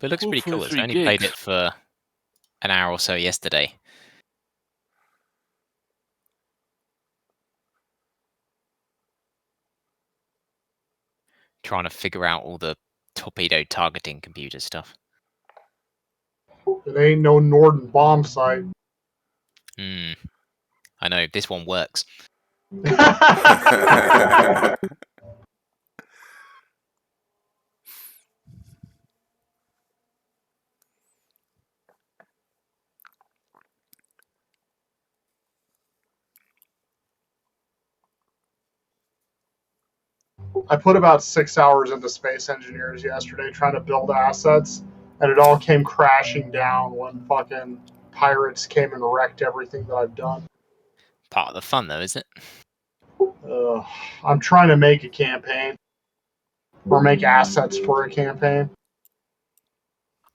But it looks pretty cool. I 3 only played gigs. it for an hour or so yesterday. Trying to figure out all the torpedo targeting computer stuff. It ain't no Norden bomb site. I know, this one works. I put about 6 hours into Space Engineers yesterday trying to build assets, and it all came crashing down when fucking pirates came and wrecked everything that I've done. Part of the fun, though, isn't it? I'm trying to make a campaign, or make assets for a campaign.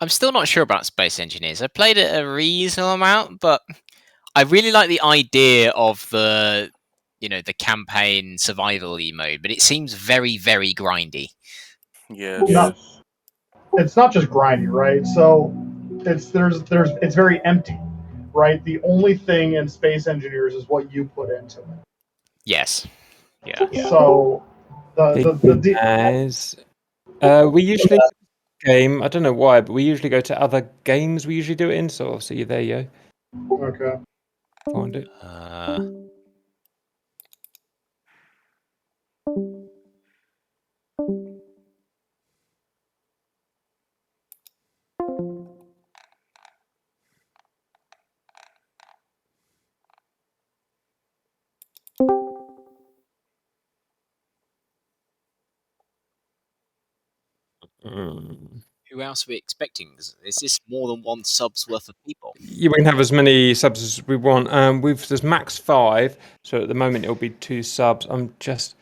I'm still not sure about Space Engineers. I played it a reasonable amount, but I really like the idea of the campaign survival-y mode, but it seems very, very grindy. Yeah. It's not just grindy, right? So it's very empty, right? The only thing in Space Engineers is what you put into it. Yes. Yeah. So we usually game. I don't know why, but we usually go to other games. We usually do it in. So obviously, there you go. Okay. Find it. Who else are we expecting? Is this more than one sub's worth of people? You can have as many subs as we want. There's max 5, so at the moment it'll be 2 subs. I'm just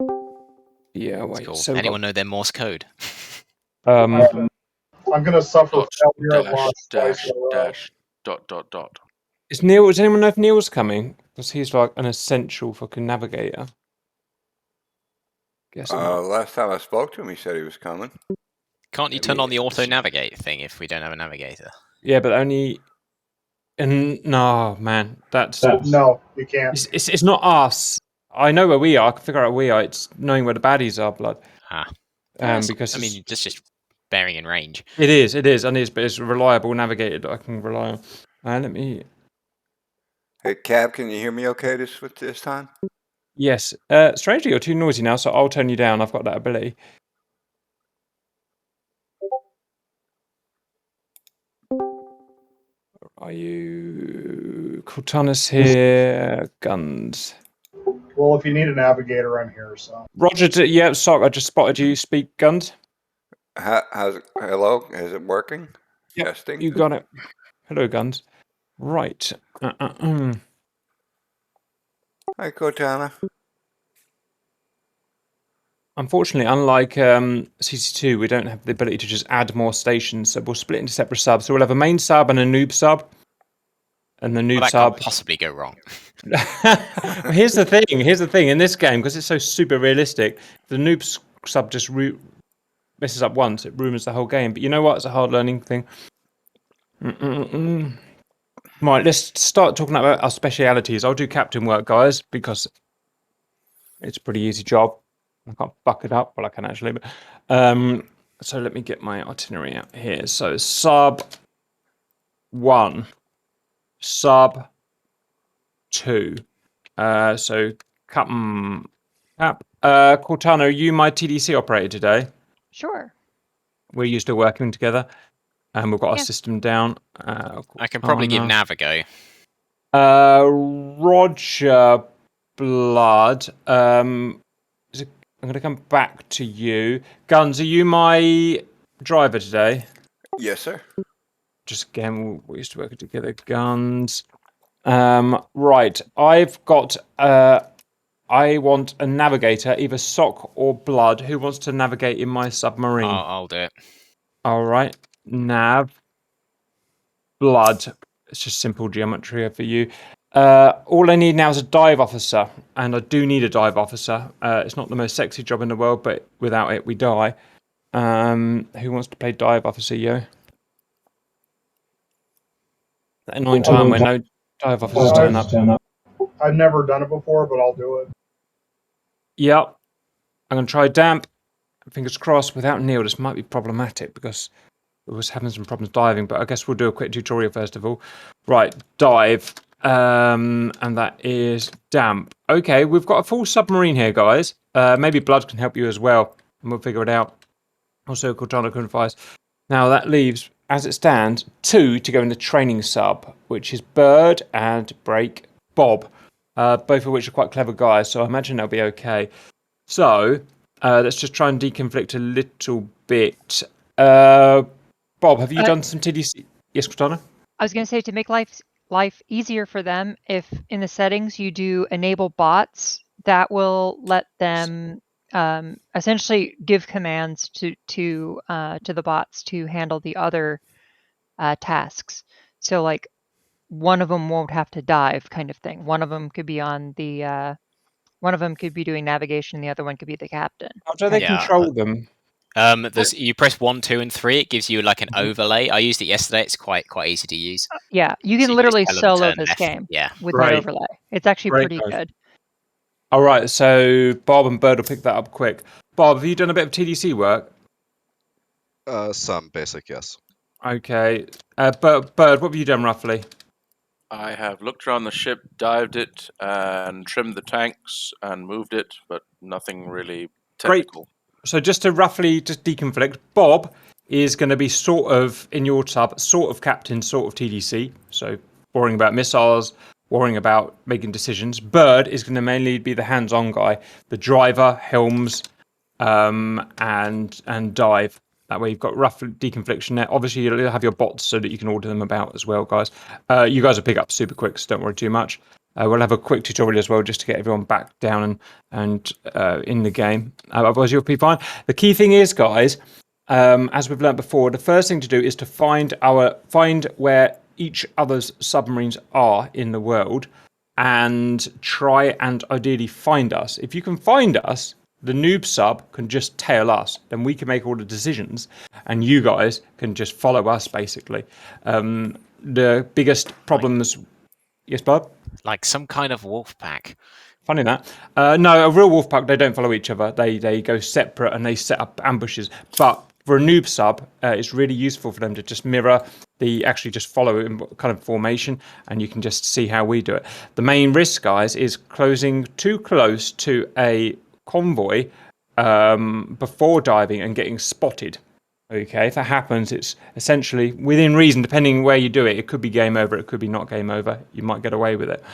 wait. Cool. So anyone know their Morse code? I'm gonna suffer failure at launch dash twice. dot. Is Neil? Does anyone know if Neil's coming? Because he's like an essential fucking navigator. Guess not. Last time I spoke to him, he said he was coming. Can't you turn on the auto navigate thing if we don't have a navigator? Yeah, but only. And no, man, no, you can't. It's not us. I know where we are. I can figure out where we are. It's knowing where the baddies are, blood. Because I mean, just bearing in range. It is, but it's a reliable navigator that I can rely on. Let me. Hey, Cab, can you hear me okay this time? Yes. Strangely, you're too noisy now, so I'll turn you down. I've got that ability. Are you Cortana's here? Guns. Well, if you need a navigator, I'm here. So. Roger. Yeah, sorry, I just spotted you. Speak guns. How's it? Hello, is it working? Yep, Testing. you got it. Hello, guns. Right. Hi, Cortana. Unfortunately, unlike CC2, we don't have the ability to just add more stations, so we'll split into separate subs. So we'll have a main sub and a noob sub. And the noob that sub can't possibly go wrong. Here's the thing. In this game, because it's so super realistic, the noob sub just messes up once, it ruins the whole game. But you know what? It's a hard learning thing. Right, let's start talking about our specialities. I'll do captain work, guys, because it's a pretty easy job. I can't fuck it up, well, I can actually. But, so let me get my itinerary out here. So sub 1, sub 2. So Cortana, are you my TDC operator today? Sure. We're used to working together, and we've got our system down. I can probably give Nav a go. Roger, blood. I'm going to come back to you. Guns, are you my driver today? Yes, sir. Just again, we used to work together. Guns. Right. I've got. I want a navigator, either Sock or Blood. Who wants to navigate in my submarine? I'll do it. All right. Nav. Blood. It's just simple geometry for you. All I need now is a dive officer, and I do need a dive officer. It's not the most sexy job in the world, but without it, we die. Who wants to play dive officer, yo? That annoying time when no dive officers turn up. I've never done it before, but I'll do it. Yep. I'm going to try damp. Fingers crossed. Without Neil, this might be problematic because we was having some problems diving, but I guess we'll do a quick tutorial first of all. Right, dive. And that is damp. Okay, we've got a full submarine here, guys. Maybe Blood can help you as well, and we'll figure it out. Also, Cortana can advise. Now, that leaves, as it stands, 2 to go in the training sub, which is Bird and Break Bob, both of which are quite clever guys, so I imagine they'll be okay. So, let's just try and deconflict a little bit. Bob, have you done some TDC? Yes, Cortana? I was going to say, to make life easier for them, if in the settings you do enable bots, that will let them essentially give commands to the bots to handle the other tasks. So like one of them won't have to dive, kind of thing. One of them could be on the one of them could be doing navigation, the other one could be the captain. How do they Yeah, control them? You press 1, 2, and 3. It gives you like an overlay. I used it yesterday. It's quite easy to use. Yeah, you So can you literally just tell them to solo turn this left. game Yeah. with Great. that overlay. It's actually Great, pretty guys. good. All right, so Bob and Bird will pick that up quick. Bob, have you done a bit of TDC work? Some basic, yes. Okay. Bird, what have you done roughly? I have looked around the ship, dived it, and trimmed the tanks and moved it, but nothing really Great. technical. So just to roughly just deconflict, Bob is going to be sort of in your sub, sort of captain, sort of TDC. So worrying about missiles, worrying about making decisions. Bird is going to mainly be the hands-on guy, the driver, helms, and dive. That way you've got rough deconfliction there. Obviously you'll have your bots so that you can order them about as well, guys. You guys will pick up super quick, so don't worry too much. We'll have a quick tutorial as well just to get everyone back down and in the game. Otherwise you'll be fine. The key thing is, guys, as we've learned before, the first thing to do is to find where each other's submarines are in the world and try and ideally find us. If you can find us, the noob sub can just tail us. Then we can make all the decisions, and you guys can just follow us, basically. The biggest problems... Yes, Bob? Like some kind of Wolfpack. Funny that. No, a real Wolfpack, they don't follow each other. They go separate and they set up ambushes. But for a noob sub, it's really useful for them to just mirror actually just follow in kind of formation, and you can just see how we do it. The main risk, guys, is closing too close to a convoy before diving and getting spotted. Okay, if that happens, it's essentially within reason, depending where you do it. It could be game over, it could be not game over. You might get away with it.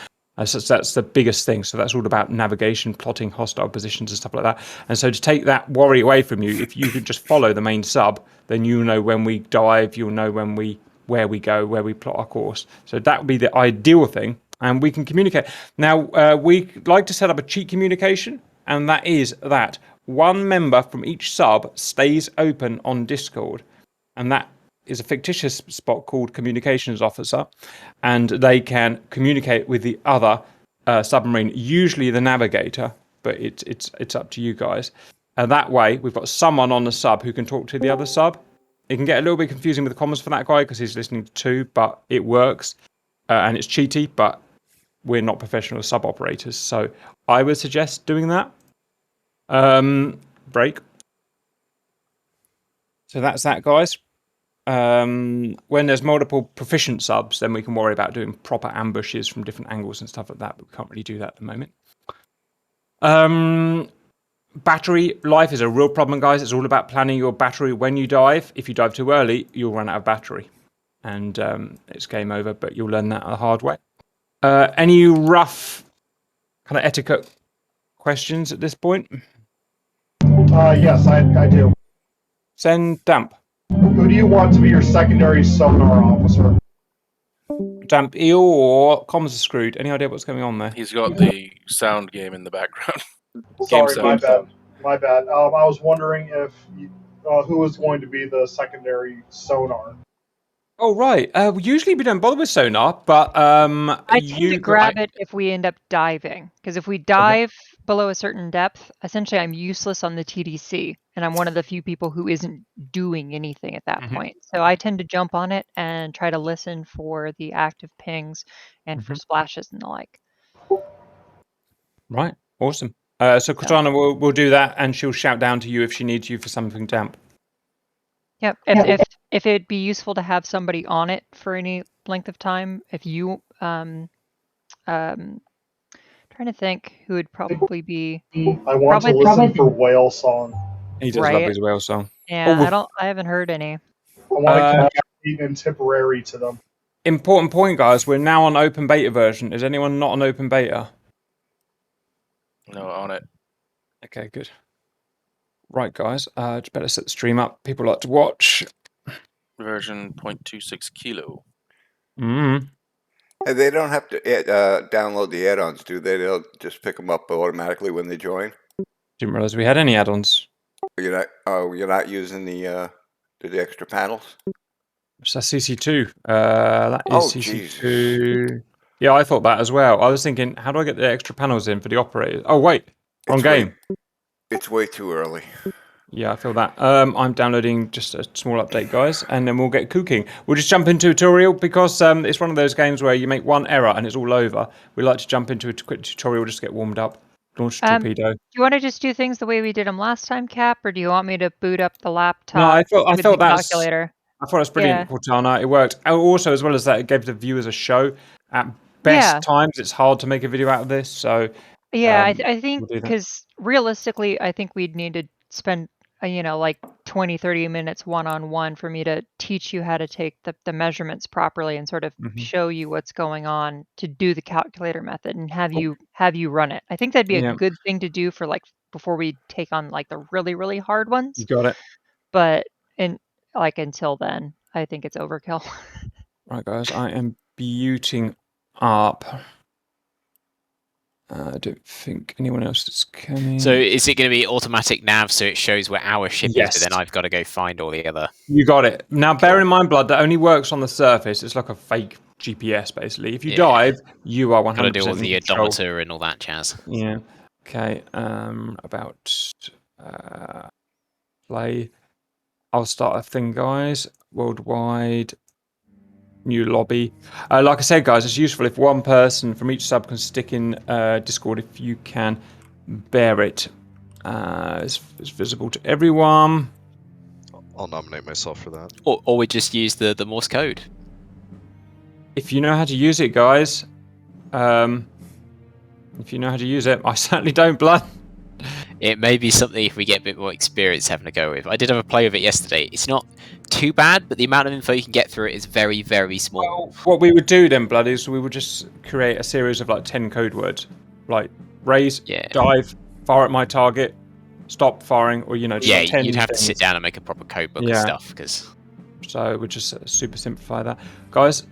So that's the biggest thing. So that's all about navigation, plotting hostile positions and stuff like that. And so to take that worry away from you, if you can just follow the main sub, then you'll know when we dive, you'll know where we go, where we plot our course. So that would be the ideal thing. And we can communicate. Now, we like to set up a cheat communication, and that is that one member from each sub stays open on Discord. And that is a fictitious spot called communications officer, and they can communicate with the other submarine, usually the navigator, but it's up to you guys. And that way, we've got someone on the sub who can talk to the other sub. It can get a little bit confusing with the comms for that guy because he's listening to 2, but it works, and it's cheaty, but we're not professional sub operators, so I would suggest doing that. Break. So that's that, guys. When there's multiple proficient subs, then we can worry about doing proper ambushes from different angles and stuff like that, but we can't really do that at the moment. Battery life is a real problem, guys. It's all about planning your battery when you dive. If you dive too early, you'll run out of battery, and it's game over, but you'll learn that the hard way. Any rough kind of etiquette questions at this point? Yes, I do. Send damp. Who do you want to be your secondary sonar officer? Damp eel or comms are screwed. Any idea what's going on there? He's got the sound game in the background. Sorry, Game my sound. bad. My bad. I was wondering if who was going to be the secondary sonar. Oh right. Usually we don't bother with sonar, but I tend to grab it if we end up diving, because if we dive below a certain depth, essentially I'm useless on the TDC, and I'm one of the few people who isn't doing anything at that point. So I tend to jump on it and try to listen for the active pings and for splashes and the like. Right. Awesome. So Cortana will do that, and she'll shout down to you if she needs you for something damp. Yep. If it'd be useful to have somebody on it for any length of time, if you trying to think who would probably be. I want to listen for whale song. He does love his whale song. Yeah, I haven't heard any. I want to communicate in Tipperary to them. Important point, guys. We're now on open beta version. Is anyone not on open beta? No, on it. Okay, good. Right, guys. Just better set the stream up. People like to watch. Version 0.26 kilo. Mm. And they don't have to download the add-ons, do they? They'll just pick them up automatically when they join. Didn't realize we had any add-ons. You're not using the extra panels. What's that CC2? That is CC2. Jesus. Yeah, I thought that as well. I was thinking, how do I get the extra panels in for the operators? Oh wait, wrong game. It's way too early. Yeah, I feel that. I'm downloading just a small update, guys, and then we'll get cooking. We'll just jump into a tutorial because it's one of those games where you make one error and it's all over. We like to jump into a quick tutorial just to get warmed up. Launch a torpedo. Do you want to just do things the way we did them last time, Cap, or do you want me to boot up the laptop? No, I thought the calculator. I thought it was brilliant, Cortana. It worked. Also, as well as that, it gave the viewers a show. At best times, it's hard to make a video out of this. So yeah, I think because realistically, I think we'd need to spend like 20-30 minutes one-on-one for me to teach you how to take the measurements properly and sort of show you what's going on to do the calculator method and have you run it. I think that'd be a good thing to do for like before we take on like the really, really hard ones. You got it. But until then, I think it's overkill. Right, guys, I am muting up. I don't think anyone else is coming. So is it going to be automatic nav so it shows where our ship is, but then I've got to go find all the other... You got it. Now, bear in mind, Blood, that only works on the surface. It's like a fake GPS, basically. If you dive, you are 100% got to do all the odometer and all that jazz. Yeah. Okay, play. I'll start a thing, guys. Worldwide... new lobby. Like I said, guys, it's useful if one person from each sub can stick in Discord if you can bear it. It's visible to everyone. I'll nominate myself for that. Or we just use the Morse code. If you know how to use it, guys. If you know how to use it. I certainly don't, Blood. It may be something if we get a bit more experience having to go with. I did have a play with it yesterday. It's not too bad, but the amount of info you can get through it is very, very small. Well, what we would do then, Blood, is we would just create a series of like 10 code words. Like raise, dive, fire at my target, stop firing, or just like 10 you'd have things. to sit down and make a proper code book and stuff. So we'll just super simplify that. Guys,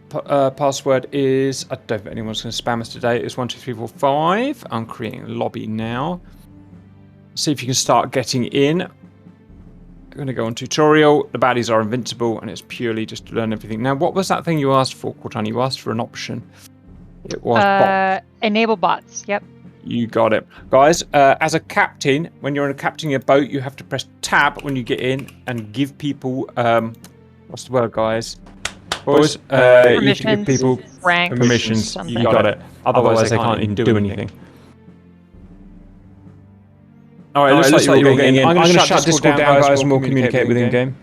password is, I don't think anyone's going to spam us today. It's 12345. I'm creating a lobby now. See if you can start getting in. I'm going to go on tutorial. The baddies are invincible, and it's purely just to learn everything. Now, what was that thing you asked for, Cortana? You asked for an option. It was enable bots. Yep. You got it. Guys, as a captain, when you're captaining a boat, you have to press tab when you get in and give people, what's the word, guys? Boys, you have to give people ranks, permissions. You got it. Otherwise, they can't even do anything. All right, looks like you're getting in. I'm going to shut Discord down, guys, and we'll communicate with in-game.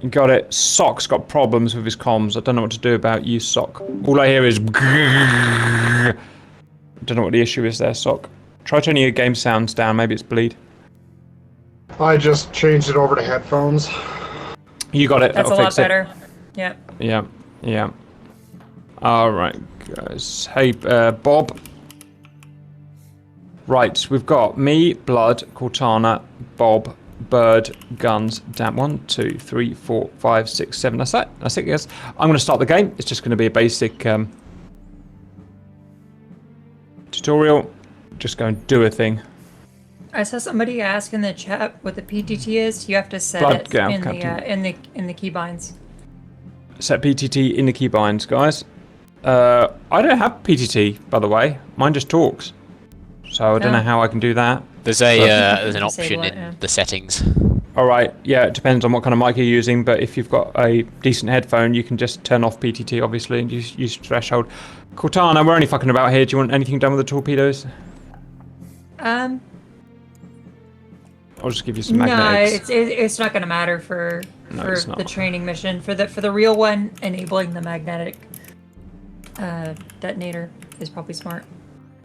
You got it. Sock's got problems with his comms. I don't know what to do about you, Sock. All I hear is... I don't know what the issue is there, Sock. Try turning your game sounds down. Maybe it's bleed. I just changed it over to headphones. You got it. That's a lot better. Yep. Yeah. All right, guys. Hey, Bob. Right, we've got me, Blood, Cortana, Bob, Bird, Guns, Damn. 1, 2, 3, 4, 5, 6, 7. That's it. That's it, yes. I'm going to start the game. It's just going to be a basic tutorial. Just go and do a thing. I saw somebody ask in the chat what the PTT is. You have to set Blood it gap, in Captain. the keybinds. Set PTT in the keybinds, guys. I don't have PTT, by the way. Mine just talks. So I don't know how I can do that. There's an option Disable it, in yeah. the settings. All right, yeah, it depends on what kind of mic you're using, but if you've got a decent headphone, you can just turn off PTT, obviously, and use threshold. Cortana, we're only fucking about here. Do you want anything done with the torpedoes? Um, I'll just give you some no, magnetics. it's not going to matter for it's not. the training mission. For the real one, enabling the magnetic detonator is probably smart.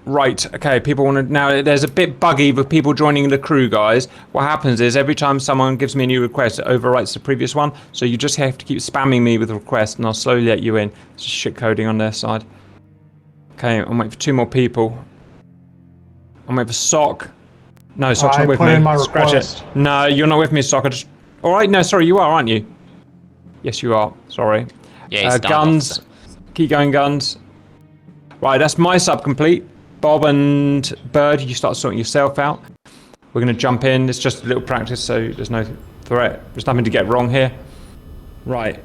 Right, okay, people want to... Now, there's a bit buggy with people joining the crew, guys. What happens is every time someone gives me a new request, it overwrites the previous one, so you just have to keep spamming me with requests, and I'll slowly let you in. It's just shit coding on their side. Okay, I'm waiting for 2 more people. I'm waiting for Sock. No, Sock's not with put me. in my Scratch request. it. No, you're not with me, Sock. Alright, no, sorry, you are, aren't you? Yes, you are. Sorry. Yeah, he's done, guns. officer. Keep going, guns. Right, that's my sub complete. Bob and Bird, you start sorting yourself out. We're going to jump in. It's just a little practice, so there's no threat. There's nothing to get wrong here. Right.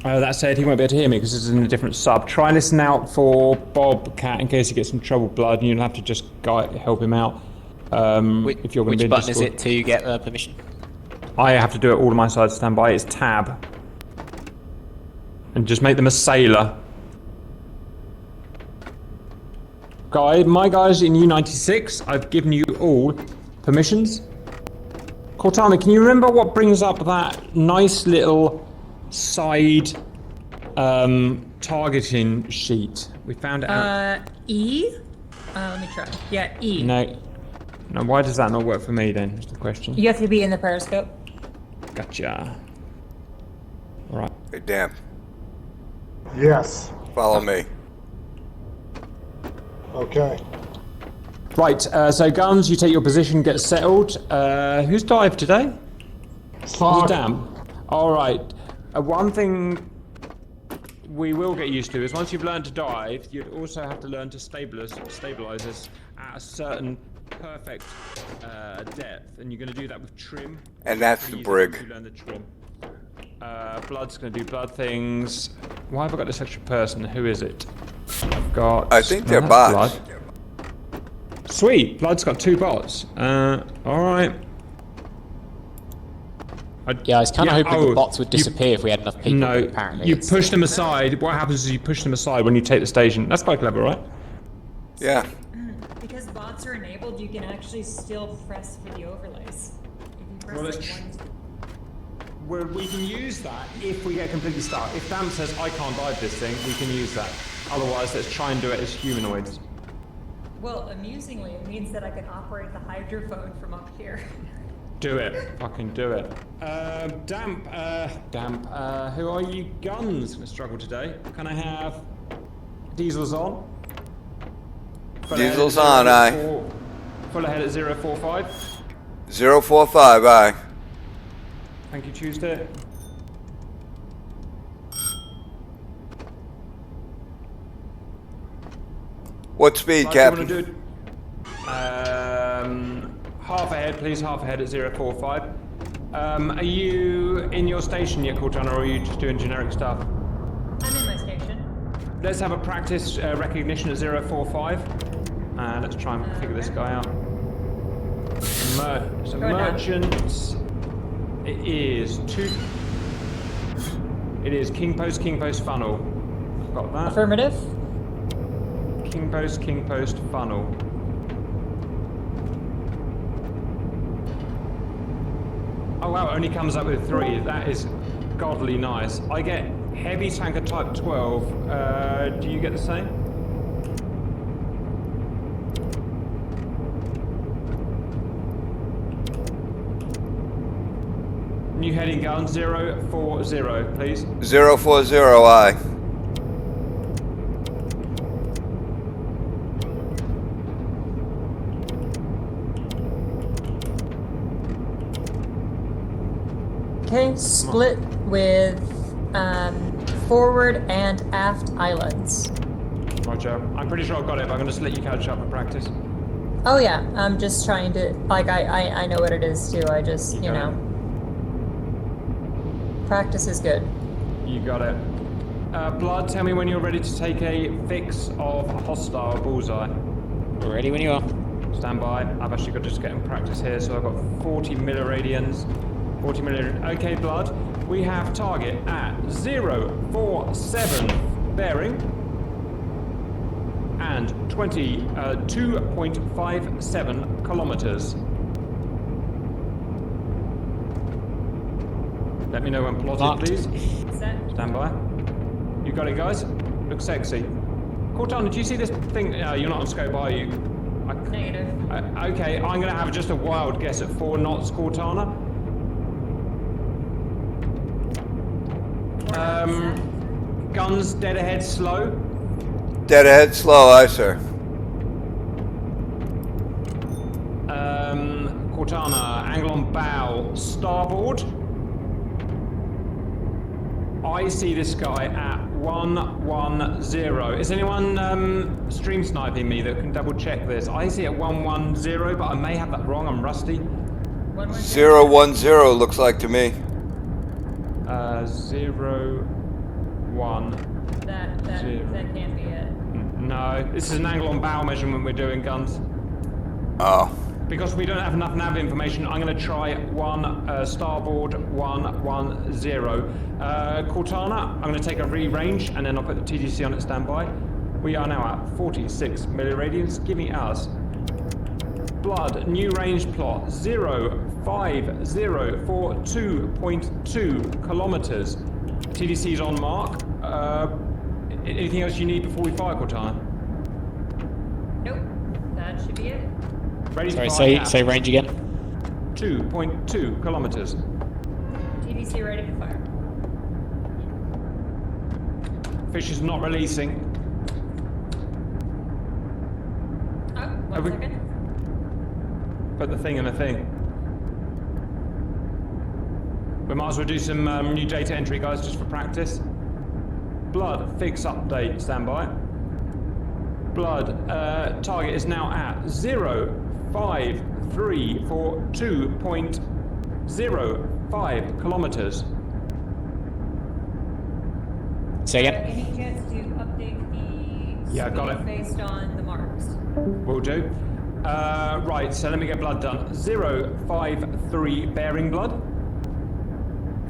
That said, he won't be able to hear me because this is in a different sub. Try and listen out for Bob Cat in case he gets in trouble, Blood, and you'll have to just help him out. If you're going to be Which in button is Discord. it to get permission? I have to do it all on my side standby. It's tab. And just make them a sailor. My guys in U96, I've given you all permissions. Cortana, can you remember what brings up that nice little side targeting sheet? We found it out. E? Let me try. Yeah, E. No, why does that not work for me then, is the question. You have to be in the periscope. Gotcha. Alright. Hey, damn. Yes. Follow me. Okay. Right, so guns, you take your position, get settled. Who's dived today? Sock. Damn. Alright. One thing we will get used to is once you've learned to dive, you'd also have to learn to stabilize this at a certain perfect depth. And you're going to do that with trim. And that's the brig. You learn the trim. Blood's going to do blood things. Why have I got this extra person? Who is it? I've got... I think they're that's bots. Blood. Sweet, Blood's got 2 bots. Alright. Yeah, I was kind of hoping the bots would you- disappear if we had enough people. No, but apparently you it's- push them aside. What happens is you push them aside when you take the station. That's quite clever, right? Yeah. Because bots are enabled, you can actually still press for the overlays. If you press Well, like that's- one... We can use that if we get completely stuck. If Dan says, I can't dive this thing, we can use that. Otherwise, let's try and do it as humanoids. Well, amusingly, it means that I can operate the hydrophone from up here. Do it. Fucking do it. Damp. Who are you guns? Gonna struggle today. Can I have diesels on? Full ahead Diesels at on, aye. 04 Full ahead at 045. 045, aye. Thank you, Tuesday. What speed, Right, do you wanna Captain? do it? Half ahead, please. Half ahead at 045. Are you in your station yet, Cortana, or are you just doing generic stuff? I'm in my station. Let's have a practice recognition at 045. Let's try and figure this guy out. So Go ahead. merchants. It is King Post funnel. Got that. Affirmative. King Post funnel. Oh wow, it only comes up with 3. That is godly nice. I get heavy tanker type 12. Do you get the same? New heading gun 040, please. 040, aye. Okay, split with forward and aft islands. Roger. I'm pretty sure I've got it, but I'm going to just let you catch up. practice? Oh yeah, I'm just trying to, like, I know what it is too. I just, you know, practice is good. You got it. Blood, tell me when you're ready to take a fix of hostile bullseye. Ready when you are. Stand by. I've actually got to just get in practice here, so I've got 40 milliradians. 40 milliradians. Okay, Blood. We have target at 047 bearing and 2.57 kilometers. Let me know when plotted, Marked. please. Set. Stand by. You got it, guys? Looks sexy. Cortana, do you see this thing? You're not on scope, are you? Negative. Okay, I'm going to have just a wild guess at 4 knots, Cortana. Guns dead ahead, slow. Dead ahead, slow, aye, sir. Cortana, angle on bow, starboard. I see this guy at 110. Is anyone stream sniping me that can double check this? I see at 110, but I may have that wrong. I'm rusty. 010 looks like to me. 0 1. That can't be it. No, this is an angle on bow measurement we're doing, guns. Oh. Because we don't have enough nav information, I'm going to try starboard 110. Cortana, I'm going to take a re-range and then I'll put the TDC on at standby. We are now at 46 milliradians, giving us Blood, new range plot 050 for 2.2 kilometers. TDC's on mark. Anything else you need before we fire, Cortana? Nope. That should be it. Ready to Sorry, fire. say range again. 2.2 kilometers. TDC ready to fire. Fish is not releasing. Oh, one second. Put the thing in the thing. We might as well do some new data entry, guys, just for practice. Blood, fix update, standby. Blood, target is now at 053 for 2.05 kilometers. Say again. Any chance to update the Yeah, got speed it. based on the marks? Will do. Right, so let me get blood done. 053 bearing blood.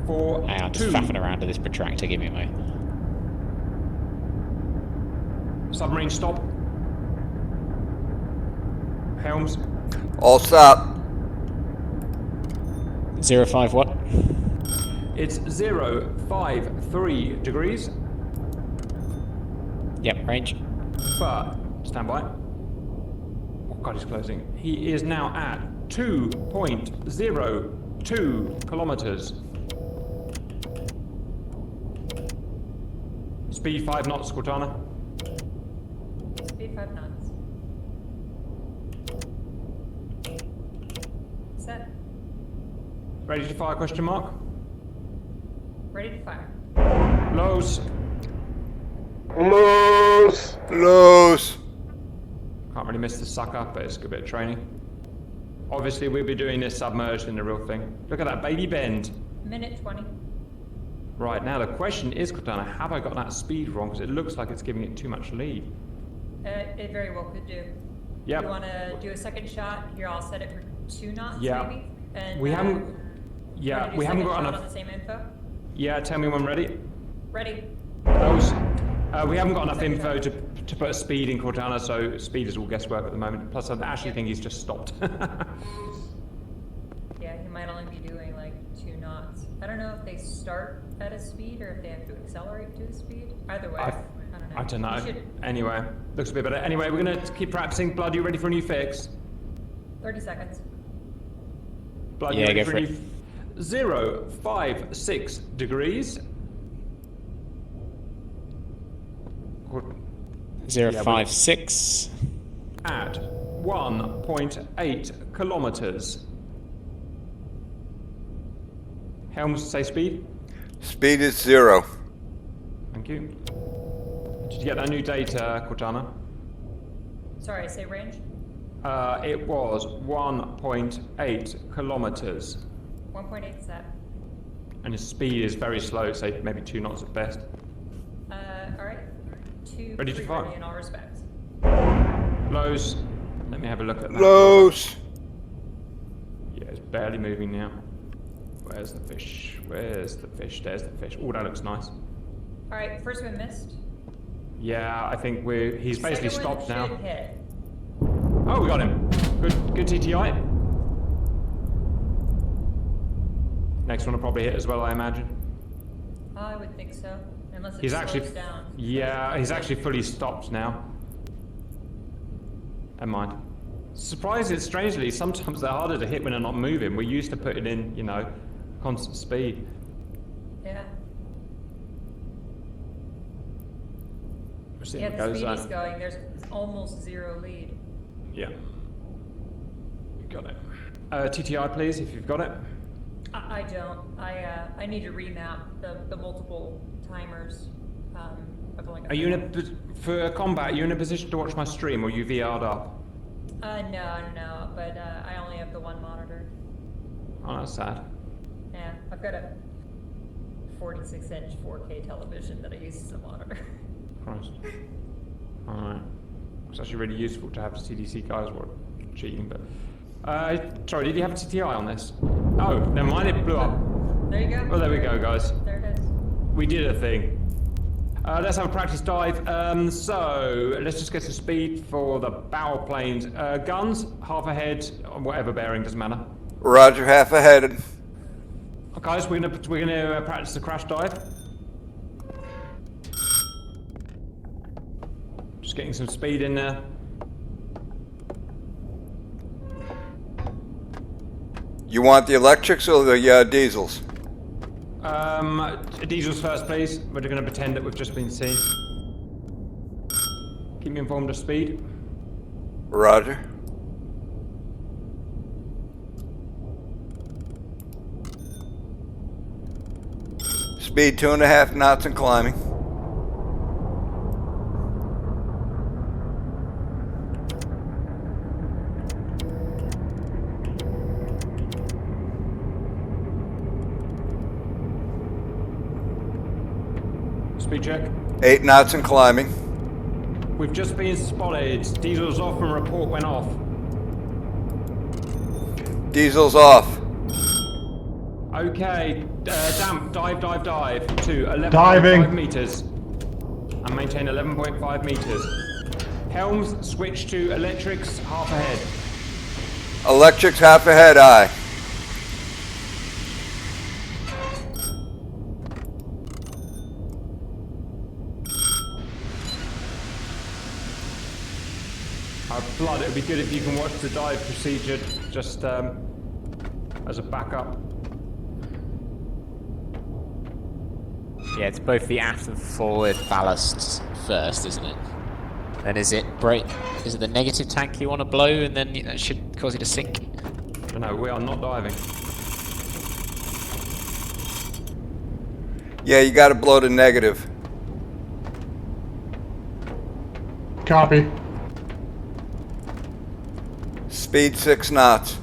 For Hang on, 2. just faffing around with this protractor. Give me a moment. Submarine stop. Helms. All stop. 05 what? It's 053 degrees. Yep, range. But stand by. Oh God, he's closing. He is now at 2.02 kilometers. Speed 5 knots, Cortana. Speed 5 knots. Set. Ready to fire, question mark? Ready to fire. Lows. Loose. Loose. Can't really miss the sucker, but it's a good bit of training. Obviously, we'll be doing this submerged in the real thing. Look at that baby bend. Minute 20. Right, now the question is, Cortana, have I got that speed wrong? Because it looks like it's giving it too much lead. It very well could do. Yep. You want to do a second shot? Here, I'll set it for 2 knots, Yeah. maybe? And, We haven't... wanna Yeah, do we haven't second got shot enough... on the same info? Yeah, tell me when ready. Ready. Those. We haven't got enough info to put a speed in Cortana, so speed is all guesswork at the moment. Plus, I actually think he's just stopped. Yeah, he might only be doing like 2 knots. I don't know if they start at a speed or if they have to accelerate to a speed. Either way, I don't know. I don't know. You should- Anyway, looks a bit better. Anyway, we're going to keep practicing. Blood, you ready for a new fix? 30 seconds. Blood, Yeah, you ready go for for a it. new... 056 degrees. 056. At 1.8 kilometers. Helms, say speed. Speed is 0. Thank you. Did you get that new data, Cortana? Sorry, say range? It was 1.8 kilometers. 1.8 is that. And his speed is very slow, say maybe 2 knots at best. Alright. Ready to fire? Ready in all respects. Lows. Let me have a look at that. Lows. Yeah, it's barely moving now. Where's the fish? Where's the fish? There's the fish. Oh, that looks nice. Alright, first one missed. Yeah, I think he's basically Second one stopped now. should hit. Oh, we got him. Good TTI. Next one will probably hit as well, I imagine. I would think so. Unless it He's slows actually, down. yeah, he's actually fully stopped now. Never mind. Surprisingly, strangely, sometimes they're harder to hit when they're not moving. We're used to putting in, you know, constant speed. Yeah. We'll see Yeah, how it the goes. speed he's going, there's almost 0 lead. Yeah. Got it. TTI, please, if you've got it. I don't. I need to remap the multiple timers. I've only got Are you in a, for combat, are you in a position to watch my stream, or are you VR'd up? No, but I only have the one monitor. Oh, that's sad. Yeah, I've got a 46-inch 4K television that I use as a monitor. Christ. Alright. It's actually really useful to have CDC guys who are cheating, but... sorry, did you have a TTI on this? Oh, never mind, it blew up. There you go. Well, there we go, guys. There it is. We did a thing. Let's have a practice dive. So, let's just get some speed for the bow planes. Guns, half a head, whatever bearing, doesn't matter. Roger, half ahead. Guys, we're gonna practice the crash dive. Just getting some speed in there. You want the electrics or the diesels? Diesels first, please. We're going to pretend that we've just been seen. Keep me informed of speed. Roger. Speed 2.5 knots and climbing. Speed check. 8 knots and climbing. We've just been spotted. Diesels off and report when off. Diesels off. Okay, damp, dive to 11.5 Diving. meters. And maintain 11.5 meters. Helms, switch to electrics, half ahead. Electrics half ahead, aye. Blood, it would be good if you can watch the dive procedure just as a backup. Yeah, it's both the aft and forward ballasts first, isn't it? Then is it the negative tank you want to blow, and then that should cause you to sink? No, we are not diving. Yeah, you gotta blow the negative. Copy. Speed 6 knots.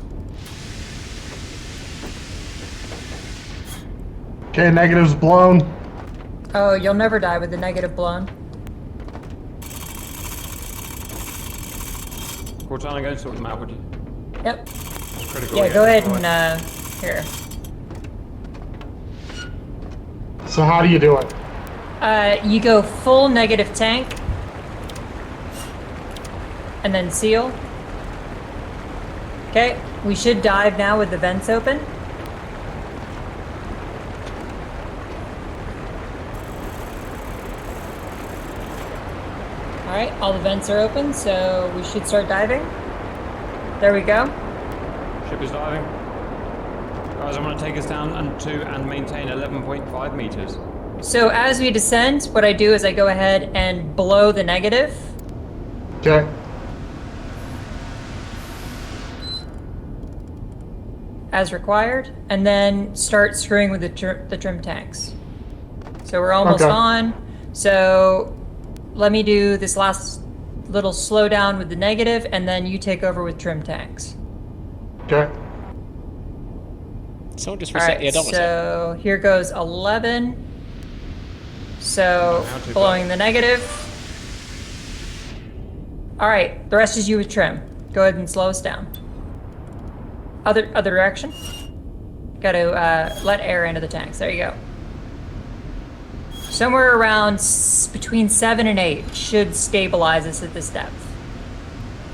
Okay, negative's blown. Oh, you'll never die with the negative blown. Cortana, go and sort them out, would you? Yep. It's critical. Yeah, go ahead and, here. So how do you do it? You go full negative tank. And then seal. Okay, we should dive now with the vents open. Alright, all the vents are open, so we should start diving. There we go. Ship is diving. Guys, I'm going to take us down and maintain 11.5 meters. So as we descend, what I do is I go ahead and blow the negative. Okay. As required, and then start screwing with the trim tanks. So we're almost Okay. on. So let me do this last little slowdown with the negative, and then you take over with trim tanks. Okay. Someone just All reset right, the odometer. so here goes 11. So blowing the negative. All right, the rest is you with trim. Go ahead and slow us down. Other direction. Got to let air into the tanks. There you go. Somewhere around between 7 and 8 should stabilize us at this depth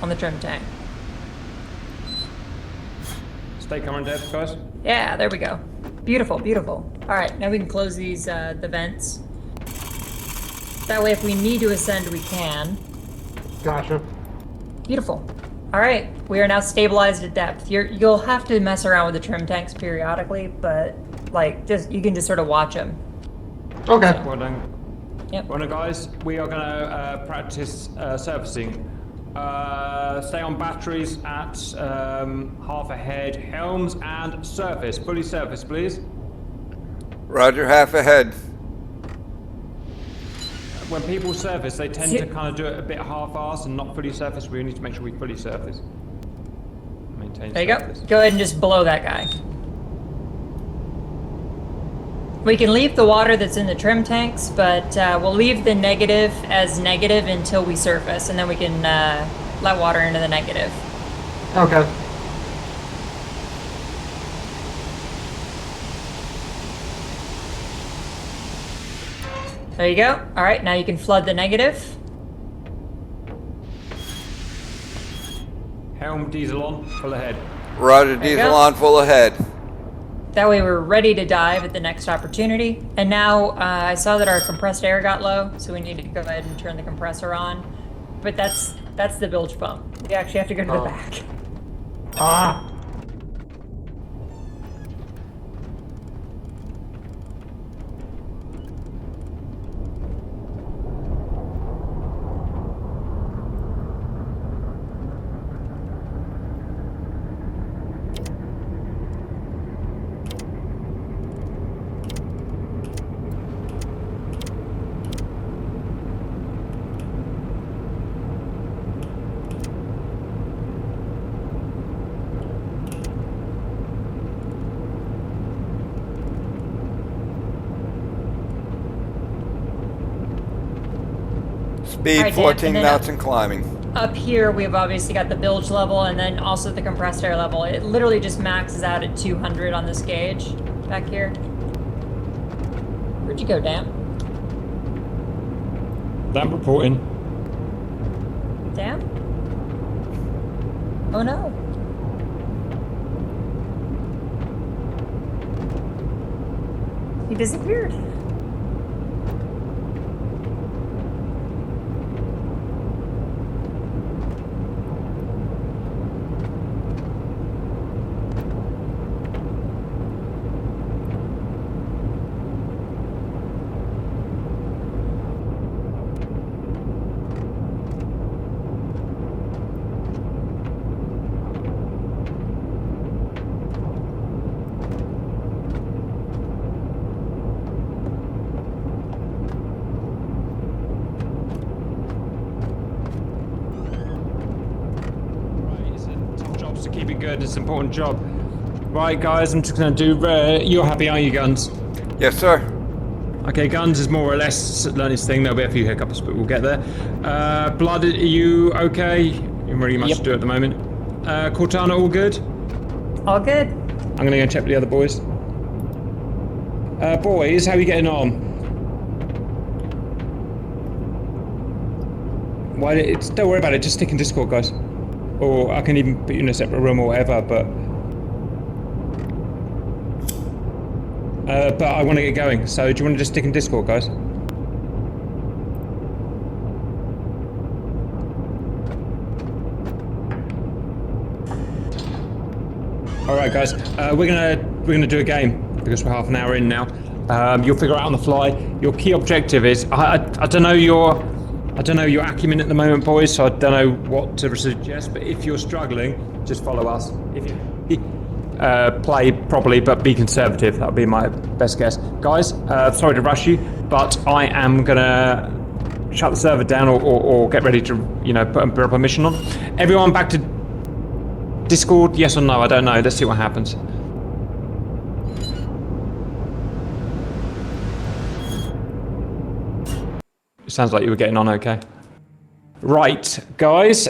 on the trim tank. Stay current depth, guys. Yeah, there we go. Beautiful, beautiful. All right, now we can close these the vents. That way, if we need to ascend, we can. Gotcha. Beautiful. All right, we are now stabilized at depth. You'll have to mess around with the trim tanks periodically, but like you can just sort of watch them. Okay. Well done. Yep. Well done, guys. We are going to practice surfacing. Stay on batteries at half ahead. Helms and surface. Fully surface, please. Roger, half ahead. When people surface, they tend to kind of do it a bit half-assed and not fully surface. We need to make sure we fully surface. Maintain There you surface. go. Go ahead and just blow that guy. We can leave the water that's in the trim tanks, but we'll leave the negative as negative until we surface, and then we can let water into the negative. Okay. There you go. All right, now you can flood the negative. Helm, diesel on, full ahead. Roger, There you diesel go. on, full ahead. That way we're ready to dive at the next opportunity. And now I saw that our compressed air got low, so we need to go ahead and turn the compressor on. But that's the bilge pump. We actually have to go to the back. Ah. Speed Alright, Dan, 14 and then knots and climbing. Up here, we've obviously got the bilge level and then also the compressed air level. It literally just maxes out at 200 on this gauge back here. Where'd you go, Dan? Damp reporting. Dan? Oh no. He disappeared. It's a tough job, so keep it good. It's an important job. Right, guys, I'm just going to do... you're happy, are you, Guns? Yes, sir. Okay, Guns is more or less learning this thing. There'll be a few hiccups, but we'll get there. Blood, are you okay? You really much to do at the moment. Cortana, all good? All good. I'm going to go and check with the other boys. Boys, how are you getting on? Don't worry about it, just stick in Discord, guys. Or I can even put you in a separate room or whatever, but I want to get going, so do you want to just stick in Discord, guys? Alright guys, we're gonna do a game, because we're half an hour in now. You'll figure it out on the fly. Your key objective is, I don't know your acumen at the moment, boys, so I don't know what to suggest, but if you're struggling, just follow us. If you play properly, but be conservative, that would be my best guess. Guys, sorry to rush you, but I am gonna shut the server down or get ready to, put a permission on. Everyone back to Discord, yes or no? I don't know. Let's see what happens. It sounds like you were getting on okay. Right, guys.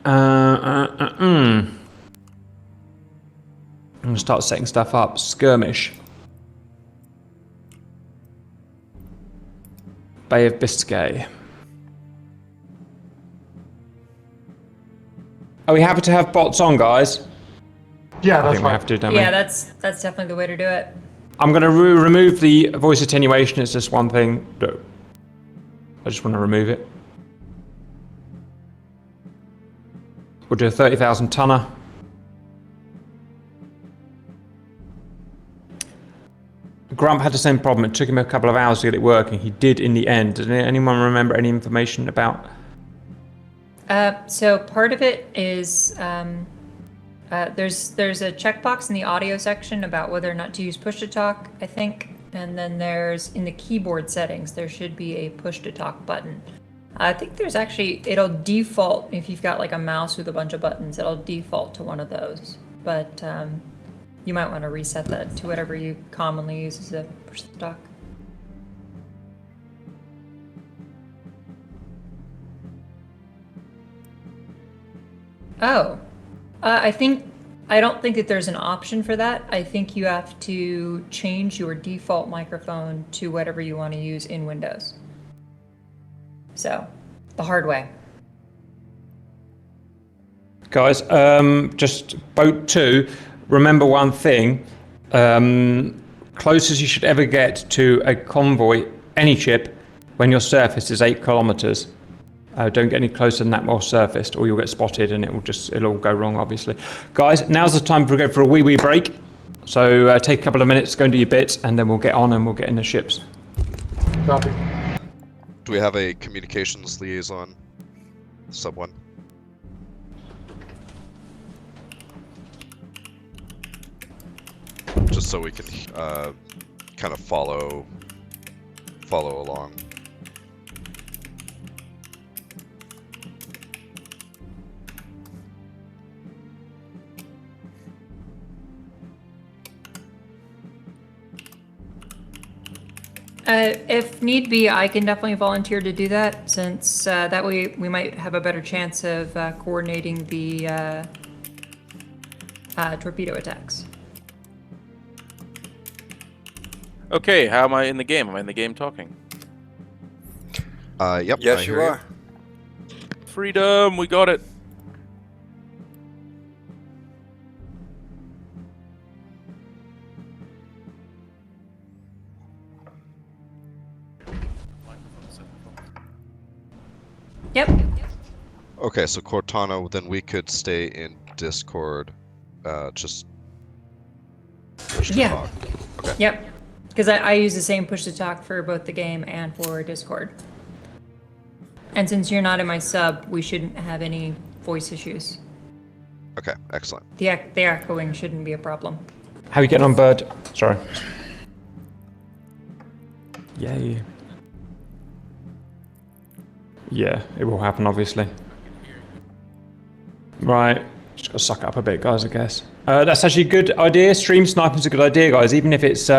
I'm gonna start setting stuff up. Skirmish. Bay of Biscay. Are we happy to have bots on, guys? Yeah, I that's think we fine. have to, don't we? Yeah, that's definitely the way to do it. I'm going to remove the voice attenuation. It's just one thing. I just want to remove it. We'll do a 30,000 tonner. Grump had the same problem. It took him a couple of hours to get it working. He did in the end. Does anyone remember any information about? So part of it is there's a checkbox in the audio section about whether or not to use push to talk, I think, and then there's in the keyboard settings there should be a push to talk button. I think there's actually it'll default if you've got like a mouse with a bunch of buttons. It'll default to one of those, but you might want to reset that to whatever you commonly use as a push to talk. Oh, I don't think that there's an option for that. I think you have to change your default microphone to whatever you want to use in Windows. So, the hard way. Guys, just boat 2, remember one thing. Closest you should ever get to a convoy, any ship, when your surface is 8 kilometers. Don't get any closer than that while surfaced, or you'll get spotted and it'll all go wrong, obviously. Guys, now's the time to go for a wee break. So take a couple of minutes, go and do your bits, and then we'll get on and we'll get in the ships. Copy. Do we have a communications liaison? Sub 1. Just so we can kind of follow along. If need be, I can definitely volunteer to do that, since that way we might have a better chance of coordinating the torpedo attacks. Okay, how am I in the game? Am I in the game talking? Yep. Yes, I you hear are. Freedom, we got it. Yep. Okay, so Cortana, then we could stay in Discord, just push to Yeah. talk. Okay. Yep. Because I use the same push to talk for both the game and for Discord. And since you're not in my sub, we shouldn't have any voice issues. Okay, excellent. The echoing shouldn't be a problem. How are you getting on, Bird? Sorry. Yay. Yeah, it will happen, obviously. Right. Just got to suck it up a bit, guys, I guess. That's actually a good idea. Stream sniping's a good idea, guys, even if it's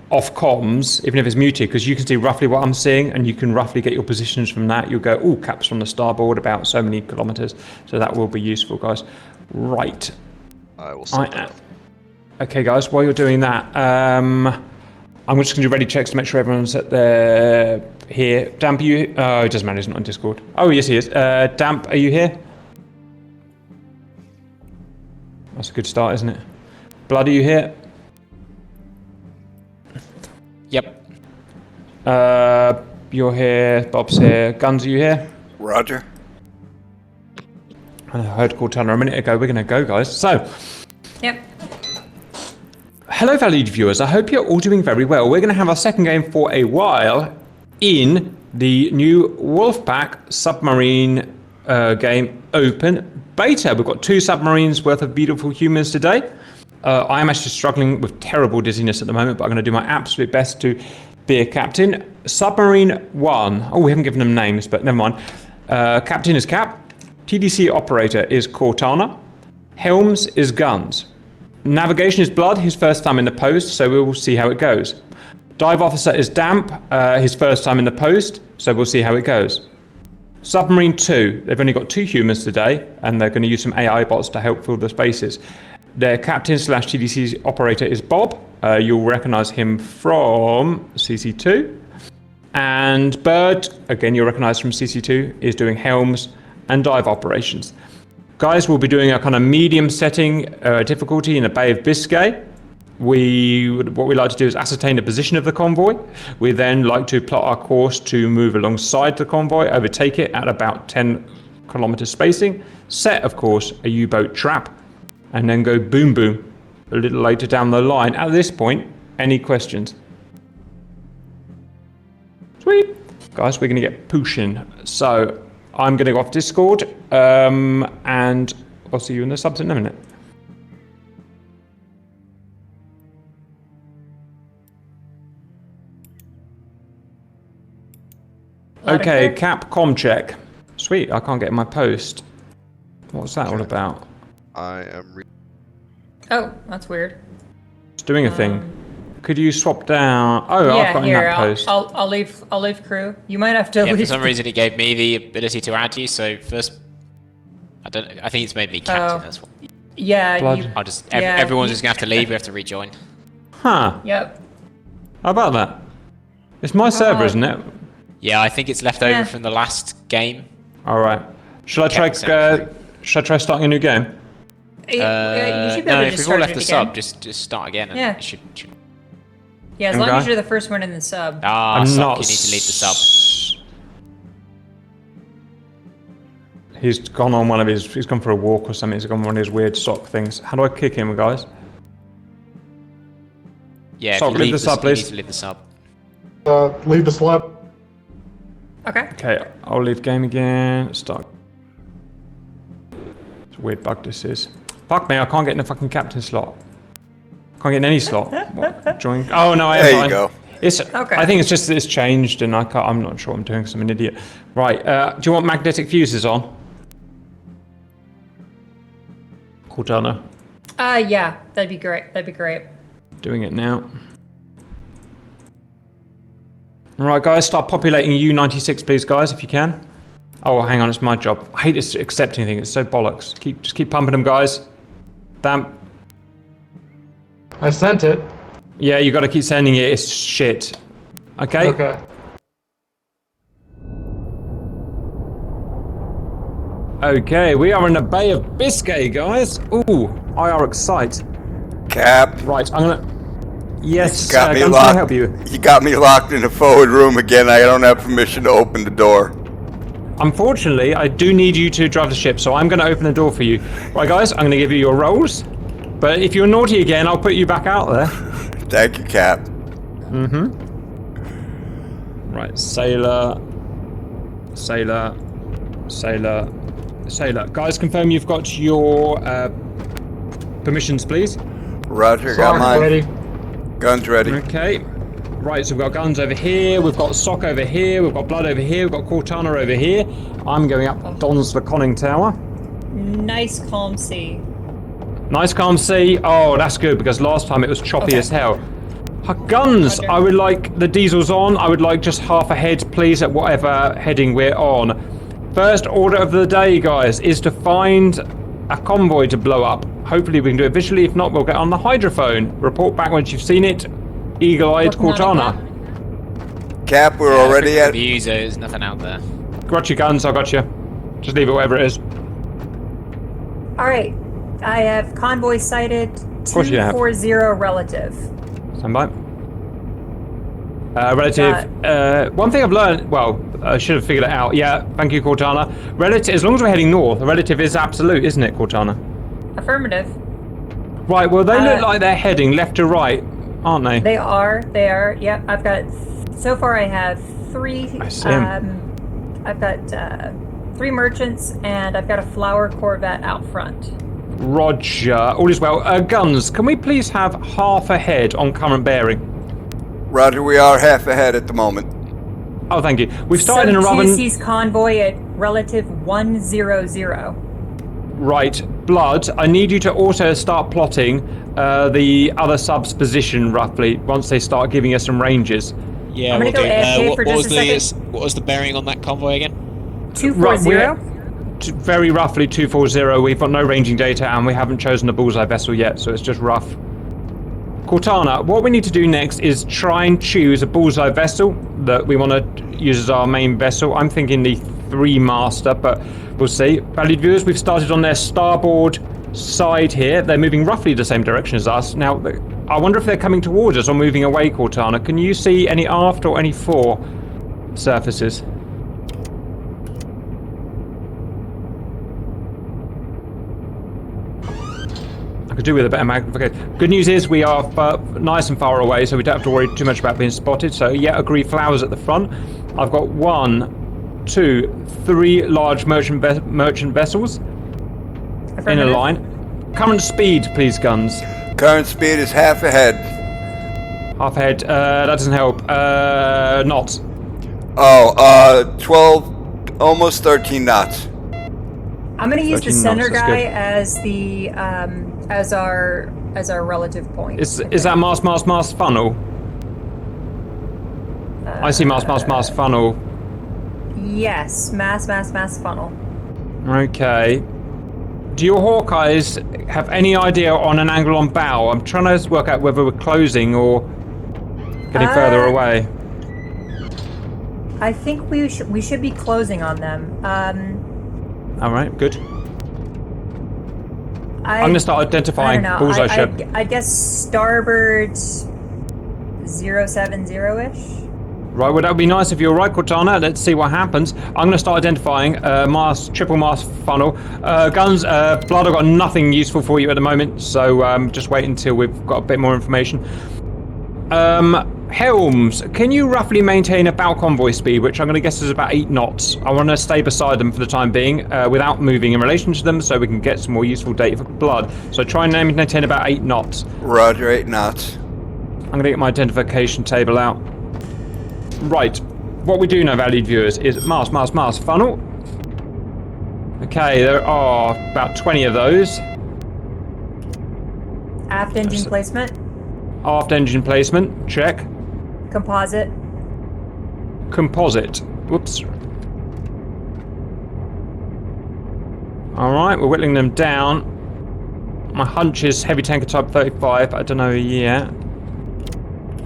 off comms, even if it's muted, because you can see roughly what I'm seeing, and you can roughly get your positions from that. You'll go, oh, caps from the starboard, about so many kilometers. So that will be useful, guys. Right. I will set that up. Okay, guys, while you're doing that, I'm just going to do ready checks to make sure everyone's at their here. Damp, are you? Oh, it doesn't matter. He's not on Discord. Oh, yes, he is. Damp, are you here? That's a good start, isn't it? Blood, are you here? Yep. You're here. Bob's here. Guns, are you here? Roger. I heard Cortana a minute ago. We're going to go, guys. So, Yep. hello, valued viewers. I hope you're all doing very well. We're going to have our second game for a while in the new Wolfpack submarine game open beta. We've got 2 submarines worth of beautiful humans today. I am actually struggling with terrible dizziness at the moment, but I'm going to do my absolute best to be a captain. Submarine 1. Oh, we haven't given them names, but never mind. Captain is Cap. TDC operator is Cortana. Helms is Guns. Navigation is Blood, his first time in the post, so we'll see how it goes. Dive officer is Damp, his first time in the post, so we'll see how it goes. Submarine 2, they've only got 2 humans today, and they're going to use some AI bots to help fill the spaces. Their captain / TDC operator is Bob. You'll recognise him from CC2. And Bird, again you'll recognise from CC2, is doing helms and dive operations. Guys, we'll be doing a kind of medium setting difficulty in the Bay of Biscay. What we like to do is ascertain the position of the convoy. We then like to plot our course to move alongside the convoy, overtake it at about 10 kilometer spacing, set, of course, a U-boat trap, and then go boom boom a little later down the line. At this point, any questions? Sweet. Guys, we're going to get pushing. So I'm going to go off Discord, and I'll see you in the subs in a minute. Okay, Cap com check. Sweet, I can't get my post. What's that all about? I am. Oh, that's weird. It's doing a thing. Could you swap down? Oh, Yeah, I've got here, in that post. I'll leave crew. You might have to Yeah, leave. for some reason it gave me the ability to add you. So first, I think it's made me captain. Oh. That's what. Yeah, Blood. you. I'll just. Yeah, everyone's you- just gonna have to leave. We have to rejoin. Huh. Yep. How about that? It's my server, isn't it? Yeah, I think it's left over Yeah. from the last game. All right. Shall I try? Shall I try starting a new game? Yeah, you should be No, able to if just we've all start left it the again. sub, just start again. And Yeah. it should. Yeah, as long as Okay. you're the first one in the sub. Ah, I'm sub, not. you need to leave the sub. He's gone on one of his. He's gone for a walk or something. He's gone on one of his weird sock things. How do I kick him, guys? Yeah, if Sub, you leave the sub, you need please. to leave the sub. Leave the slip. Okay. Okay, I'll leave game again. Start. It's a weird bug this is. Fuck me, I can't get in the fucking captain slot. Can't get in any slot. What? Join. Oh no, I am There you fine. go. It's. Okay. I think it's just that it's changed, and I'm not sure what I'm doing because I'm an idiot. Right. Do you want magnetic fuses on? Cortana. Yeah, that'd be great. That'd be great. Doing it now. Alright guys, start populating U96 please guys, if you can. Oh, hang on, it's my job. I hate this accepting thing, it's so bollocks. Just keep pumping them guys. Damn. I sent it. Yeah, you gotta keep sending it, it's shit. Okay? Okay. Okay, we are in the Bay of Biscay, guys. Ooh, IR Excite. Cap, Right, I'm gonna... Yes, got me Guns, can I locked. help you? You got me locked in the forward room again. I don't have permission to open the door. Unfortunately, I do need you to drive the ship, so I'm gonna open the door for you. Right guys, I'm gonna give you your rolls. But if you're naughty again, I'll put you back out there. Thank you, Cap. Mm-hmm. Right, sailor, sailor, sailor, sailor. Guys, confirm you've got your permissions, please. Roger, got mine. Ready. Guns ready. Okay. Right, so we've got guns over here, we've got Sock over here, we've got Blood over here, we've got Cortana over here. I'm going up Don's the conning tower. Nice calm sea. Nice calm sea. Oh, that's good, because last time it was choppy Okay. as hell. Guns, Okay. I would like the diesels on. I would like just half a head, please, at whatever heading we're on. First order of the day, guys, is to find a convoy to blow up. Hopefully we can do it visually. If not, we'll get on the hydrophone. Report back once you've seen it. Eagle-eyed Working on Cortana. it. Cap, we're already at. Views, there's nothing out there. Got your guns, I got you. Just leave it wherever it is. All right. I have convoy sighted. course you have. 240 relative. Stand by. Relative. One thing I've learned, well, I should have figured it out. Yeah, thank you, Cortana. Relative, as long as we're heading north, the relative is absolute, isn't it, Cortana? Affirmative. Right, well, they look like they're heading left to right, aren't they? They are. Yep. I've got. So far, I have 3. I see 'em. I've got 3 merchants, and I've got a flower corvette out front. Roger. All is well. Guns, can we please have half a head on current bearing? Roger, we are half ahead at the moment. Oh, thank you. We've started in a Sub rather... 2 sees convoy at relative 100. Right, Blood, I need you to also start plotting the other sub's position, roughly, once they start giving us some ranges. Yeah, I'm gonna we'll go do. AFK for what just was a second. what was the bearing on that convoy again? 240. Right, very roughly 240. We've got no ranging data, and we haven't chosen a bullseye vessel yet, so it's just rough. Cortana, what we need to do next is try and choose a bullseye vessel that we want to use as our main vessel. I'm thinking the 3-master, but we'll see. Valued viewers, we've started on their starboard side here. They're moving roughly the same direction as us. Now, I wonder if they're coming towards us or moving away, Cortana. Can you see any aft or any fore surfaces? Could do with a better magnification. Good news is we are nice and far away, so we don't have to worry too much about being spotted. So yeah, agree, flowers at the front. I've got 1, 2, 3 large merchant vessels in a line. Current speed, please, guns. Current speed is half ahead. Half ahead. That doesn't help. Knots. Oh, 12, almost 13 knots. I'm gonna use the 13 center knots, that's guy good. as the as our relative point. Is that mast funnel? I see mast funnel. Yes, mass funnel. Okay. Do your Hawkeyes have any idea on an angle on bow? I'm trying to work out whether we're closing or getting further away. I think we should be closing on them. All right, good. I'm going to start identifying bullseye ship. I guess starboard 070-ish. Right, well, that would be nice if you're right, Cortana. Let's see what happens. I'm going to start identifying triple mast funnel. Guns, Blood, I've got nothing useful for you at the moment, so just wait until we've got a bit more information. Helms, can you roughly maintain a bow convoy speed, which I'm going to guess is about 8 knots? I want to stay beside them for the time being, without moving in relation to them, so we can get some more useful data for Blood. So try and maintain about 8 knots. Roger, 8 knots. I'm going to get my identification table out. Right, what we do know, valued viewers, is mast funnel. Okay, there are about 20 of those. Aft engine placement. Aft engine placement, check. Composite. Whoops. Alright, we're whittling them down. My hunch is heavy tanker type 35, but I don't know yet.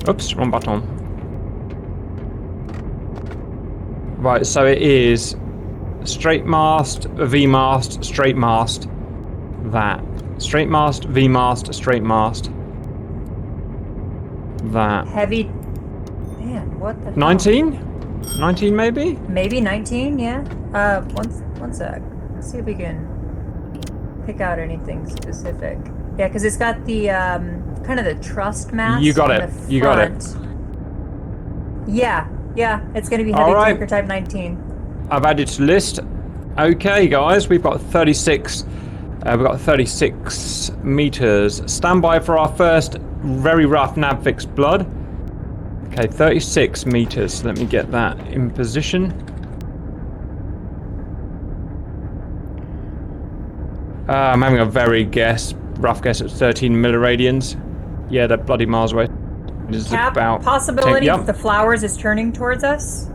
Oops, wrong button. Right, so it is straight mast, V mast, straight mast, that. Straight mast, V mast, straight mast. That. Heavy. Man, what the hell? 19? 19 maybe? Maybe 19, yeah. One sec. Let's see if we can pick out anything specific. Yeah, because it's got the kind of the truss mast. You got on it. the You got it. front. Yeah, it's going to be heavy All right. tanker type 19. I've added to list. Okay, guys, we've got 36. We've got 36 meters. Stand by for our first very rough nav fix, Blood. Okay, 36 meters. Let me get that in position. I'm having a very rough guess at 13 milliradians. Yeah, they're bloody miles away. It is Cap, about possibility yep. that the flowers is turning towards us?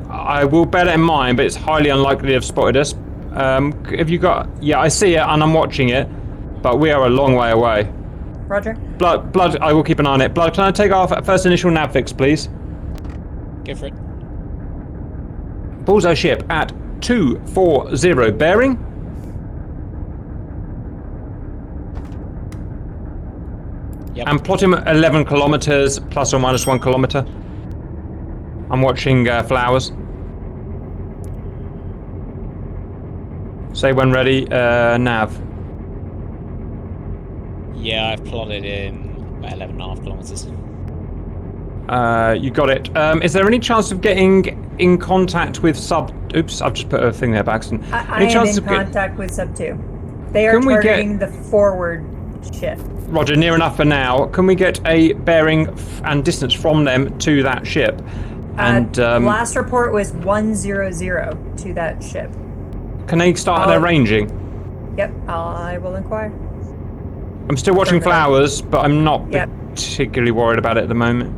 I will bear that in mind, but it's highly unlikely to have spotted us. Have you got... Yeah, I see it and I'm watching it, but we are a long way away. Roger. Blood, I will keep an eye on it. Blood, can I take off at first initial nav fix, please? Go for it. Bullseye ship at 240 bearing. Yep. And plot him at 11 kilometers, plus or minus 1 kilometer. I'm watching flowers. Say when ready, nav. Yeah, I've plotted in about 11.5 kilometers. You got it. Is there any chance of getting in contact with sub... Oops, I've just put a thing there by accident. I am in contact with sub 2. They are Can we targeting the forward ship. Roger, near enough for now. Can we get a bearing and distance from them to that ship? And last report was 100 to that ship. can they start their ranging? Yep, I will inquire. I'm still watching Perfect. flowers, but I'm not Yep. particularly worried about it at the moment.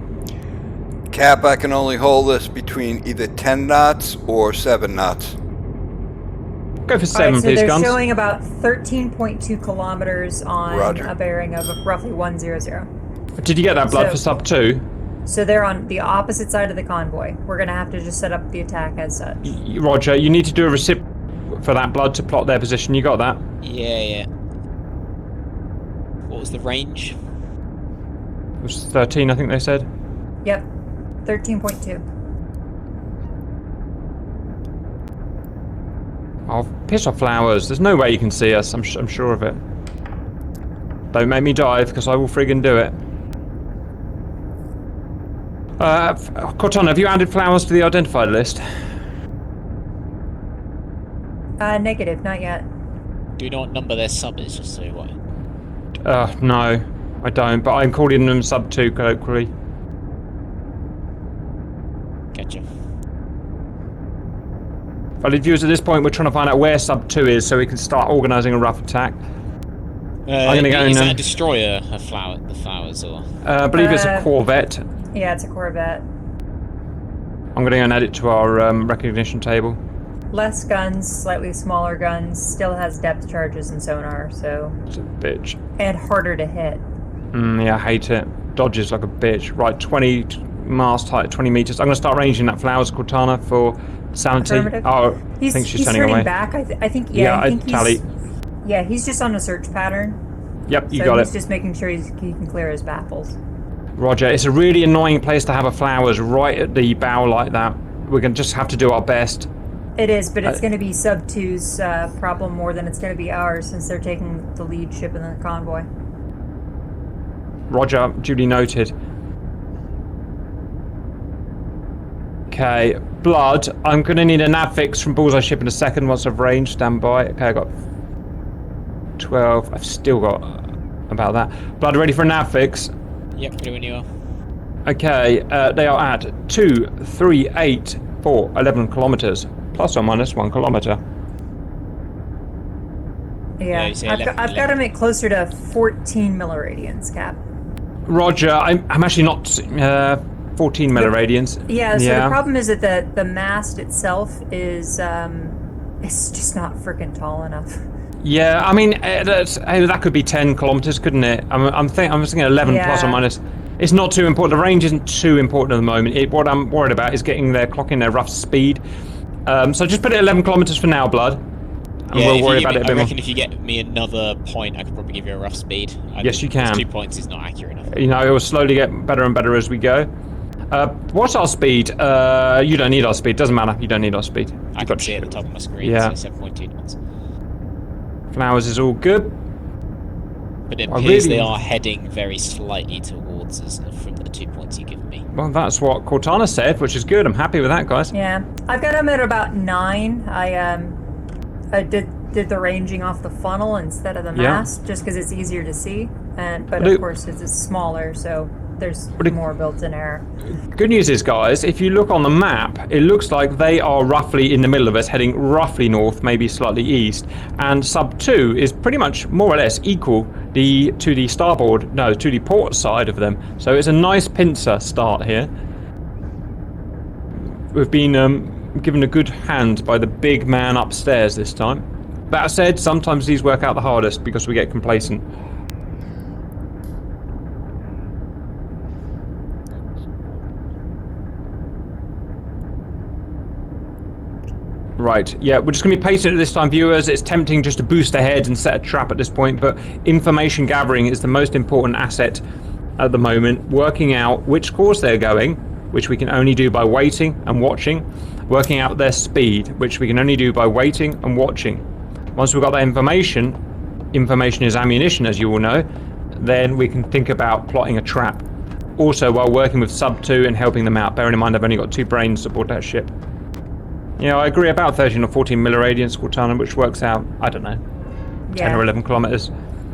Cap, I can only hold this between either 10 knots or 7 knots. Go for All right, 7, so please, they're guns. showing about 13.2 kilometers on Roger. a bearing of roughly 100. Did you get that blood So- for sub 2? So they're on the opposite side of the convoy. We're going to have to just set up the attack as such. Roger, you need to do a recip for that blood to plot their position. You got that? Yeah. What was the range? It was 13, I think they said. Yep, 13.2. Oh, piss off flowers. There's no way you can see us. I'm sure of it. Don't make me dive, because I will friggin' do it. Cortana, have you added flowers to the identified list? Negative, not yet. Do you know what number their sub is, just so what? No, I don't, but I'm calling them sub 2 colloquially. Gotcha. Valid viewers, at this point we're trying to find out where sub 2 is so we can start organising a rough attack. I'm gonna go is and, that a destroyer, the flowers, or? I believe it's a Corvette. Yeah, it's a Corvette. I'm going to go and add it to our recognition table. Less guns, slightly smaller guns, still has depth charges and sonar, so... It's a bitch. And harder to hit. Yeah, I hate it. Dodges like a bitch. Right, 20 mast height, 20 meters. I'm going to start ranging that flowers, Cortana, for sanity. Affirmative. Oh, I think she's turning away. Back. I think. Yeah, I think tally. Yeah, he's just on a search pattern. Yep, you So got he's it. just making sure he can clear his baffles. Roger, it's a really annoying place to have a flowers right at the bow like that. We're going to just have to do our best. It is, but it's going to be Sub 2's problem more than it's going to be ours, since they're taking the lead ship in the convoy. Roger, duly noted. Okay, blood. I'm going to need a nav fix from Bullseye ship in a second once I've ranged. Stand by. Okay, I got 12. I've still got about that. Blood, ready for a nav fix? Yep, ready when you are. Okay, they are at 2, 3, 8, 4, 11 kilometers. Plus or minus 1 kilometer. Yeah, you say I've 11, got to make closer to 14 milliradians, Cap. Roger, I'm actually not 14 milliradians. Yeah, so the problem is that the mast itself is it's just not freaking tall enough. Yeah, I mean that could be 10 kilometers, couldn't it? I'm thinking 11 plus or minus. It's not too important. The range isn't too important at the moment. What I'm worried about is clocking their rough speed. So just put it 11 kilometers for now, blood. And Yeah, we'll worry about it a bit I more. reckon if you get me another point, I could probably give you a rough speed. Yes, you can. 2 points is not accurate enough. You know, it will slowly get better and better as we go. What's our speed? You don't need our speed. Doesn't matter. You don't need our speed. I can see it at the top of my screen. Yeah. So 7.2 knots. Flowers is all good. But it I appears really- they are heading very slightly towards us from the 2 points you've given me. Well, that's what Cortana said, which is good. I'm happy with that, guys. Yeah, I've got him at about 9. I did the ranging off the funnel instead of the mast, just because it's easier to see. But of course it's smaller, so there's more built-in error. Good news is, guys, if you look on the map, it looks like they are roughly in the middle of us, heading roughly north, maybe slightly east, and sub 2 is pretty much more or less equal to the port side of them. So it's a nice pincer start here. We've been given a good hand by the big man upstairs this time. That said, sometimes these work out the hardest because we get complacent. Right, yeah, we're just going to be patient at this time, viewers. It's tempting just to boost ahead and set a trap at this point, but information gathering is the most important asset at the moment. Working out which course they're going, which we can only do by waiting and watching. Working out their speed, which we can only do by waiting and watching. Once we've got that information is ammunition, as you all know, then we can think about plotting a trap. Also, while working with sub 2 and helping them out, bearing in mind I've only got 2 brains aboard that ship. Yeah, I agree, about 13 or 14 milliradians, Cortana, which works out, I don't know, 10 or 11 kilometers.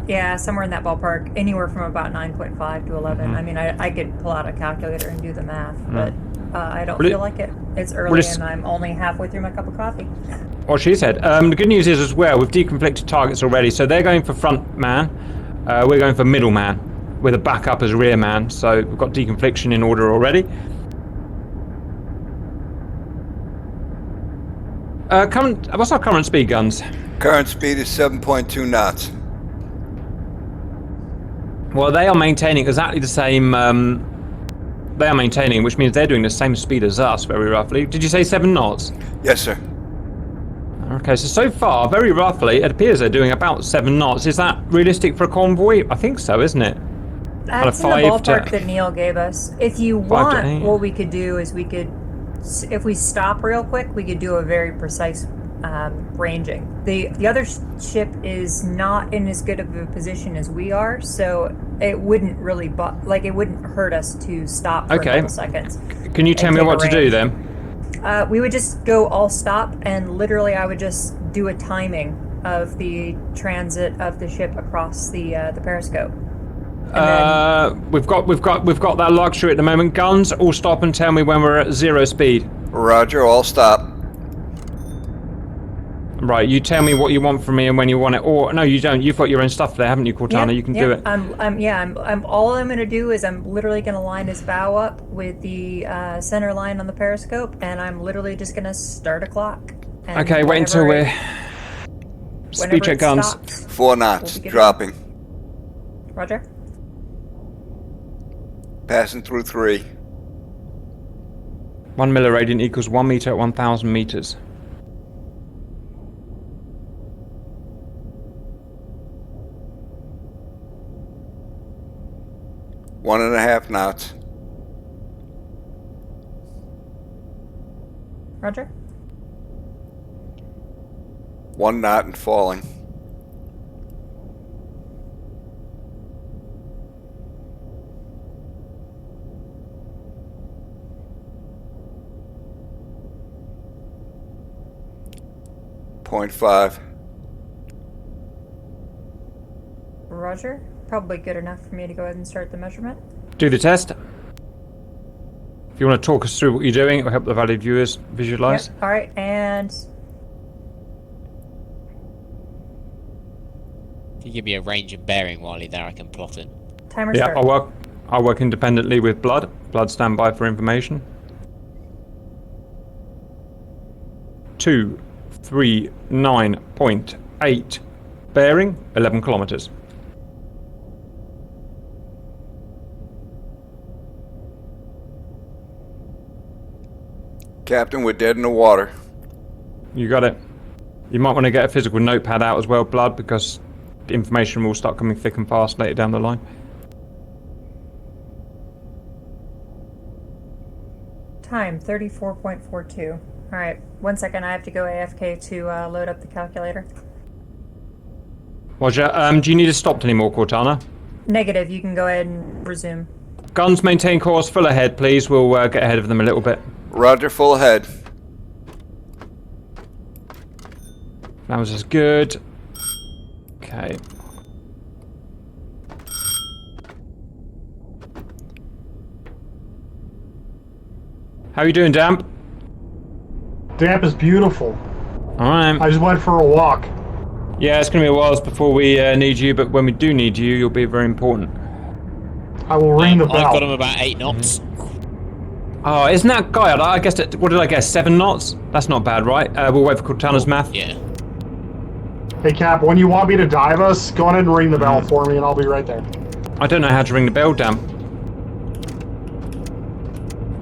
Yeah, somewhere in that ballpark. Anywhere from about 9.5 to 11. I mean, I could pull out a calculator and do the math, but I don't feel like it. It's early and I'm only halfway through my cup of coffee. Well, she said. The good news is as well, we've deconflicted targets already, so they're going for front man. We're going for middle man, with a backup as rear man. So we've got deconfliction in order already. What's our current speed, Guns? Current speed is 7.2 knots. Well, they are maintaining exactly the same. They are maintaining, which means they're doing the same speed as us, very roughly. Did you say 7 knots? Yes, sir. Okay, so far, very roughly, it appears they're doing about 7 knots. Is that realistic for a convoy? I think so, isn't it? That's in the ballpark that Neil gave us. If you want, what we could do is if we stop real quick, we could do a very precise ranging. The other ship is not in as good of a position as we are, so it wouldn't really it wouldn't hurt us to stop for a couple seconds. Can you tell me what to do then? We would just go all stop, and literally I would just do a timing of the transit of the ship across the periscope. We've got that luxury at the moment. Guns, all stop and tell me when we're at 0 speed. Roger, all stop. Right, you tell me what you want from me and when you want it. Or no, you don't. You've got your own stuff there, haven't you, Cortana? You can do it. All I'm gonna do is I'm literally gonna line his bow up with the center line on the periscope, and I'm literally just gonna start a clock. Okay, wait until we're speed check, Guns. Stops, 4 knots, dropping. Roger. Passing through 3. 1 milliradian equals 1 meter at 1,000 meters. One and a half knots. Roger. 1 knot and falling. .5. Roger. Probably good enough for me to go ahead and start the measurement. Do the test. If you want to talk us through what you're doing, it'll help the valued viewers visualize. Yep. All right, and If you give me a range and bearing while you're there, I can plot it. timer Yeah, start. I'll work independently with Blood. Blood, stand by for information. 239.8 bearing, 11 kilometers. Captain, we're dead in the water. You got it. You might want to get a physical notepad out as well, Blood, because the information will start coming thick and fast later down the line. Time 34.42. All right, 1 second. I have to go AFK to load up the calculator. Roger. Do you need us stopped anymore, Cortana? Negative. You can go ahead and resume. Guns, maintain course full ahead, please. We'll get ahead of them a little bit. Roger, full ahead. That was as good. Okay. How are you doing, Damp? Damp is beautiful. Alright. I just went for a walk. Yeah, it's going to be a while before we need you, but when we do need you, you'll be very important. I will ring the bell. I've got him about 8 knots. Oh, isn't that guy? I guessed it. What did I guess? 7 knots? That's not bad, right? We'll wait for Cortana's math. Yeah. Hey, Cap, when you want me to dive us, go ahead and ring the bell for me, and I'll be right there. I don't know how to ring the bell, Damp.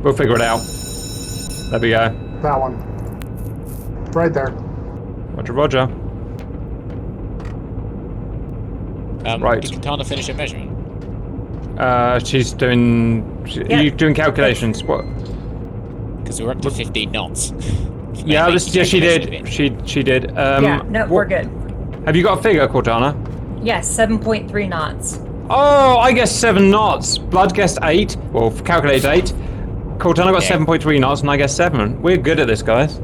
We'll figure it out. There we go. That one. Right there. Roger, Roger. Right. Did Katana finish her measurement? She's doing... Are you doing calculations? What? Because we're up to 15 knots. Yeah, she did. She did. We're good. Have you got a figure, Cortana? Yes, 7.3 knots. Oh, I guessed 7 knots. Blood guessed 8. Well, calculated 8. Cortana got 7.3 knots, and I guessed 7. We're good at this, guys.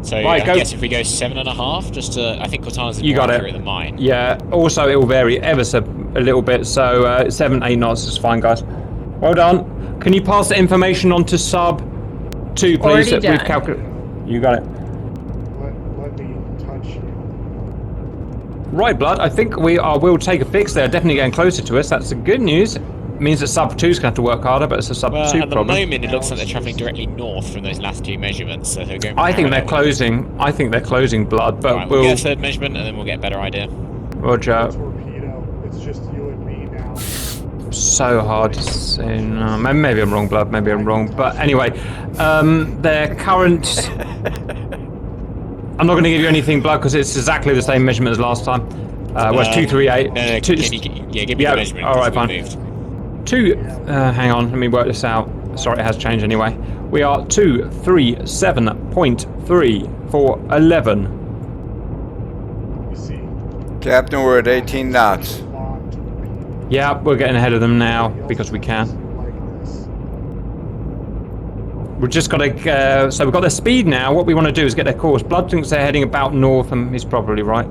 So Right, I go. guess if we go 7.5, just to, I think Cortana's You more got it. accurate than mine. Yeah. Also, it will vary ever so a little bit. So 7, 8 knots is fine, guys. Well done. Can you pass the information on to sub 2, please? Already that we've done. calculated. You got it. Let me touch you. Right, Blood. I think we'll take a fix there. Definitely getting closer to us. That's the good news. Means that sub 2's gonna have to work harder, but it's a sub 2 Well, at the problem. moment, it looks like they're travelling directly north from those last 2 measurements. So they're going. I think they're parallel with us. closing. I think they're closing, Blood. But Right, we'll get a third measurement, and then we'll get a better idea. Roger. Torpedo. It's just you and me now. So hard to say. No, maybe I'm wrong, Blood. Maybe I'm wrong. But anyway, their current. I'm not going to give you anything, Blood, because it's exactly the same measurement as last time. Well, it's 238. No, Two- give me the measurement. All right, 'cause we fine. moved. 2. Hang on, let me work this out. Sorry, it has changed anyway. We are 237.3 for 11. You see. Captain, we're at 18 knots. Yeah, we're getting ahead of them now because we can. Like this. We've just got to. So we've got their speed now. What we want to do is get their course. Blood thinks they're heading about north, and he's probably right.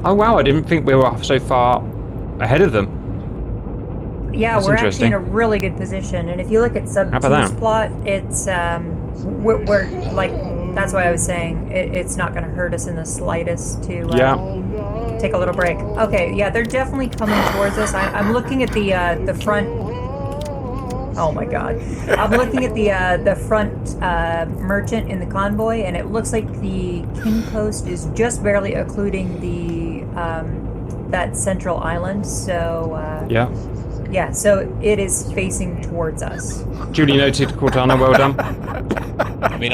Oh wow, I didn't think we were so far ahead of them. Yeah, That's we're actually interesting. in a really good position. And if you look at sub How about 2's that? plot, it's we're like that's why I was saying it's not going to hurt us in the slightest to Yeah. take a little break. Okay, yeah, they're definitely coming towards us. I'm looking at the front. Oh my God, I'm looking at the front merchant in the convoy, and it looks like the King Coast is just barely occluding the that central island. So Yeah. yeah, so it is facing towards us. Duly noted, Cortana. Well done. I mean,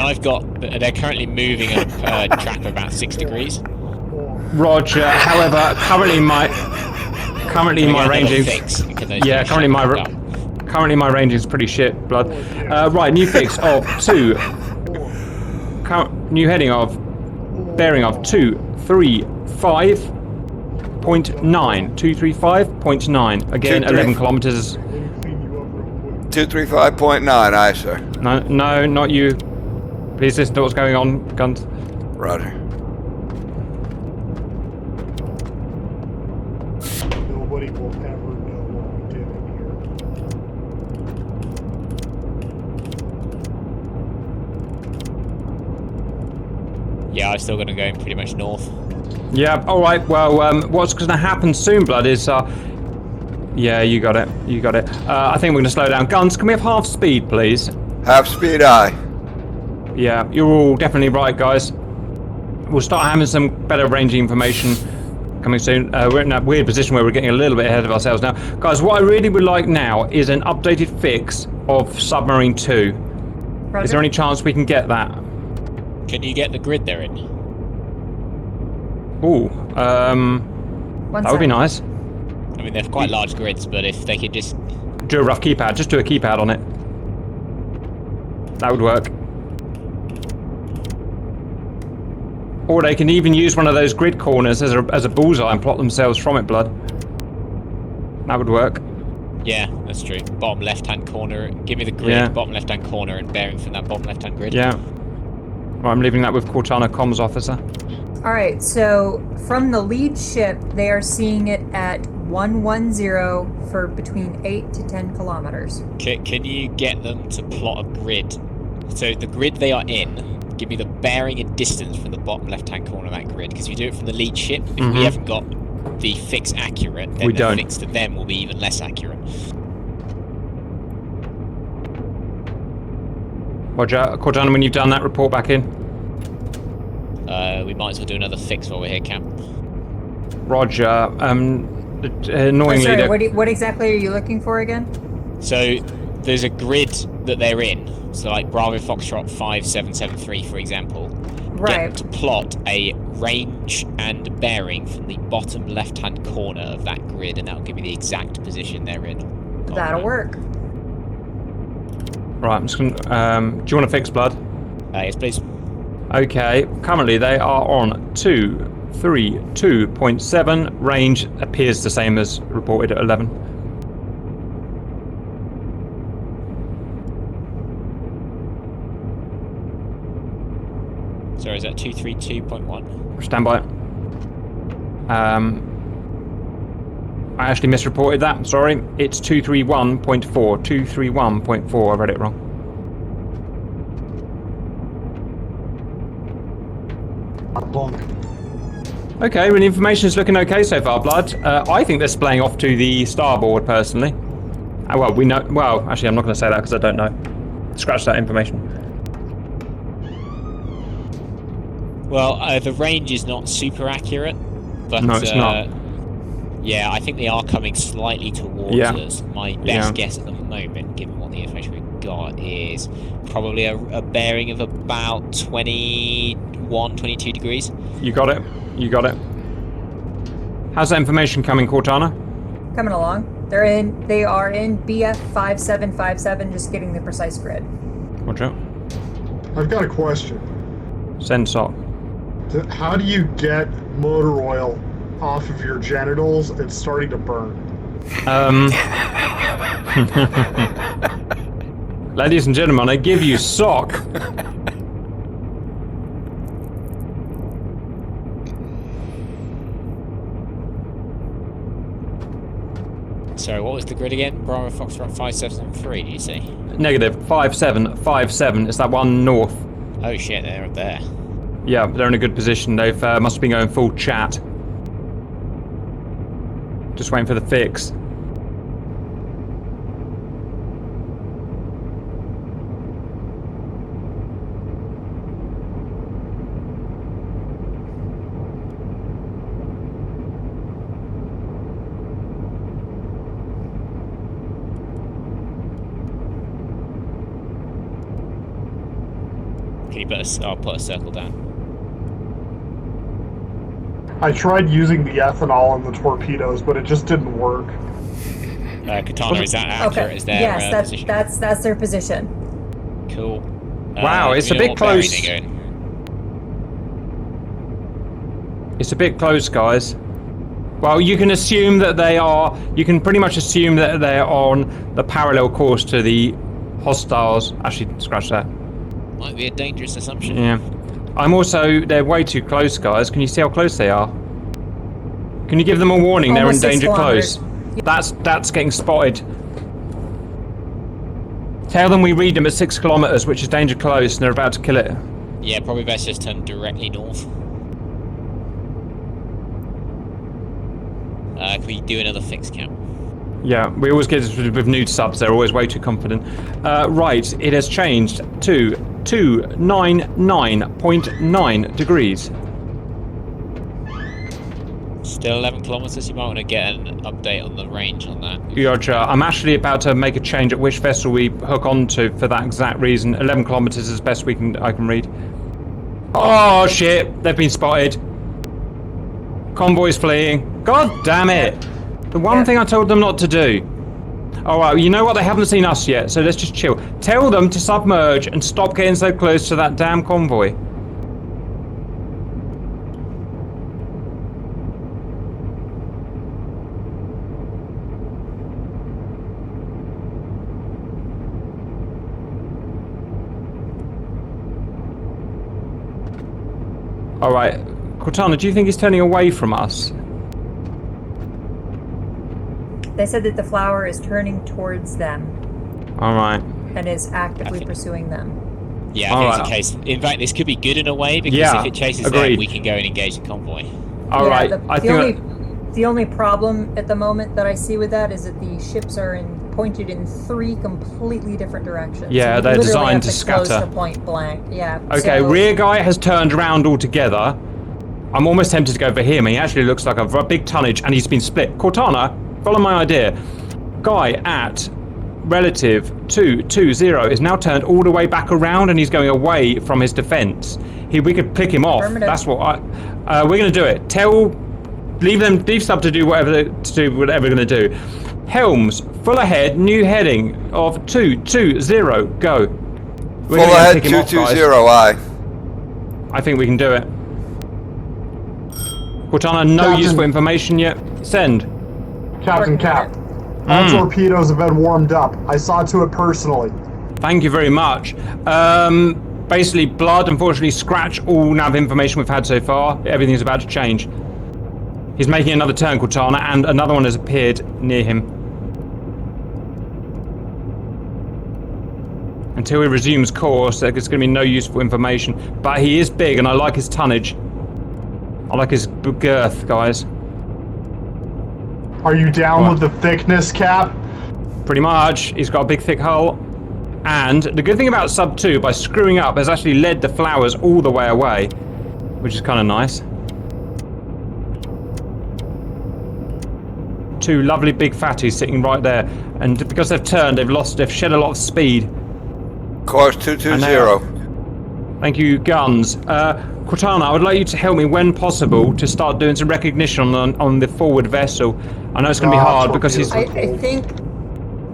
they're currently moving at a track of about 6 degrees. Roger. However, currently my range is. Currently my range is pretty shit, Blood. Right, new fix of 2. New heading of. Bearing of 235.9. 235.9. Again, 11 kilometers. 235.9, aye, sir. No, not you. Please listen to what's going on, Guns. Roger. Nobody will ever know what we did in here. Yeah, I'm still going to go pretty much north. Yeah, alright, well, what's going to happen soon, Blood, is, yeah, you got it, I think we're going to slow down. Guns, can we have half speed, please? Half speed, aye. Yeah, you're all definitely right, guys. We'll start having some better ranging information coming soon. We're in that weird position where we're getting a little bit ahead of ourselves now. Guys, what I really would like now is an updated fix of Submarine 2. Roger. Is there any chance we can get that? Can you get the grid they're in? Ooh, One that would be sec. nice. I mean, they're quite large grids, but if they could just... Do a rough keypad, just do a keypad on it. That would work. Or they can even use one of those grid corners as a bullseye and plot themselves from it, Blood. That would work. Yeah, that's true. Bottom left-hand corner. Give me the grid, Yeah. bottom left-hand corner, and bearing from that bottom left-hand grid. Yeah. Well, I'm leaving that with Cortana, comms officer. All right, so from the lead ship, they are seeing it at 110 for between 8 to 10 kilometers. Can you get them to plot a grid? So the grid they are in, give me the bearing and distance from the bottom left-hand corner of that grid. Because if you do it from the lead ship, if we haven't got the fix accurate, then We the don't. fix to them will be even less accurate. Roger. Cortana, when you've done that, report back in. We might as well do another fix while we're here, Cap. Roger. Oh, Annoyingly, sorry, what exactly are you looking for again? So there's a grid that they're in. So like Bravo Foxtrot 5773, for example. Right. Get them to plot a range and bearing from the bottom left-hand corner of that grid, and that'll give you the exact position they're in. That'll work. right, I'm just going to... do you want to fix, Blood? Yes, please. Okay, currently they are on 232.7. Range appears the same as reported at 11. Sorry, is that 232.1? Stand by. I actually misreported that. Sorry, it's 231.4. 231.4. I read it wrong. Okay, well, the information is looking okay so far, Blood. I think they're splaying off to the starboard, personally. Well, we know. Well, actually, I'm not going to say that because I don't know. Scratch that information. Well, the range is not super accurate, but No, it's not. Yeah, I think they are coming slightly towards us. My best guess at the moment, given what the information we've got, is probably a bearing of about 21, 22 degrees. You got it. You got it. How's that information coming, Cortana? Coming along. They are in BF 5757, just getting the precise grid. Watch out. I've got a question. Send SOC. How do you get motor oil off of your genitals? It's starting to burn. Ladies and gentlemen, I give you SOC. Sorry, what was the grid again? Bravo Foxtrot 573, did you say? Negative. 5757. It's that one north. Oh shit, they're up there. Yeah, they're in a good position. They've must have been going full chat. Just waiting for the fix. Can you I'll put a circle down. I tried using the ethanol in the torpedoes, but it just didn't work. Katana, is that accurate? Okay. Is their Yes, position? that's their position. Cool. Wow, it's do a you know bit what bearing close. they're going? It's a bit close, guys. Well, you can assume that they are... You can pretty much assume that they're on the parallel course to the hostiles. Actually, scratch that. Might be a dangerous assumption. Yeah. I'm also... They're way too close, guys. Can you see how close they are? Can you give them a warning? Almost They're in 6 danger kilometers. close. That's getting spotted. Tell them we read them at 6 kilometers, which is danger close, and they're about to kill it. Yeah, probably best just turn directly north. Can we do another fix count? Yeah, we always get this with nude subs. They're always way too confident. Right, it has changed to 299.9 degrees. Still 11 kilometers. You might want to get an update on the range on that. Gotcha. I'm actually about to make a change at which vessel we hook onto for that exact reason. 11 kilometers is the best I can read. Oh shit! They've been spotted. Convoy's fleeing. God damn it! The one thing I told them not to do. Alright, you know what? They haven't seen us yet, so let's just chill. Tell them to submerge and stop getting so close to that damn convoy. Alright, Cortana, do you think he's turning away from us? They said that the flower is turning towards them Alright. and is actively think- pursuing them. Yeah, I think it's a case. In fact, this could be good in a way because Yeah, if it chases agreed. them, we can go and engage the convoy. Alright, Yeah, I think... the only problem at the moment that I see with that is that the ships are pointed in 3 completely different directions. Yeah, So you they're literally designed have to close scatter. to point blank. Yeah. Okay, so, rear guy has turned around altogether. I'm almost tempted to go for him. He actually looks like a big tonnage and he's been split. Cortana, follow my idea. Guy at relative 220 is now turned all the way back around and he's going away from his defense. We could pick him off. Affirmative. That's what we're going to do it. Leave sub to do whatever we're going to do. Helms, full ahead, new heading of 220, go. We're Full gonna ahead, pick him off, guys. 220, aye. I think we can do it. Cortana, no Captain. useful information yet. Send. Captain Cap. All torpedoes have been warmed up. I saw to it personally. Thank you very much. basically, Blood, unfortunately, scratch all nav information we've had so far. Everything's about to change. He's making another turn, Cortana, and another one has appeared near him. Until he resumes course, there's going to be no useful information. But he is big, and I like his tonnage. I like his girth, guys. Are you down with the thickness, Cap? Pretty much. He's got a big, thick hull. And the good thing about Sub 2, by screwing up, has actually led the flowers all the way away, which is kind of nice. Two lovely big fatties sitting right there, and because they've turned, they've shed a lot of speed. Course 220. Thank you, guns. Cortana, I would like you to help me when possible to start doing some recognition on the forward vessel. I know it's going to be hard because he's... I think...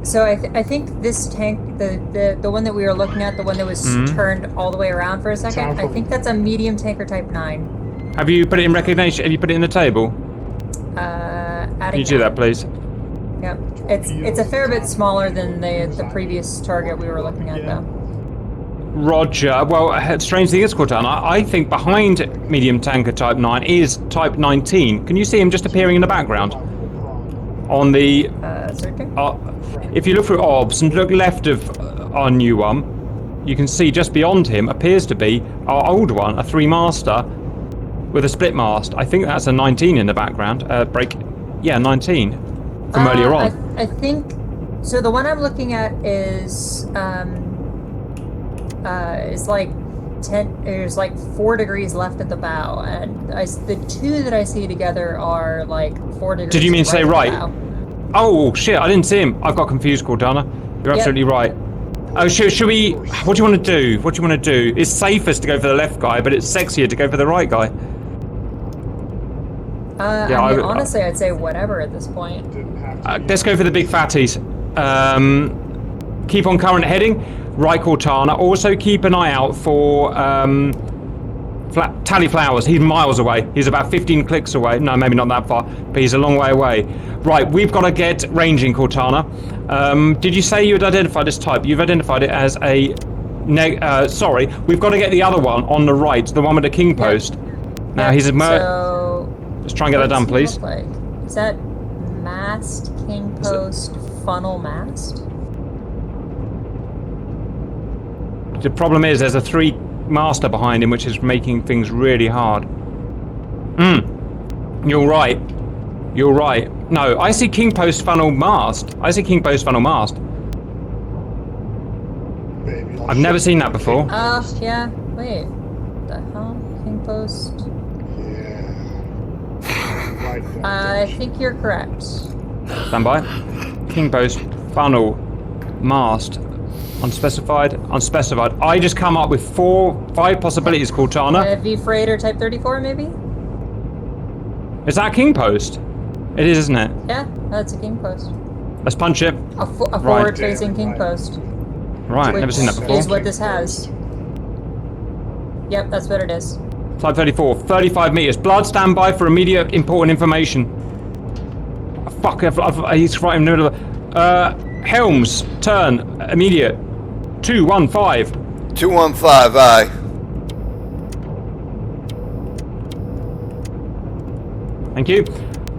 So I think this tank, the one that we were looking at, the one that was turned all the way around for a second, I think that's a medium tanker type 9. Have you put it in recognition? Have you put it in the table? Can you do that, please? Yep. It's a fair bit smaller than the previous target we were looking at, though. Roger. Well, strange thing is, Cortana, I think behind medium tanker type 9 is type 19. Can you see him just appearing in the background? On the... Searching? If you look through OBS and look left of our new one, you can see just beyond him appears to be our old one, a 3-master with a split mast. I think that's a 19 in the background. Yeah, 19 from earlier on. I think... So the one I'm looking at is like 10. There's like 4 degrees left at the bow, and the two that I see together are like 4 degrees. Did you mean say right? Oh shit! I didn't see him. I've got confused, Cortana. You're absolutely right. Oh, should we? What do you want to do? What do you want to do? It's safest to go for the left guy, but it's sexier to go for the right guy. Yeah, I mean, honestly, I'd say whatever at this point. Let's go for the big fatties. Keep on current heading. Right, Cortana. Also keep an eye out for Tally Flowers. He's miles away. He's about 15 clicks away. No, maybe not that far, but he's a long way away. Right, we've got to get ranging, Cortana. Did you say you had identified this type? You've identified it as a... sorry, we've got to get the other one on the right, the one with the king post. Now, he's a... Let's try and get that done, please. Like? Is that mast, king post, funnel mast? The problem is there's a 3-master behind him, which is making things really hard. You're right. You're right. No, I see king post funnel mast. I see king post funnel mast. I've never seen that before. Yeah. Wait. The hell? King post? I think you're correct. Stand by. King post funnel mast. Unspecified. Unspecified. I just come up with 5 possibilities, Cortana. V freighter type 34, maybe? Is that a king post? It is, isn't it? Yeah, that's a king post. Let's punch it. A forward-facing king post. Right, never seen that before. Is what this has. Yep, that's what it is. Type 34, 35 meters. Blood, stand by for immediate important information. Fuck, he's right in the middle of helms, turn, immediate. 215. 215, aye. Thank you.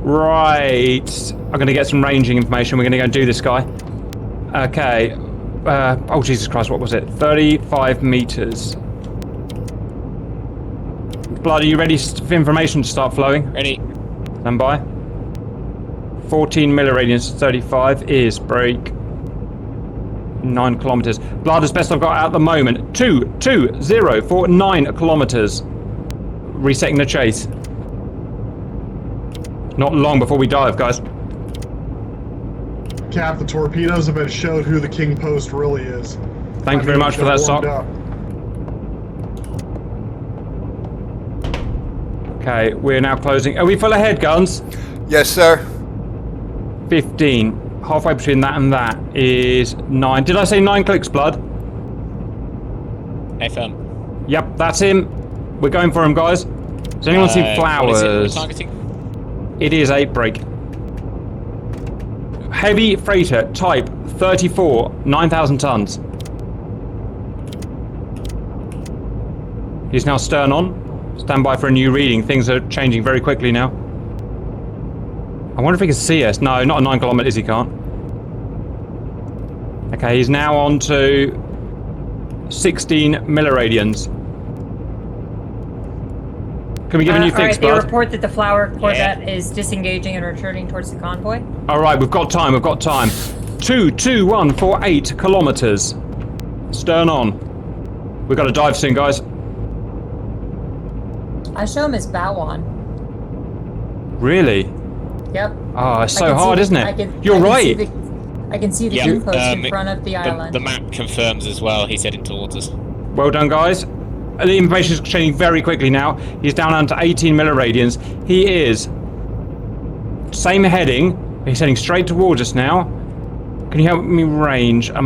Right. I'm going to get some ranging information. We're going to go and do this guy. Okay. Oh, Jesus Christ, what was it? 35 meters. Blood, are you ready for information to start flowing? Ready. Stand by. 14 milliradians, 35 is break. 9 kilometers. Blood, as best I've got at the moment. 220 for 9 kilometers. Resetting the chase. Not long before we dive, guys. Cap, the torpedoes have been showed who the king post really is. Thank you very much for that, Sock. Okay, we're now closing. Are we full ahead, guns? Yes, sir. 15. Halfway between that and that is 9. Did I say 9 clicks, Blood? FM. Yep, that's him. We're going for him, guys. Does anyone see flowers? What is it we're targeting? It is 8 break. Heavy freighter, type 34, 9,000 tons. He's now stern on. Stand by for a new reading. Things are changing very quickly now. I wonder if he can see us. No, not at 9 kilometers he can't. Okay, he's now on to 16 milliradians. Can we give a new fix, They bud? report that the Flower Corvette is disengaging and returning towards the convoy. Alright, we've got time, 22148 kilometers. Stern on. We've got to dive soon, guys. I show him his bow on. Really? Yep. Oh, it's so hard, isn't it? You're right. I can see the ship post in front of the island. The map confirms as well. He's heading towards us. Well done, guys. The information is changing very quickly now. He's down onto 18 milliradians. He is same heading. He's heading straight towards us now. Can you help me range? I'm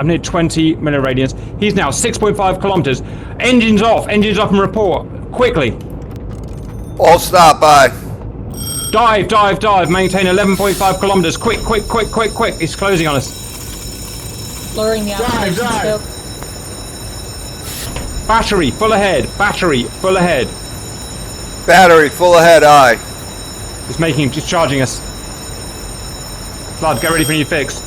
near 20 milliradians. He's now 6.5 kilometers. Engines off and report quickly. All stop by. Dive. Maintain 11.5 kilometers. Quick. He's closing on us. Lowering the observation scope. Battery full ahead. Battery full ahead, aye. He's charging us. Flood, get ready for a new fix.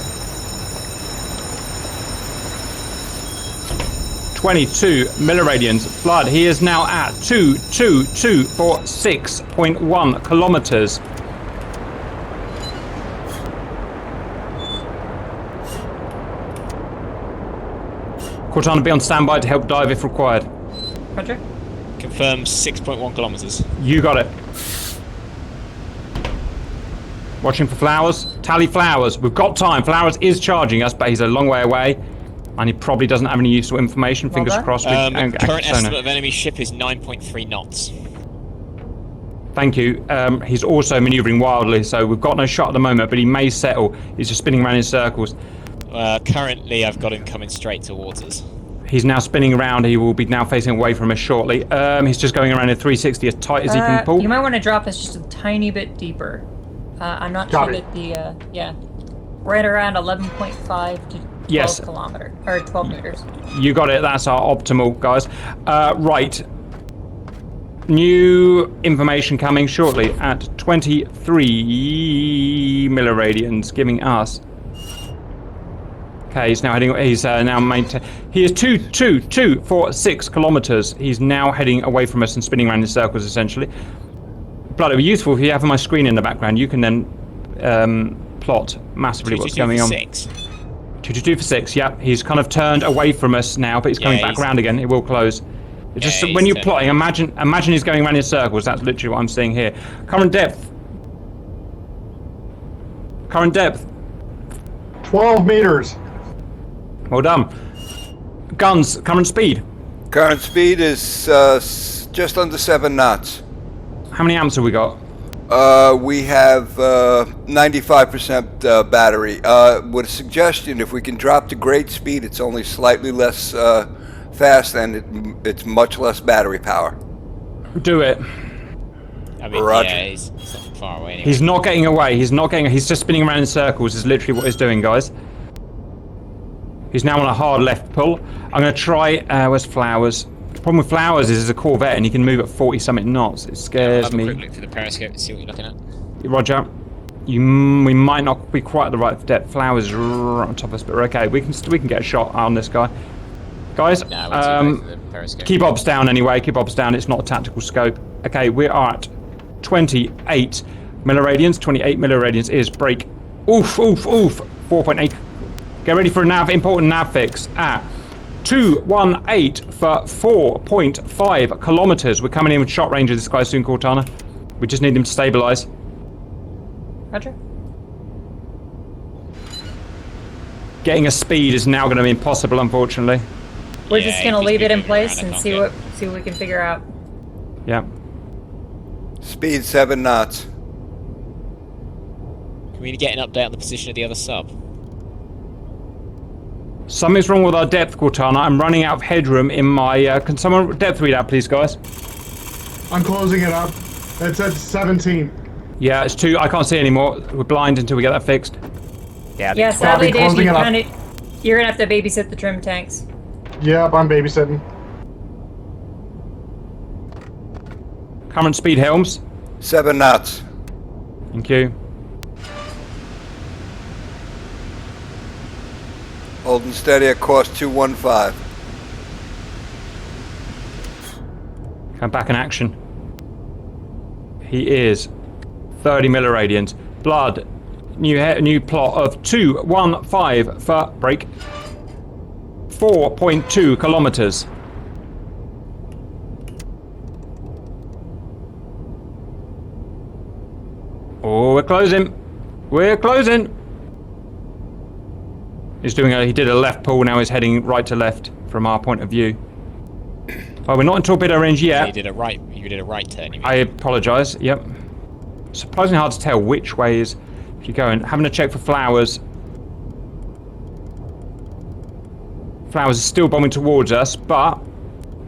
22 milliradians. Flood, he is now at 22246.1 kilometers. Cortana, be on standby to help dive if required. Roger. Confirmed 6.1 kilometers. You got it. Watching for Flowers. Tally Flowers. We've got time. Flowers is charging us, but he's a long way away. And he probably doesn't have any useful information. Fingers crossed. Current estimate of enemy ship is 9.3 knots. Thank you. He's also manoeuvring wildly, so we've got no shot at the moment, but he may settle. He's just spinning around in circles. Currently, I've got him coming straight towards us. He's now spinning around. He will be now facing away from us shortly. He's just going around in 360 as tight as he can pull. You might want to drop us just a tiny bit deeper. I'm not sure that the right around 11.5 to 12 kilometer or 12 meters. You got it. That's our optimal, guys. Right. New information coming shortly at 23 milliradians, giving us. Okay, he's now heading. He's now maintain. He is 22246 kilometers. He's now heading away from us and spinning around in circles, essentially. Blood, it would be useful if you have my screen in the background. You can then plot massively what's going on. 222 for 6. Yeah, he's kind of turned away from us now, but he's coming back around again. It will close. It's just when you're plotting, imagine he's going around in circles. That's literally what I'm seeing here. Current depth. 12 meters. Well done. Guns. Current speed. Current speed is just under 7 knots. How many amps have we got? We have 95% battery. With a suggestion, if we can drop to grade speed, it's only slightly less fast and it's much less battery power. Do it. I mean, Roger. yeah, he's not far away anyway. He's not getting away. He's just spinning around in circles is literally what he's doing, guys. He's now on a hard left pull. I'm going to try... where's Flowers? The problem with Flowers is he's a Corvette and he can move at 40-something knots. It scares me. Have a quick look through the periscope to see what you're looking at. Roger. We might not be quite at the right depth. Flowers is right on top of us, but we're okay. We can get a shot on this guy. Guys, keep obs down anyway. Keep obs down. It's not a tactical scope. Okay, we are at 28 milliradians. 28 milliradians is break. Oof. 4.8. Get ready for a important nav fix at 218 for 4.5 kilometers. We're coming in with shot range of this guy soon, Cortana. We just need him to stabilize. Roger. Getting a speed is now going to be impossible, unfortunately. We're just going to leave it in place and see what we can figure out. Yeah. Speed 7 knots. Can we get an update on the position of the other sub? Something's wrong with our depth, Cortana. I'm running out of headroom in my... can someone depth read out, please, guys? I'm closing it up. It's at 17. Yeah, it's 2. I can't see anymore. We're blind until we get that fixed. Yeah, sadly, Dave, you're going to have to babysit the trim tanks. Yep, I'm babysitting. Current speed, Helms. 7 knots. Thank you. Holding steady at course 215. Come back in action. He is 30 milliradians. Blood. New plot of 215 for break. 4.2 kilometers. Oh, we're closing. We're closing. He did a left pull, now he's heading right to left from our point of view. Oh, we're not in torpedo range yet. You did a right turn. You mean? I apologise, yep. Surprisingly hard to tell which way is if you're going. Having a check for Flowers. Flowers is still bombing towards us, but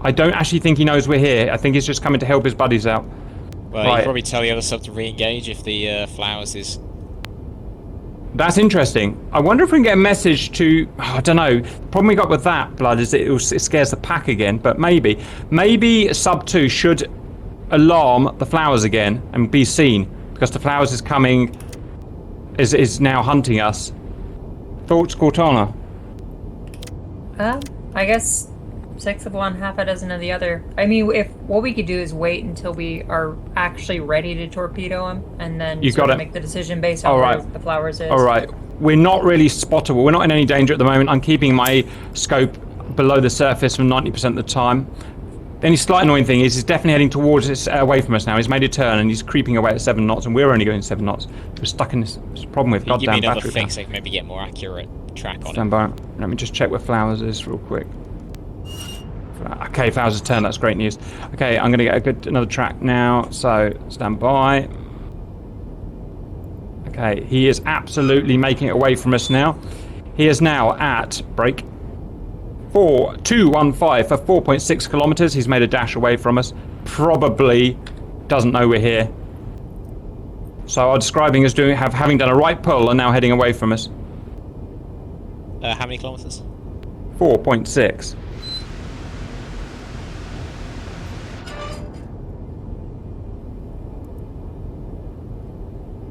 I don't actually think he knows we're here. I think he's just coming to help his buddies out. Well, Right. you probably tell the other sub to re-engage if the Flowers is... That's interesting. I wonder if we can get a message to... Oh, I don't know. The problem we got with that, Blood, is it scares the pack again, but maybe. Maybe sub 2 should alarm the Flowers again and be seen, because the Flowers is coming... is now hunting us. Thoughts, Cortana? I guess 6 of one, half a dozen of the other. I mean, if what we could do is wait until we are actually ready to torpedo him, and then You got it. make the decision based on All where right. the Flowers is. All right. We're not really spottable. We're not in any danger at the moment. I'm keeping my scope below the surface for 90% of the time. The only slight annoying thing is he's definitely heading towards us, away from us now. He's made a turn and he's creeping away at 7 knots, and we're only going 7 knots. We're stuck in this problem with If you give me goddamn another battery. fix, I can maybe get more accurate track on it. Stand by. Let me just check where Flowers is real quick. Okay, Flowers' turn. That's great news. Okay, I'm going to get another track now. So stand by. Okay, he is absolutely making it away from us now. He is now at break 4215 for 4.6 kilometers. He's made a dash away from us. Probably doesn't know we're here. So I'm describing as having done a right pull and now heading away from us. How many kilometers? 4.6.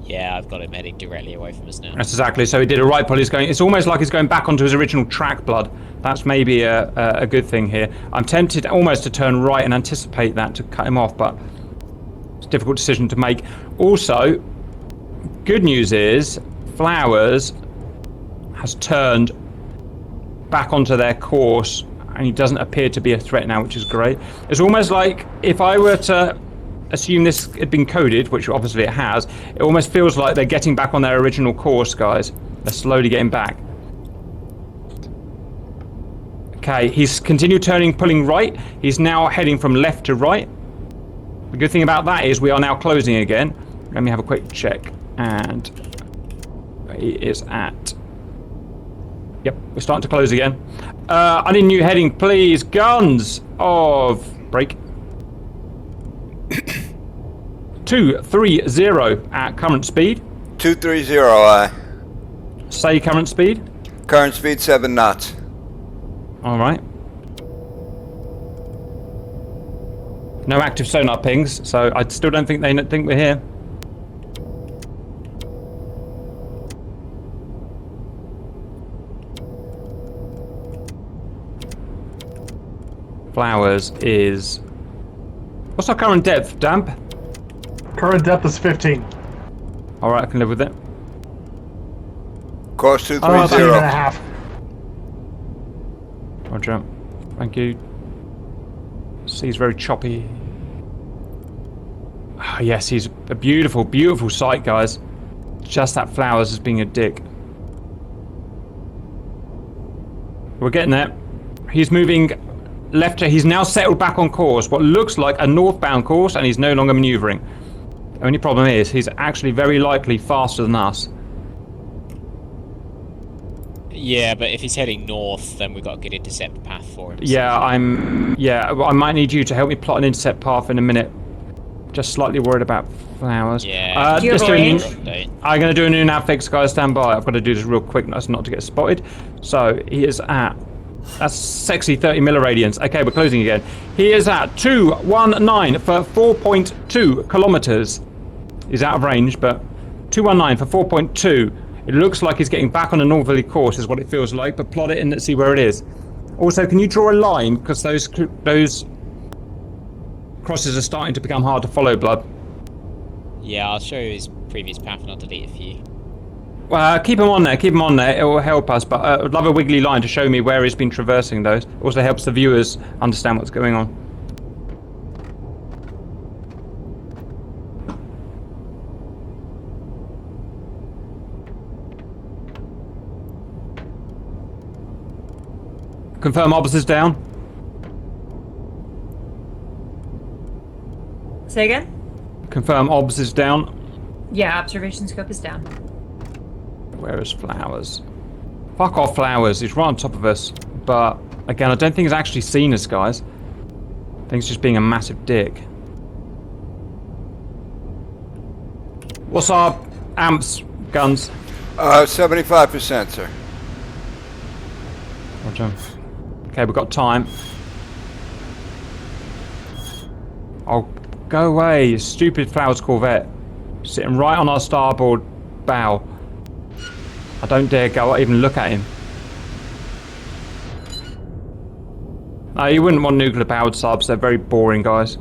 Yeah, I've got him heading directly away from us now. That's exactly. So he did a right pull. It's almost like he's going back onto his original track, Blood. That's maybe a good thing here. I'm tempted almost to turn right and anticipate that to cut him off, but it's a difficult decision to make. Also, good news is Flowers has turned back onto their course, and he doesn't appear to be a threat now, which is great. It's almost like if I were to assume this had been coded, which obviously it has, it almost feels like they're getting back on their original course, guys. They're slowly getting back. Okay, he's continued pulling right. He's now heading from left to right. The good thing about that is we are now closing again. Let me have a quick check. And he is at... Yep, we're starting to close again. I need a new heading, please. Guns of... Break. 230 at current speed. 230, aye. Say current speed. Current speed 7 knots. All right. No active sonar pings, so I still don't think they think we're here. Flowers is... What's our current depth, Damp? Current depth is 15. All right, I can live with it. Course 230. 13 and a half. Roger. Thank you. Sea's very choppy. Oh, yes, he's a beautiful, beautiful sight, guys. Just that Flowers is being a dick. We're getting there. He's moving left. He's now settled back on course, what looks like a northbound course, and he's no longer maneuvering. The only problem is he's actually very likely faster than us. Yeah, but if he's heading north, then we've got a good intercept path for him. Yeah, I might need you to help me plot an intercept path in a minute. Just slightly worried about Flowers. Yeah. Do you have a range? I'm going to do a new nav fix, guys. Stand by. I've got to do this real quick, not to get spotted. So he is at That's sexy 30 milliradians. Okay, we're closing again. He is at 219 for 4.2 kilometers. He's out of range, but 219 for 4.2. It looks like he's getting back on a northerly course, is what it feels like, but plot it in and see where it is. Also, can you draw a line? Because those crosses are starting to become hard to follow, Blood. Yeah, I'll show you his previous path and I'll delete a few. Keep him on there, it will help us, but I'd love a wiggly line to show me where he's been traversing those. It also helps the viewers understand what's going on. Confirm obs is down. Say again? Confirm obs is down. Yeah, observation scope is down. Where is Flowers? Fuck off, Flowers. He's right on top of us. But, again, I don't think he's actually seen us, guys. I think he's just being a massive dick. What's our amps, guns? 75%, sir. Roger. Okay, we've got time. Oh, go away, you stupid Flowers Corvette. Sitting right on our starboard bow. I don't dare go even look at him. No, you wouldn't want nuclear powered subs, they're very boring, guys.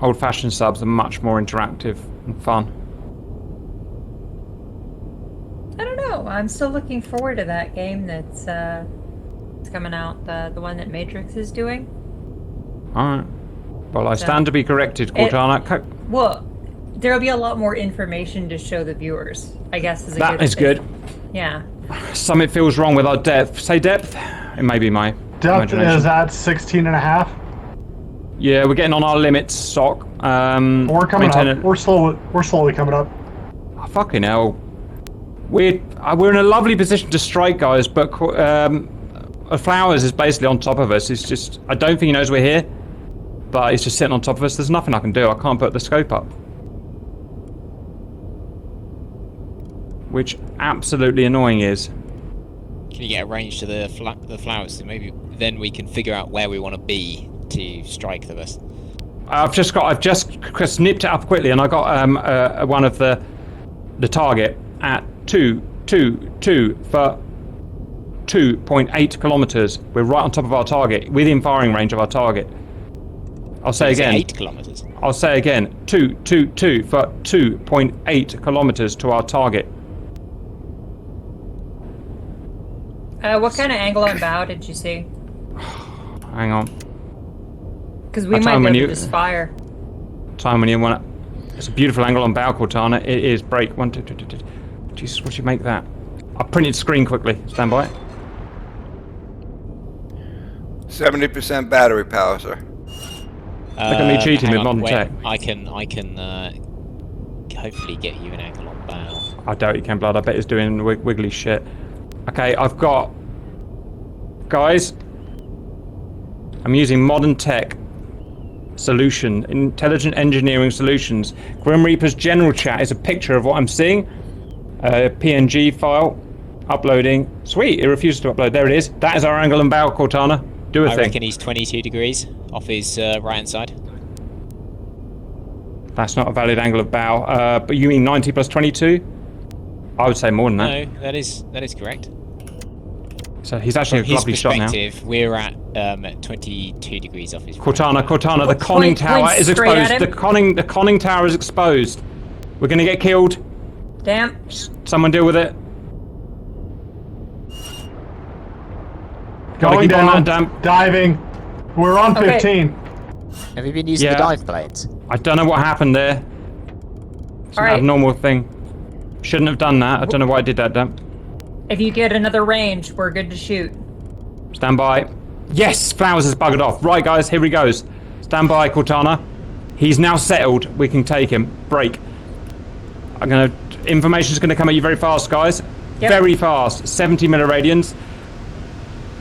Old fashioned subs are much more interactive and fun. I don't know. I'm still looking forward to that game that's it's coming out. The one that Matrix is doing. Alright. Well, I stand to be corrected, Cortana. Well, there'll be a lot more information to show the viewers, I guess. That is good. Yeah. Something feels wrong with our depth. Say depth? It may be my Depth imagination. is at 16 and a half. Yeah, we're getting on our limits, Sock. We're coming up. We're slowly coming up. Oh, fucking hell. We're in a lovely position to strike, guys, but Flowers is basically on top of us. It's just, I don't think he knows we're here, but he's just sitting on top of us. There's nothing I can do. I can't put the scope up. Which absolutely annoying is. Can you get a range to the flowers? So maybe then we can figure out where we want to be to strike the best. I've just snipped it up quickly, and I got one of the target at 222 for 2.8 kilometers. We're right on top of our target, within firing range of our target. I'll say again. 8 kilometers. I'll say again. 222 for 2.8 kilometers to our target. What kind of angle on bow did you see? Hang on. Because we might be able to just fire. Time when you want it. It's a beautiful angle on bow, Cortana. It is break. 1, 2, 2, 2, 2. Jesus, what do you make that? I printed screen quickly. Stand by. 70% battery power, sir. Look at me cheating with modern wait, tech. I can hopefully get you an angle on bow. I doubt you can, Blood. I bet he's doing wiggly shit. Okay, I've got... Guys, I'm using modern tech solution, intelligent engineering solutions. Grim Reaper's general chat is a picture of what I'm seeing. A PNG file. Uploading. Sweet, it refuses to upload. There it is. That is our angle and bow, Cortana. Do a I thing. reckon he's 22 degrees off his right-hand side. That's not a valid angle of bow. But you mean 90 plus 22? I would say more than that. No, that is correct. So he's actually From a lovely his shot now. perspective, we're at 22 degrees off his. Cortana, the conning tower is exposed. The conning tower is exposed. We're gonna get killed. Damn. Someone deal with it. Going down, diving. We're on 15. Have you been using the dive blades? I don't know what happened there. It's an abnormal thing. Shouldn't have done that. I don't know why I did that, Dan. If you get another range, we're good to shoot. Stand by. Yes, Flowers has buggered off. Right, guys, here he goes. Stand by, Cortana. He's now settled. We can take him. Break. Information's gonna come at you very fast, guys. Yep. Very fast. 70 milliradians.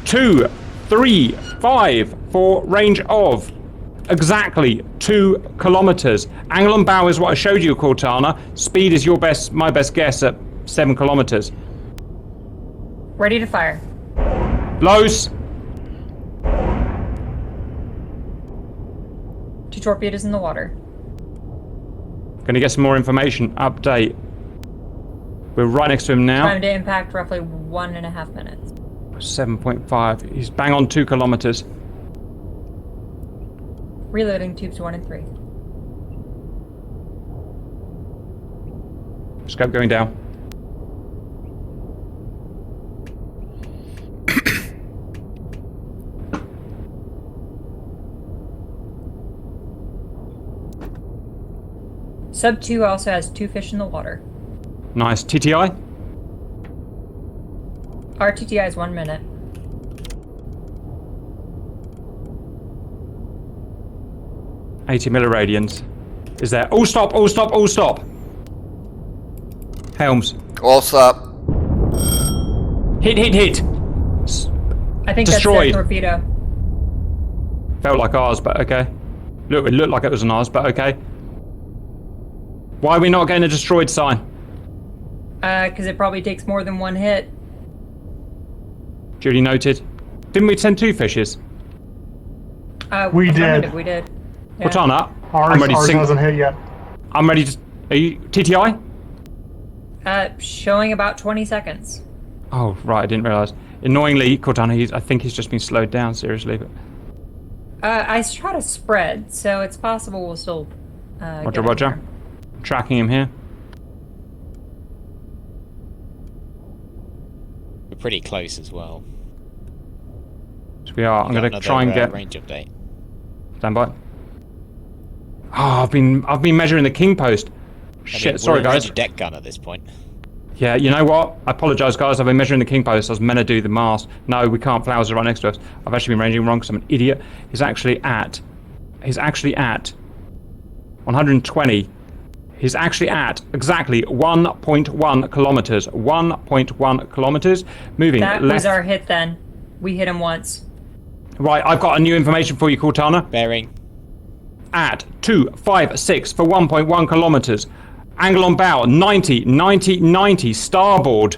2, 3, 5 for range of exactly 2 kilometers. Angle and bow is what I showed you, Cortana. Speed is my best guess at 7 kilometers. Ready to fire. Lows. 2 torpedoes in the water. Gonna get some more information. Update. We're right next to him now. Time to impact roughly 1.5 minutes. 7.5. He's bang on 2 kilometers. Reloading tubes 1 and 3. Scope going down. Sub 2 also has 2 fish in the water. Nice. TTI? Our TTI is 1 minute. $80 milliradians. Is there? All stop, all stop, all stop. Helms. All stop. Hit, hit, hit. I think Destroyed. that's a torpedo. Felt like ours, but okay. Look, it looked like it was an ours, but okay. Why are we not getting a destroyed sign? Because it probably takes more than 1 hit. Duly noted. Didn't we send 2 fishes? We affirmative, did. We did. Yeah. Cortana, Ours, I'm ready to ours sing. hasn't hit yet. I'm ready to... Are you... TTI? Showing about 20 seconds. Oh, right, I didn't realise. Annoyingly, Cortana, I think he's just been slowed down, seriously. But... I shot a spread, so it's possible we'll still. Roger, get roger. him Tracking him here. We're pretty close as well. So we are. I'm Got going to another, try and get... range update. Stand by. Oh, I've been measuring the king post. Shit, we're sorry in guys. range of deck gun at this point. Yeah, you know what? I apologise, guys. I've been measuring the king post. I was meant to do the mast. No, we can't. Flowers are right next to us. I've actually been ranging wrong because I'm an idiot. He's actually at 120. He's actually at exactly 1.1 kilometers. 1.1 kilometers. Moving That left. was our hit then. We hit him once. Right, I've got a new information for you, Cortana. Bearing. At 256 for 1.1 kilometers. Angle on bow 90, 90, 90. Starboard.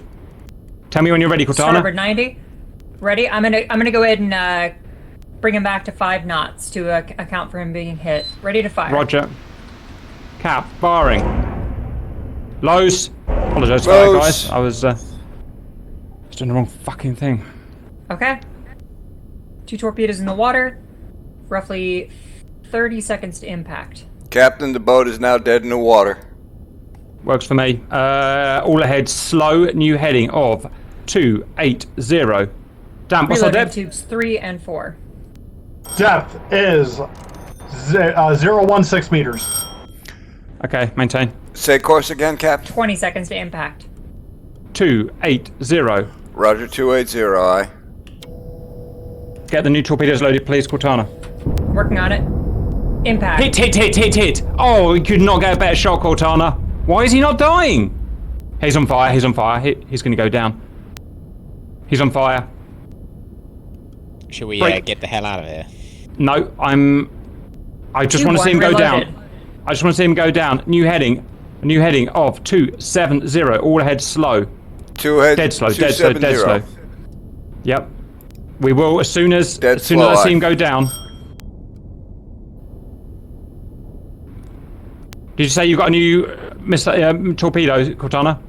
Tell me when you're ready, Cortana. Starboard 90. Ready? I'm gonna go ahead and bring him back to 5 knots to account for him being hit. Ready to fire. Roger. Cap, firing. Lows. Apologise for that, Lows. guys. I was doing the wrong fucking thing. Okay. 2 torpedoes in the water. Roughly 30 seconds to impact. Captain, the boat is now dead in the water. Works for me. All ahead, slow, new heading of 280. Damn, what's our Reloading depth? tubes 3 and 4. Depth is 0.16 meters. Okay, maintain. Say course again, Captain. 20 seconds to impact. 280. Roger, 280, aye. Get the new torpedoes loaded, please, Cortana. Working on it. Impact. Hit, hit, hit, hit, hit. Oh, we could not get a better shot, Cortana. Why is he not dying? He's on fire, he's on fire. He's going to go down. He's on fire. Should we Break. get the hell out of here? No, I just want to see him go down. I just want to see him go down. New heading. A new heading of 270. All ahead slow. Dead slow, dead slow, dead slow. Yep. We will as soon as I see him go down. Did you say you got a new torpedo, Cortana?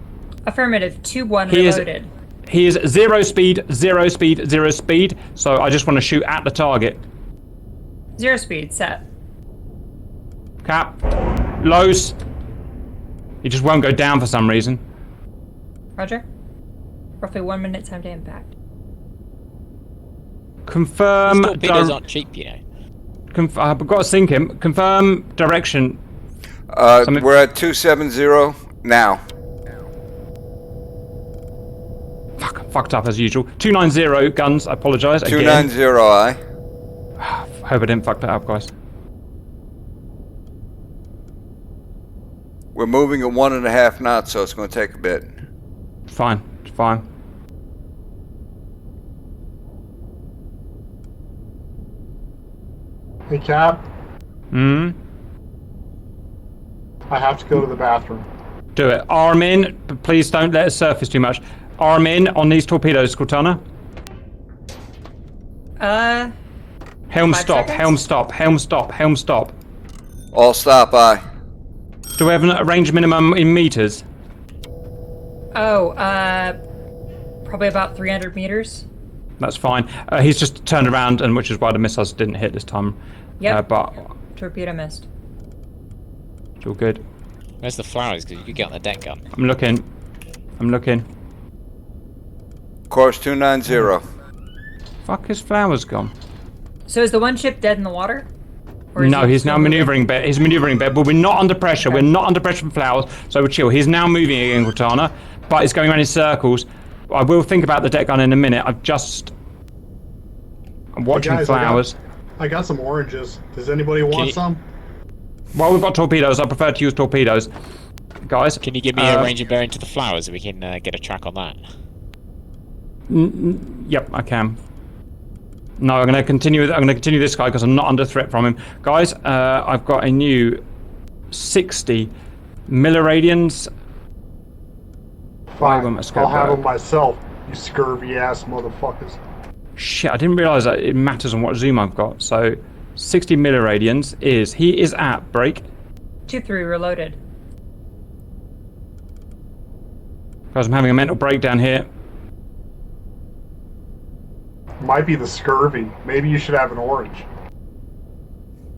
Affirmative. Tube 1 He is- reloaded. He is 0 speed, 0 speed, 0 speed. So I just want to shoot at the target. 0 speed. Set. Cap. Lows. He just won't go down for some reason. Roger. Roughly 1 minute time to impact. Confirm. These torpedoes aren't cheap, you know. I've got to sink him. Confirm direction. We're at 270 now. Fuck, fucked up as usual. 290 guns. I apologise again. 290, aye. Hope I didn't fuck that up, guys. We're moving at 1.5 knots, so it's going to take a bit. Fine, fine. Hey, Cap, Hmm. I have to go to the bathroom. Do it. Arm in, but please don't let it surface too much. Arm in on these torpedoes, Cortana. Helm 5 stop, seconds? helm stop, helm stop, helm stop. All stop, aye. Do we have a range minimum in meters? Oh, probably about 300 meters. That's fine. He's just turned around, and which is why the missiles didn't hit this time. Yep. But Torpedo missed. it's all good. Where's the flowers? Because you could get on the deck gun. I'm looking. I'm looking. Course 290. Fuck, his flowers gone. So is the one ship dead in the water? Or is No, he he's still now moving? maneuvering bed. He's maneuvering bed, but we're not under pressure. Okay. We're not under pressure from flowers, so we're chill. He's now moving again, Cortana, but he's going around in circles. I will think about the deck gun in a minute. I'm watching guys, flowers. I got some oranges. Does anybody want you- some? Well, we've got torpedoes. I prefer to use torpedoes. Guys, Can you give me a range and bearing to the flowers so we can get a track on that? Yep, I can. No, I'm going to continue. I'm going to continue this guy because I'm not under threat from him. Guys, I've got a new 60 milliradians. Fine. went my scope I'll have back? them myself, you scurvy ass motherfuckers. Shit, I didn't realise that it matters on what zoom I've got. So, 60 milliradians is... He is at break. 2-3 reloaded. Guys, I'm having a mental breakdown here. Might be the scurvy. Maybe you should have an orange.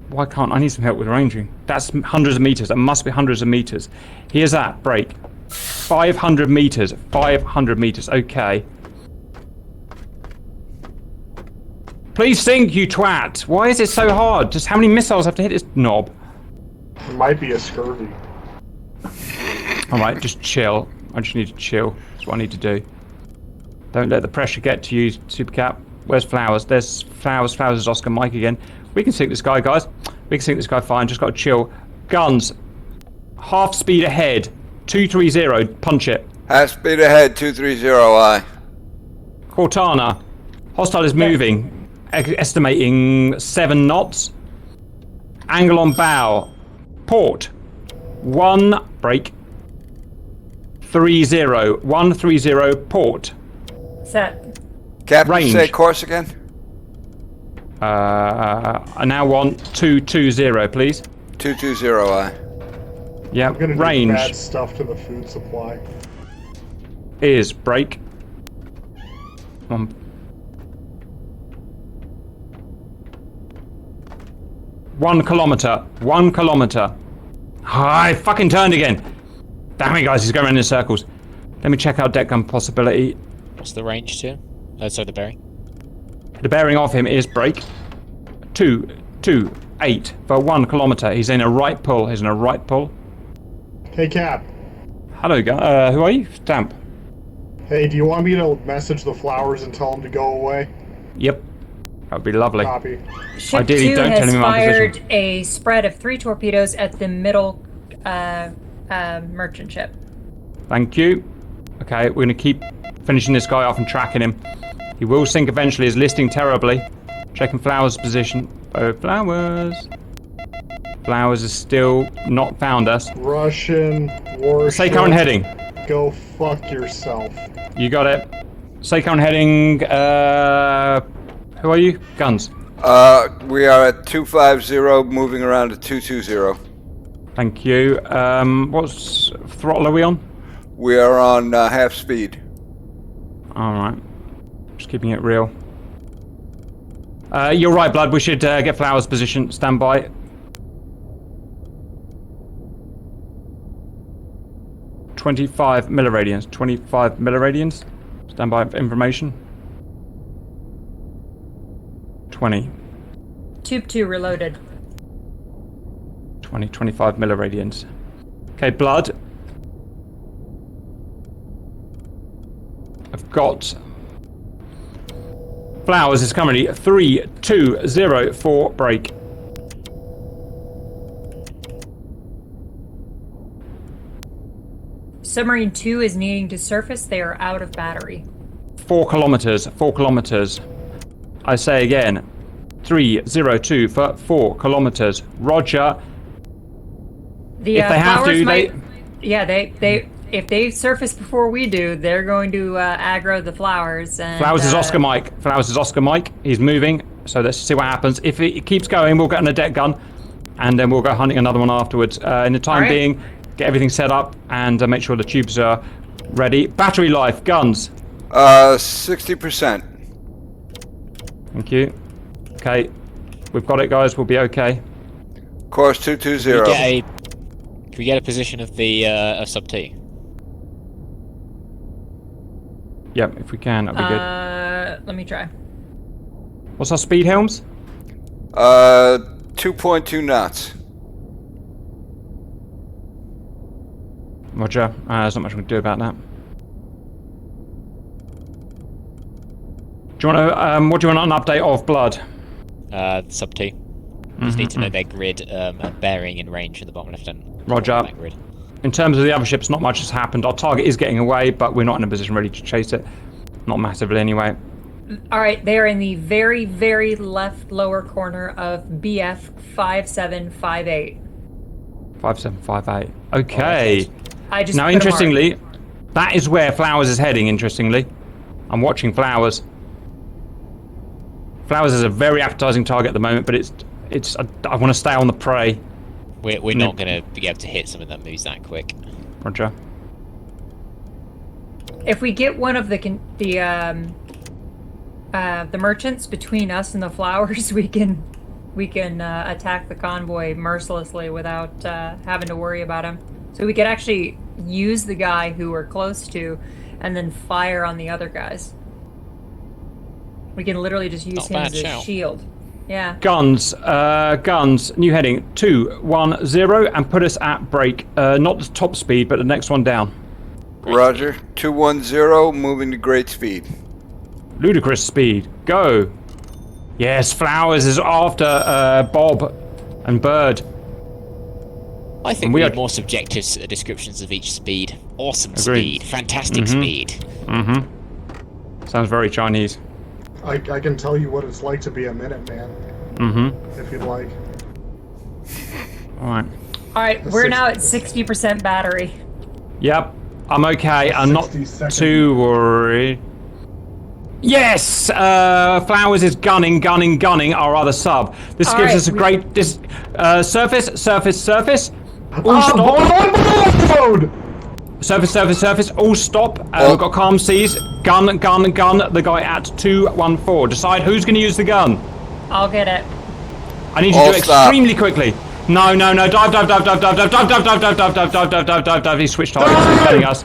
Why can't I need some help with ranging? That's hundreds of meters. That must be hundreds of meters. He is at break. 500 meters. 500 meters. Okay. Please sink, you twat. Why is it so hard? Just how many missiles have to hit this knob? It might be a scurvy. Alright, just chill. I just need to chill. That's what I need to do. Don't let the pressure get to you, Supercap. Where's Flowers? There's Flowers. Flowers is Oscar Mike again. We can sink this guy, guys. We can sink this guy fine. Just got to chill. Guns. Half speed ahead. 230. Punch it. Half speed ahead, 230, aye. Cortana. Hostile is moving. Estimating 7 knots. Angle on bow. Port. 1 break. 30. 130 port. Set. Captain, Range. say course again? I now want 220, please. 220, aye. Yeah, I'm gonna do range bad stuff to the food supply. is break. 1 kilometer. 1 kilometer. I fucking turned again. Damn it, guys, he's going around in circles. Let me check out deck gun possibility. What's the range to? Sorry, the bearing. The bearing of him is break. 228 for 1 kilometer. He's in a right pull. He's in a right pull. Hey, Cap. Hello, guy. Who are you? Stamp. Hey, do you want me to message the Flowers and tell them to go away? Yep. That would be lovely. Copy. Ship Ideally, 2 don't tell has him my fired position. a spread of 3 torpedoes at the middle merchant ship. Thank you. Okay, we're going to keep finishing this guy off and tracking him. He will sink eventually. He's listing terribly. Checking Flowers' position. Oh, Flowers. Flowers is still not found us. Russian warship. Say current heading. Go fuck yourself. You got it. Say current heading. Who are you? Guns. We are at 250, moving around to 220. Thank you. What's throttle are we on? We are on half speed. Alright. Just keeping it real. You're right, Blood. We should get Flowers' position. Stand by. $25 milliradians. 25 milliradians. Stand by for information. 20. Tube 2 reloaded. 25 milliradians. Okay, Blood. I've got Flowers is currently 3204 break. Submarine 2 is needing to surface. They are out of battery. 4 kilometers. 4 kilometers. I say again. 302 for 4 kilometers. Roger. The If they have Flowers to, might, Yeah, they if they surface before we do, they're going to aggro the flowers. And, Flowers is Oscar Mike. Flowers is Oscar Mike. He's moving. So let's see what happens. If it keeps going, we'll get an adept gun, and then we'll go hunting another one afterwards. In the time being, get everything set up and make sure the tubes are ready. Battery life, guns. 60%. Thank you. Okay, we've got it, guys. We'll be okay. Course 220. Can we get a position of the sub T? Yep, if we can, that'd be good. Let me try. What's our speed, Helms? 2.2 knots. Roger. There's not much we can do about that. Do you want to? What do you want an update of blood? Sub T. Just need to know their grid, bearing and range in the bottom left-hand. Roger. Grid. In terms of the other ships, not much has happened. Our target is getting away, but we're not in a position ready to chase it. Not massively, anyway. All right, they are in the very, very left lower corner of BF 5758. 5758. Okay. I just Now, put a mark. interestingly, that is where Flowers is heading. Interestingly, I'm watching Flowers. Flowers is a very appetizing target at the moment, but it's. I want to stay on the prey. We're not going to be able to hit something that moves that quick. Roger. If we get one of the merchants between us and the flowers, we can attack the convoy mercilessly without having to worry about him. So we could actually use the guy who we're close to, and then fire on the other guys. We can literally just use him as a shield. Yeah. Guns, new heading 210, and put us at break. Not the top speed, but the next one down. Roger. 210, moving to great speed. Ludicrous speed. Go. Yes, Flowers is after Bob and Bird. I think we need more subjective descriptions of each speed. Awesome speed. Fantastic speed. Mm-hmm. Sounds very Chinese. I can tell you what it's like to be a Minuteman. Mm-hmm. If you'd like. Alright. Alright, we're now at 60% battery. Yep. I'm okay. I'm not too worried. Yes! Flowers is gunning our other sub. This gives us a great... surface. All stop. Surface, all stop. We've got calm seas. Gun. The guy at 214. Decide who's going to use the gun. I'll get it. I need you to do it extremely quickly. No. Dive. He switched targets. He's getting us.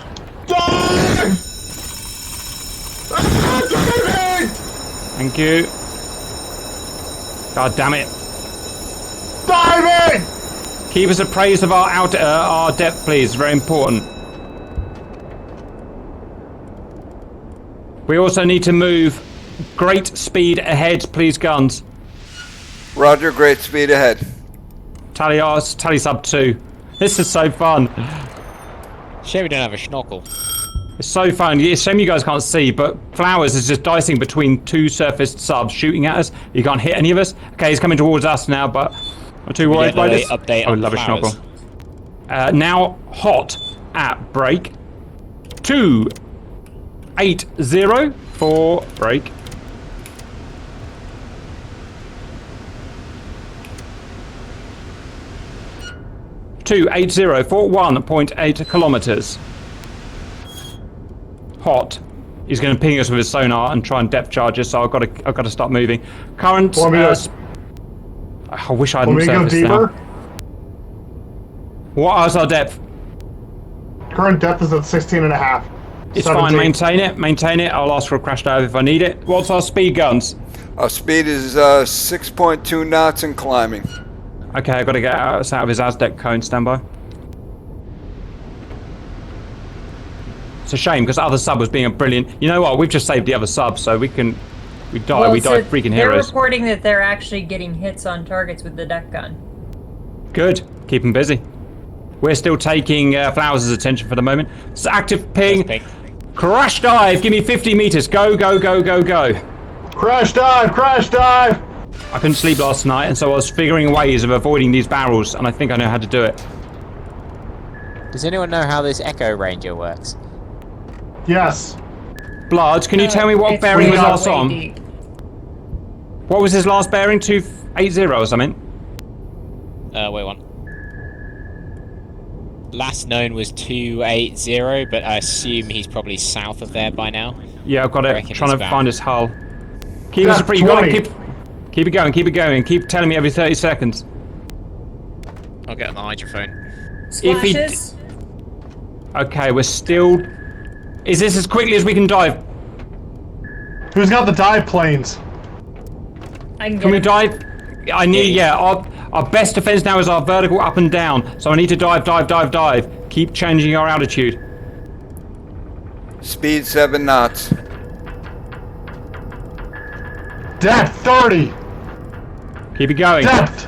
Thank you. God damn it. Diving! Keep us appraised of our depth, please. Very important. We also need to move great speed ahead, please, guns. Roger, great speed ahead. Tally sub 2. This is so fun. Shame we don't have a schnorkel. It's so fun. It's a shame you guys can't see, but Flowers is just dicing between two surfaced subs shooting at us. You can't hit any of us. Okay, he's coming towards us now, but I'm too worried by this. Update I on love a Flowers. schnorkel. Now hot at break. 280 for break. For 1.8 kilometers. Hot. He's going to ping us with his sonar and try and depth charge us, so I've got to start moving. Current. I wish I hadn't surfaced now. What is our depth? Current depth is at 16.5. It's 17. fine. Maintain it. I'll ask for a crash dive if I need it. What's our speed, guns? Our speed is 6.2 knots and climbing. Okay, I've got to get us out of his Aztec cone. Standby. It's a shame because the other sub was being a brilliant. You know what? We've just saved the other sub, so we die. Well, we die freaking they're heroes. reporting that they're actually getting hits on targets with the deck gun. Good. Keep them busy. We're still taking Flowers' attention for the moment. It's active ping. Crash dive. Give me 50 meters. Go. Crash dive. I couldn't sleep last night, and so I was figuring ways of avoiding these barrels, and I think I know how to do it. Does anyone know how this Echo Ranger works? Yes. Blood, can you tell me what It's bearing was way, last way on? deep. What was his last bearing? 280 or something? Wait one. Last known was 280, but I assume he's probably south of there by now. Yeah, I've got I it. reckon Trying it's to about- find his hull. Keep That's us free. You got 20. it. Keep it going. Keep it going. Keep telling me every 30 seconds. I'll get on the hydrophone. If he Splashes. Okay, we're still. Is this as quickly as we can dive? Who's got the dive planes? I can Can we get dive? I need. Yeah. Our best defense now is our vertical up and down. So I need to dive. Keep changing our altitude. Speed 7 knots. Depth 30. Keep it going. Depth.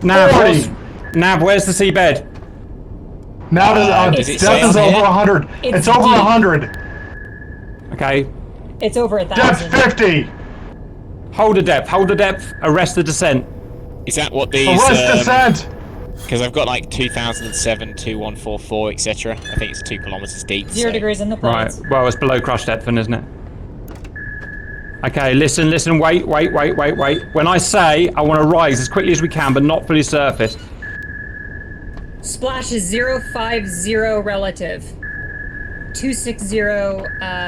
Nav, 40. Nav, where's the seabed? Now Does it say depth is on over here? 100. It's It's over deep. 100. Okay. It's over Depth 1,000. 50. Hold the depth. Arrest the descent. Is that what these? Arrest descent. Because I've got like 2007, 2144, etc. I think it's 2 kilometers deep. 0 so- degrees in the Right. plains. Well, it's below crush depth, then, isn't it? Okay. Listen. Wait. When I say I want to rise as quickly as we can, but not fully surface. Splash is 050 relative. 260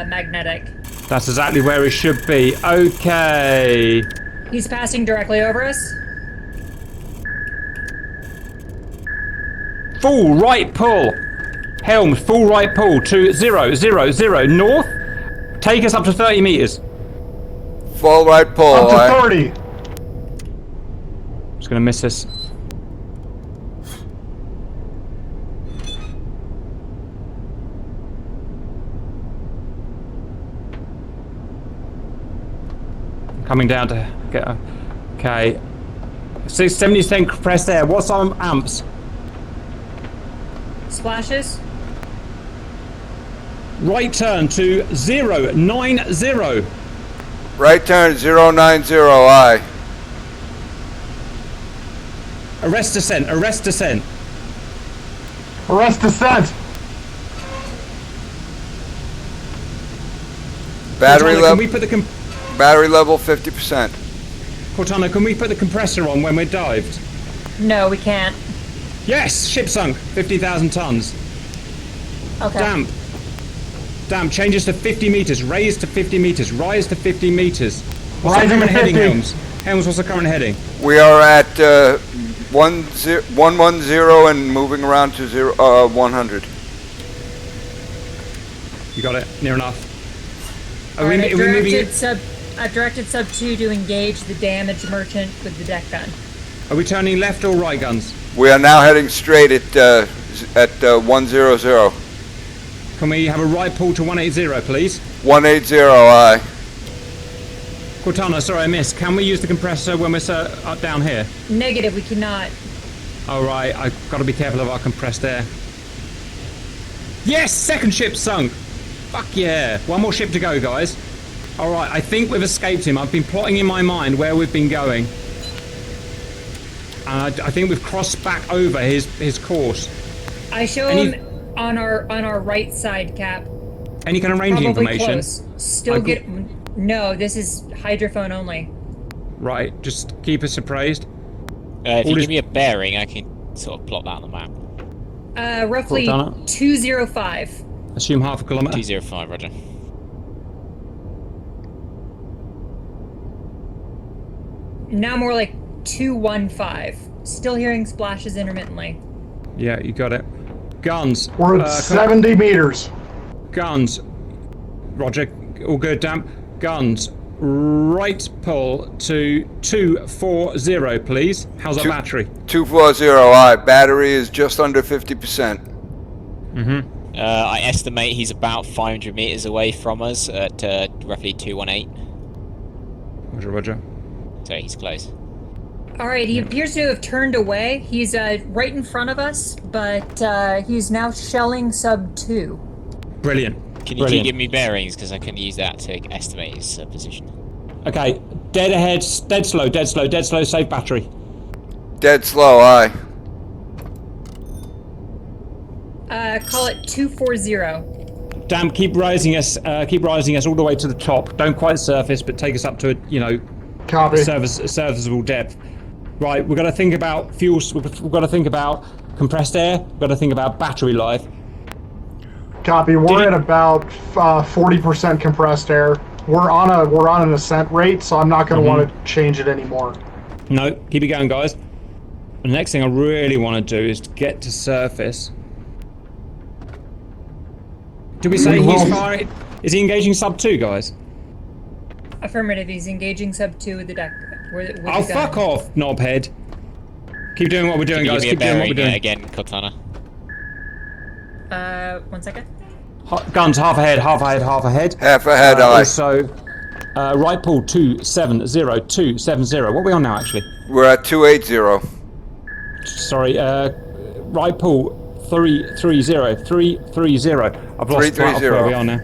magnetic. That's exactly where it should be. Okay. He's passing directly over us. Full right pull. Helms, full right pull to 000 north. Take us up to 30 meters. Full right pull. Up to aye. 30. Just gonna miss this. Coming down to get. Okay. 70% compressed there. What's our amps? Splashes. Right turn to 090. Right turn 090. Aye. Arrest descent. Arrest descent. Battery Cortana, can level. we put the Battery level 50%. Cortana, can we put the compressor on when we're dived? No, we can't. Yes, ship sunk. 50,000 tons. Okay. Damp. Changes to 50 meters. Raise to 50 meters. Rise to 50 meters. What's Rising the current to heading, 50. Helms? Helms, what's the current heading? We are at 110 and moving around to 100. You got it. Near enough. Are Alright, we moving? I've directed sub 2 to engage the damaged merchant with the deck gun. Are we turning left or right guns? We are now heading straight at 100. Can we have a right pull to 180, please? 180. Aye. Cortana, sorry I missed. Can we use the compressor when we're up down here? Negative, we cannot. All right, I've got to be careful of our compressed air. Yes, second ship sunk. Fuck yeah. One more ship to go, guys. All right, I think we've escaped him. I've been plotting in my mind where we've been going. And I think we've crossed back over his course. I show Any- him on our right side, Cap. Any kind of ranging Probably information? close. Still I get. No, this is hydrophone only. Right, just keep us appraised. If All you this- give me a bearing, I can sort of plot that on the map. Roughly Cortana? 205. Assume half a kilometre. 205, roger. Now more like 215. Still hearing splashes intermittently. Yeah, you got it. Guns. We're at 70 meters. Guns. Roger. All good, Damp. Guns. Right pull to 240, please. How's our battery? 240. Aye. Battery is just under 50%. I estimate he's about 500 meters away from us at roughly 218. Roger. So he's close. Alright, he appears to have turned away. He's right in front of us, but he's now shelling sub 2. Brilliant. Can you give me bearings? Because I can use that to estimate his position. Okay, dead ahead, dead slow, save battery. Dead slow. Aye. Call it 240. Damn, keep rising us all the way to the top. Don't quite surface, but take us up to a Copy. serviceable depth. Right, we've got to think about fuels. We've got to think about compressed air. We've got to think about battery life. Copy. We're at about 40% compressed air. We're on an ascent rate, so I'm not going to want to change it anymore. No, keep it going, guys. The next thing I really want to do is to get to surface. Did we say he's firing? Is he engaging sub 2, guys? Affirmative. He's engaging sub 2 with the deck. With Oh, the fuck gun. off, knobhead. Keep doing what we're doing, Can you guys. give Keep me a doing what we're bearing doing. again, Cortana? 1 second. Guns half ahead, half ahead, half ahead. Half ahead, aye. Also, right pull 270, 270. What are we on now, actually? We're at 280. Sorry, right pull 330, 330. I've lost track of where we are now.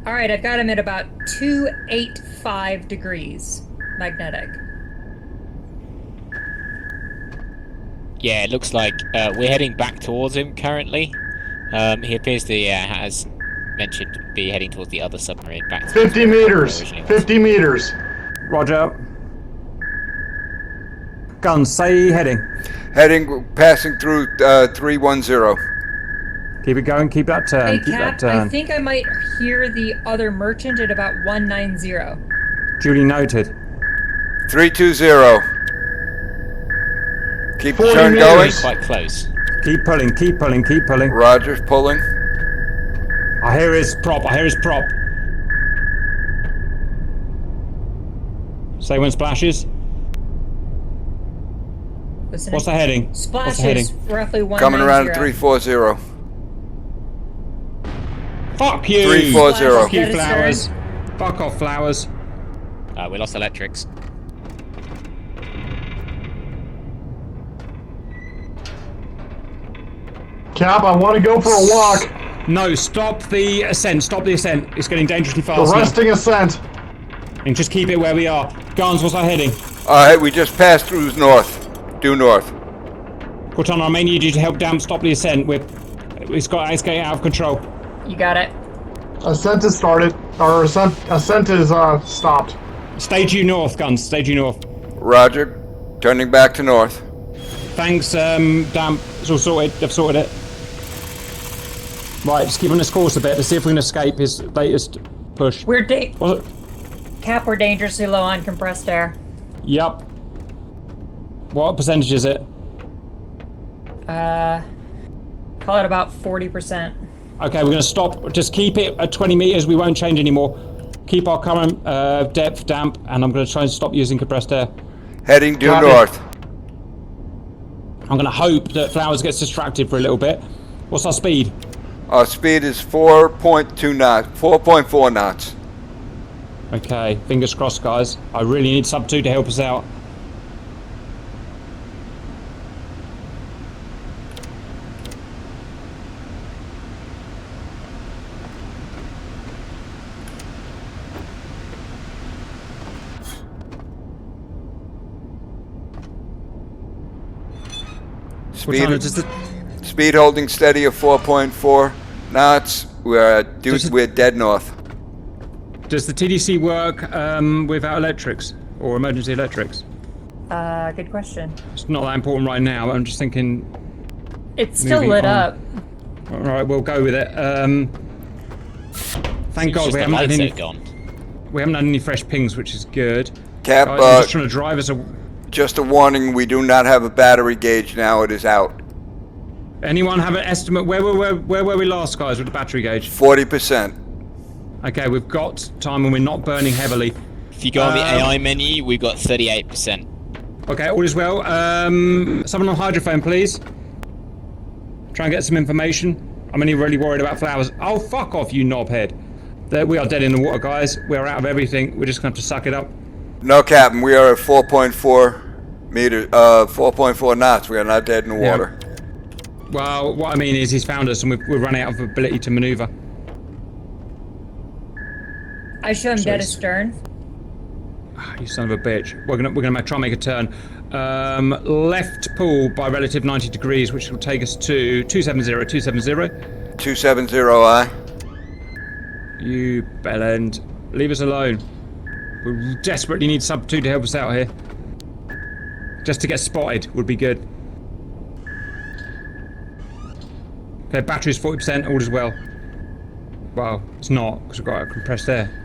All right, I've got him at about 285 degrees magnetic. Yeah, it looks like we're heading back towards him currently. He appears to, as mentioned, be heading towards the other submarine. Back to 50 meters. 50 meters. Roger. Guns, say heading. Passing through 310. Keep it going, keep that turn, Hey, keep that Cap, turn. I think I might hear the other merchant at about 190. Duly noted. 320. Keep the 40 turn meters. going. quite close. Keep pulling, keep pulling, keep pulling. Roger's pulling. I hear his prop, I hear his prop. Say when splashes. Listening. What's the heading? Splash What's the heading? is roughly 190. Coming around at 340. Fuck you! 340. Fuck you, That is flowers. Fuck off, flowers. We lost electrics. Cap, I want to go for a walk. No, stop the ascent, stop the ascent. It's getting dangerously fast now. Arresting ascent. And just keep it where we are. Garns, what's our heading? Alright, we just passed through north. Due north. Cortana, I may need you to help Damp stop the ascent. It's getting out of control. You got it. Ascent is started. Or ascent is stopped. Stay due north, Guns. Stay due north. Roger. Turning back to north. Thanks, Damp. It's all sorted. They've sorted it. Right, just keep on this course a bit to see if we can escape his latest push. We're Was it? Cap, we're dangerously low on compressed air. Yep. What percentage is it? Call it about 40%. Okay, we're going to stop. Just keep it at 20 meters. We won't change anymore. Keep our current depth damp, and I'm going to try and stop using compressed air. Heading due Copy. north. I'm going to hope that Flowers gets distracted for a little bit. What's our speed? Our speed is 4.2 knots. 4.4 knots. Okay, fingers crossed, guys. I really need sub 2 to help us out. Speed holding steady at 4.4 knots. We're dead north. Does the TDC work without electrics or emergency electrics? Good question. It's not that important right now. I'm just thinking. It's still Moving lit on. up. All right, we'll go with it. Thank God we haven't had any. We haven't had any fresh pings, which is good. Cap, I'm just trying to drive us. Just a warning: we do not have a battery gauge now. It is out. Anyone have an estimate? Where were we last, guys, with the battery gauge? 40%. Okay, we've got time and we're not burning heavily. If you go on the AI menu, we've got 38%. Okay, all is well. Someone on hydrophone, please. Try and get some information. I'm only really worried about Flowers. Oh, fuck off, you knobhead. We are dead in the water, guys. We're out of everything. We're just going to have to suck it up. No, Captain. We are at 4.4 meters. 4.4 knots. We are not dead in the water. Well, what I mean is he's found us and we're running out of ability to maneuver. I show him dead astern. You son of a bitch. We're gonna try and make a turn. Left pull by relative 90 degrees, which will take us to 270, 270. 270, aye. You bellend. Leave us alone. We desperately need sub 2 to help us out here. Just to get spotted would be good. Okay, battery's 40%, all is well. Well, it's not, because we've got a compressed air.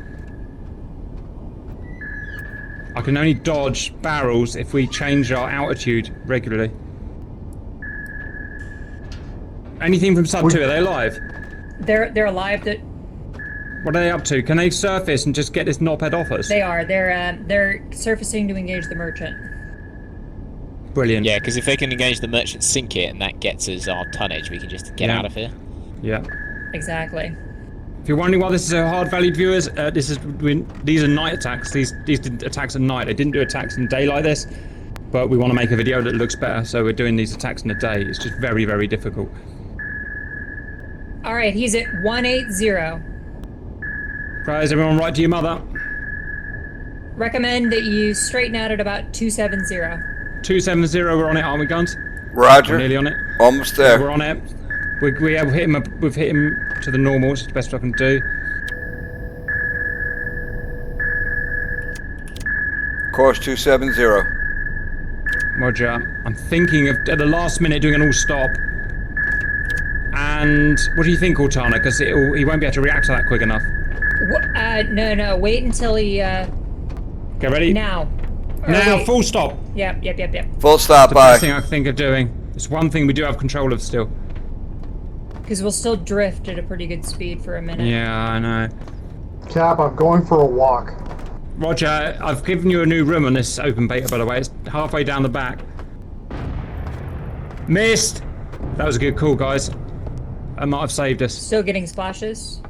I can only dodge barrels if we change our altitude regularly. Anything from sub 2, are they alive? They're alive. What are they up to? Can they surface and just get this knobhead off us? They are. They're surfacing to engage the merchant. Brilliant. Yeah, because if they can engage the merchant, sink it, and that gets us our tonnage, we can just get out of here. Yeah. Exactly. If you're wondering why this is a hard valued viewers, these are night attacks. These did attacks at night. They didn't do attacks in the day like this, but we want to make a video that looks better, so we're doing these attacks in the day. It's just very, very difficult. All right, he's at 180. Guys, everyone right to your mother. Recommend that you straighten out at about 270. 270, we're on it, aren't we, guns? Roger. We're nearly on it. Almost there. We're on it. We've hit him to the normal, which is the best I can do. Course 270. Roger. I'm thinking of at the last minute doing an all stop. And what do you think, Cortana? Because he won't be able to react to that quick enough. No. Wait until he. Get ready. Now. Now, wait. full stop. Yep. Full stop, The aye. best thing I think of doing. It's one thing we do have control of still. Because we'll still drift at a pretty good speed for a minute. Yeah, I know. Cap, I'm going for a walk. Roger, I've given you a new room on this open beta, by the way. It's halfway down the back. Missed! That was a good call, guys. That might have saved us. Still getting splashes.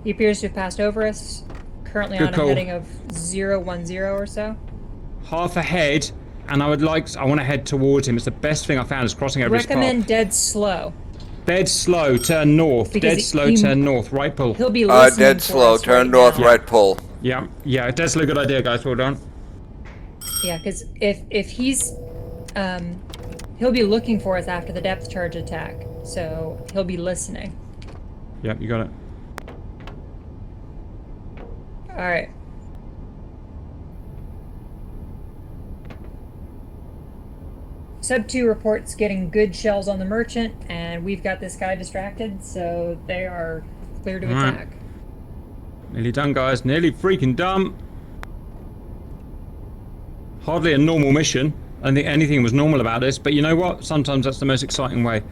He appears to have passed over us. Currently Good on call. a heading of 010 or so. Half ahead, and I want to head towards him. It's the best thing I found is crossing over his Recommend path. dead slow. Dead slow, turn north. Because Dead slow, he- turn north. Right pull. He'll be listening Dead for slow, us turn right north, now. right pull. Yeah, dead slow, good idea, guys. Well done. Yeah, because if he's he'll be looking for us after the depth charge attack, so he'll be listening. Yep, you got it. All right. Sub 2 reports getting good shells on the merchant, and we've got this guy distracted, so they are clear to Alright. attack. Nearly done, guys. Nearly freaking done. Hardly a normal mission. I don't think anything was normal about this, but you know what? Sometimes that's the most exciting way.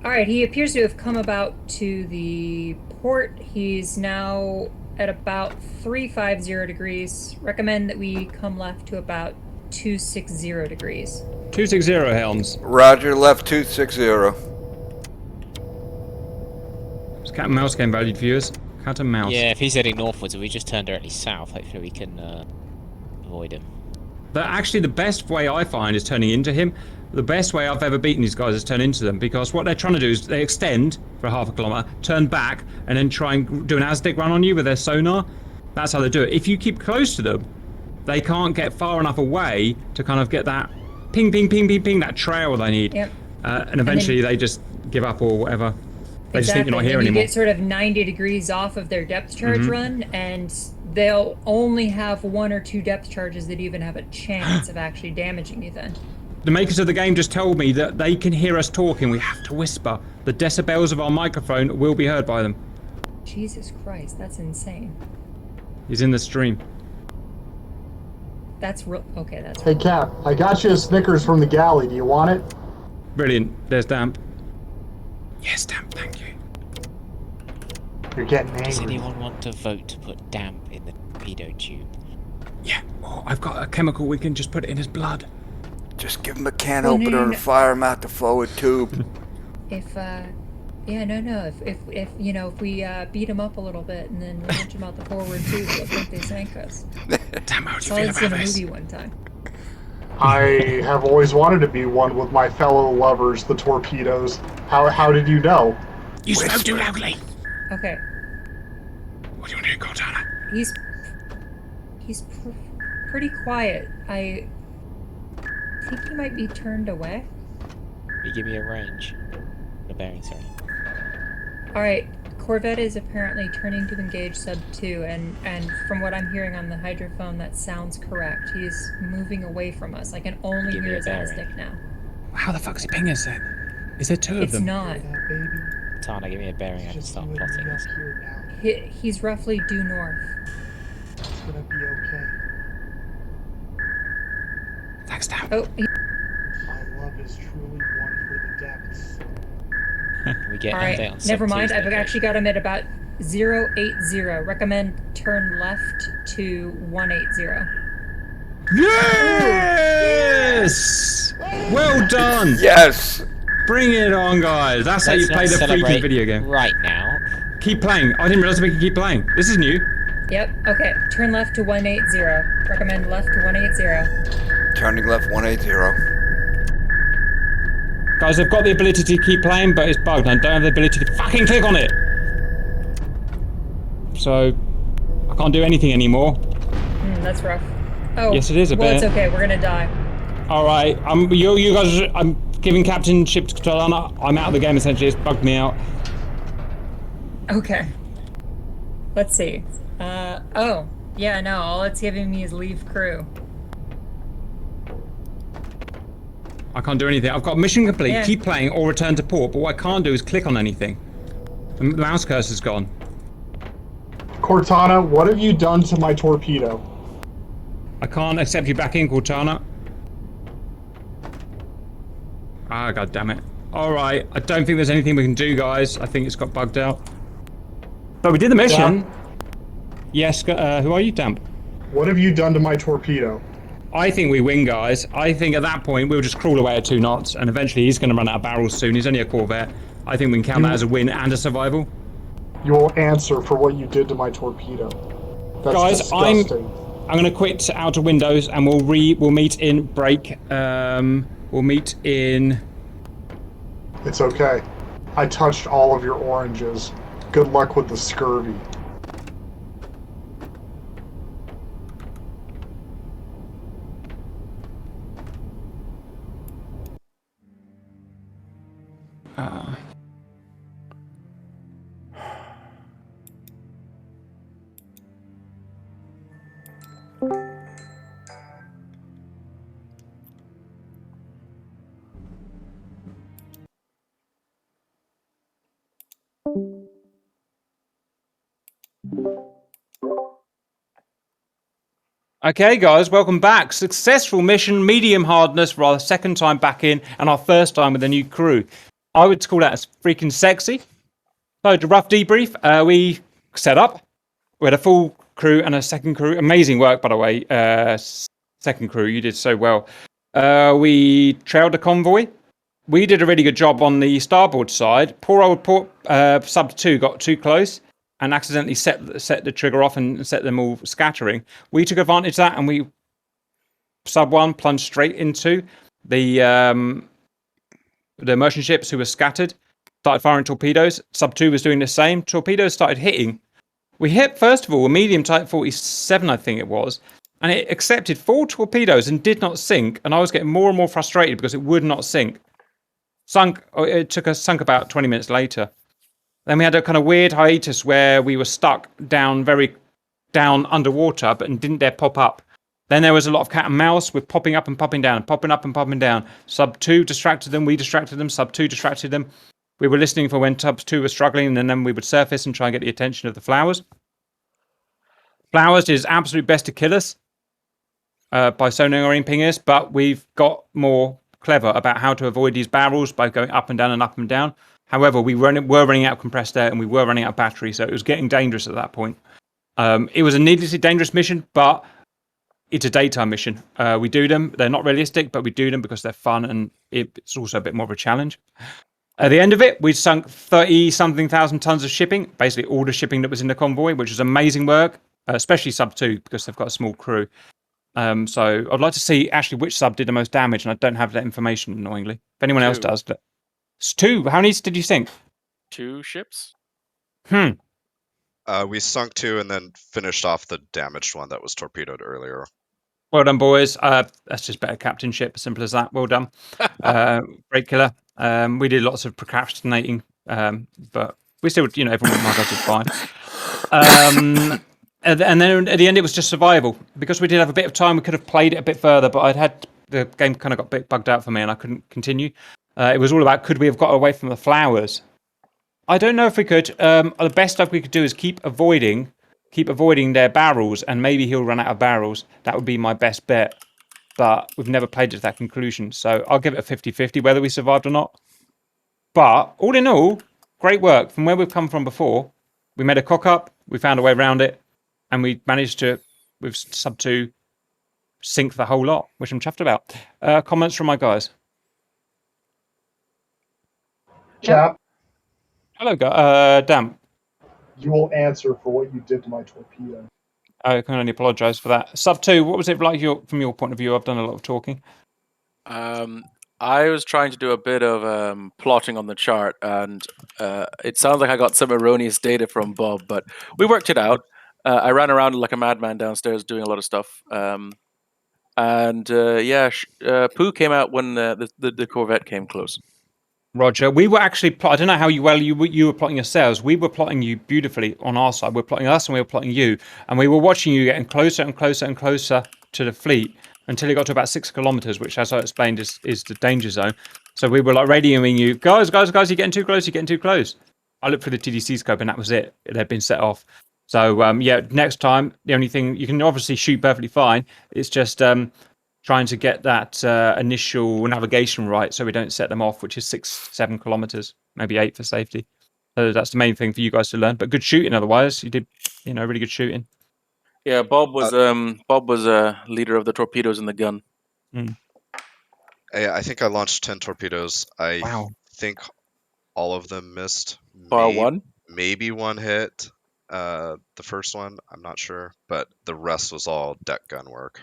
All right, he appears to have come about to the port. He's now at about 350 degrees. Recommend that we come left to about 260 degrees. 260 Helms. Roger, left 260. It's cat and mouse game valued viewers. Cat and mouse. Yeah, if he's heading northwards and we just turn directly south, hopefully we can avoid him. But actually, the best way I find is turning into him. The best way I've ever beaten these guys is turn into them, because what they're trying to do is they extend for half a kilometre, turn back, and then try and do an Aztec run on you with their sonar. That's how they do it. If you keep close to them, they can't get far enough away to kind of get that ping, ping, ping, ping, ping, that trail they need. Yep. And eventually they just give up or whatever. They just think you're not here and you anymore. get sort of 90 degrees off of their depth charge run, and they'll only have 1 or 2 depth charges that even have a chance of actually damaging you then. The makers of the game just told me that they can hear us talking. We have to whisper. The decibels of our microphone will be heard by them. Jesus Christ, that's insane. He's in the stream. That's real. Okay, that's. Hey, Cap, I got you a Snickers from the galley. Do you want it? Brilliant. There's Damp. Yes, Damp, thank you. You're getting Does angry. anyone want to vote to put damp in the torpedo tube? Yeah, oh, I've got a chemical. We can just put it in his blood. Just give him a can Oh, no, opener no, and no. fire him out the forward tube. If yeah, no. If you know, if we beat them up a little bit and then launch them out the forward tube, they'll think they sank us. Damn, how do you Saw feel this about in a this? movie one time. I have always wanted to be one with my fellow lovers, the torpedoes. How did you know? You spoke too loudly. Okay. What do you want to doing, Cortana? He's pretty quiet. I think he might be turned away. You give me a range. The bearing, sorry. Alright, Corvette is apparently turning to engage sub 2, and from what I'm hearing on the hydrophone, that sounds correct. He's moving away from us. I can only Give me hear a his bearing. stick now. How the fuck's he ping us then? Is there two of It's them? not. That baby. Tana, give me a bearing. I can Just start you and plotting me up this. here now. He's roughly due north. It's gonna be okay. Thanks, Thanks, Dan. Oh, My love is truly one for the depths. Can we get all an update right. on Never sub mind. 2's I've location? actually got him at about 080. Recommend turn left to 180. Yes! Well done! Yes. Bring it on, guys. That's how you Let's play not the freaking celebrate video game. right now. Keep playing. I didn't realize we could keep playing. This is new. Yep. Okay. Turn left to 180. Recommend left to 180. Turning left 180. Guys, I've got the ability to keep playing, but it's bugged. I don't have the ability to fucking click on it. So, I can't do anything anymore. That's rough. Oh. Yes, it is a well, bit. it's okay. We're gonna die. All right, you guys. I'm giving captainship to Tolana. I'm out of the game essentially. It's bugged me out. Okay. Let's see. Oh. Yeah, no, all it's giving me is leave crew. I can't do anything. I've got mission complete. Yeah. Keep playing or return to port. But what I can't do is click on anything. The mouse cursor's gone. Cortana, what have you done to my torpedo? I can't accept you back in, Cortana. Ah, god damn it. Alright, I don't think there's anything we can do, guys. I think it's got bugged out. But we did the mission. Damp, Yes, who are you, Damp? what have you done to my torpedo? I think we win, guys. I think at that point we'll just crawl away at 2 knots, and eventually he's going to run out of barrels soon. He's only a Corvette. I think we can count that as a win and a survival. You will answer for what you did to my torpedo. That's Guys, disgusting. I'm going to quit Outer Windows, and we'll meet in break. We'll meet in. It's okay. I touched all of your oranges. Good luck with the scurvy. Okay, guys, welcome back. Successful mission, medium hardness for our second time back in, and our first time with a new crew. I would call that as freaking sexy. So, to rough debrief, we set up. We had a full crew and a second crew. Amazing work, by the way. Second crew, you did so well. We trailed a convoy. We did a really good job on the starboard side. Poor old sub 2 got too close and accidentally set the trigger off and set them all scattering. We took advantage of that, and we sub 1 plunged straight into the merchant ships who were scattered. Started firing torpedoes. Sub 2 was doing the same. Torpedoes started hitting. We hit, first of all, a medium Type 47, I think it was, and it accepted 4 torpedoes and did not sink. And I was getting more and more frustrated because it would not sink. Sunk about 20 minutes later. Then we had a kind of weird hiatus where we were stuck down underwater, but didn't dare pop up. Then there was a lot of cat and mouse with popping up and popping down, popping up and popping down. Sub 2 distracted them, we distracted them, Sub 2 distracted them. We were listening for when Sub 2 was struggling, and then we would surface and try and get the attention of the Flowers. Flowers did his absolute best to kill us by sonaring ping us, but we've got more clever about how to avoid these barrels by going up and down and up and down. However, we were running out of compressed air and we were running out of battery, so it was getting dangerous at that point. It was a needlessly dangerous mission, but it's a daytime mission. We do them. They're not realistic, but we do them because they're fun, and it's also a bit more of a challenge. At the end of it, we sunk 30-something thousand tons of shipping, basically all the shipping that was in the convoy, which was amazing work, especially Sub 2, because they've got a small crew. So I'd like to see actually which sub did the most damage, and I don't have that information, annoyingly. If anyone else does. It's 2. How many did you sink? 2 ships. We sunk 2 and then finished off the damaged one that was torpedoed earlier. Well done, boys. That's just better captainship. Simple as that. Well done. Great killer. We did lots of procrastinating, but we still, everyone with my guys did fine. And then at the end, it was just survival. Because we did have a bit of time, we could have played it a bit further, but the game kind of got a bit bugged out for me and I couldn't continue. It was all about, could we have got away from the flowers? I don't know if we could. The best stuff we could do is keep avoiding their barrels, and maybe he'll run out of barrels. That would be my best bet. But we've never played it to that conclusion, so I'll give it a 50-50 whether we survived or not. But all in all, great work. From where we've come from before, we made a cock up, we found a way around it, and we managed to, with sub 2, sink the whole lot, which I'm chuffed about. Comments from my guys. Chap, Hello, Dan. you will answer for what you did to my torpedo. I can only apologise for that. Sub 2, what was it like from your point of view? I've done a lot of talking. I was trying to do a bit of plotting on the chart, and it sounds like I got some erroneous data from Bob, but we worked it out. I ran around like a madman downstairs doing a lot of stuff. Pooh came out when the Corvette came close. Roger, we were actually I don't know how you were plotting yourselves. We were plotting you beautifully on our side. We were plotting us and we were plotting you, and we were watching you getting closer and closer and closer to the fleet until it got to about 6 kilometers, which, as I explained, is the danger zone. So we were like radioing you, guys, you're getting too close, you're getting too close. I looked for the TDC scope and that was it. It had been set off. So next time, the only thing you can obviously shoot perfectly fine. It's just trying to get that initial navigation right so we don't set them off, which is 6-7 kilometers, maybe 8 for safety. So that's the main thing for you guys to learn. But good shooting otherwise. You did, really good shooting. Yeah, Bob was leader of the torpedoes in the gun. I think I launched 10 torpedoes. Wow. think all of them missed. Bar one? Maybe one hit. The first one, I'm not sure, but the rest was all deck gun work.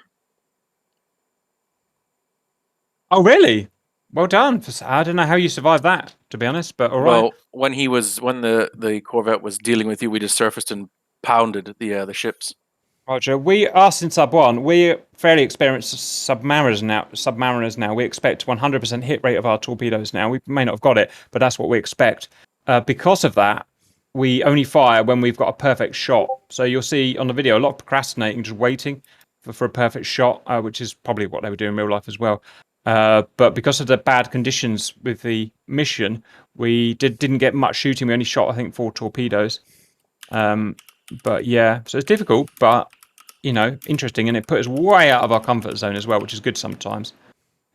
Oh, really? Well done. I don't know how you survived that, to be honest, but all right. Well, when the Corvette was dealing with you, we just surfaced and pounded the ships. Roger, us in Sub 1, we're fairly experienced submariners now. We expect 100% hit rate of our torpedoes now. We may not have got it, but that's what we expect. Because of that, we only fire when we've got a perfect shot. So you'll see on the video a lot of procrastinating, just waiting for a perfect shot, which is probably what they were doing in real life as well. But because of the bad conditions with the mission, we didn't get much shooting. We only shot, I think, 4 torpedoes. But yeah, so it's difficult, but interesting, and it put us way out of our comfort zone as well, which is good sometimes.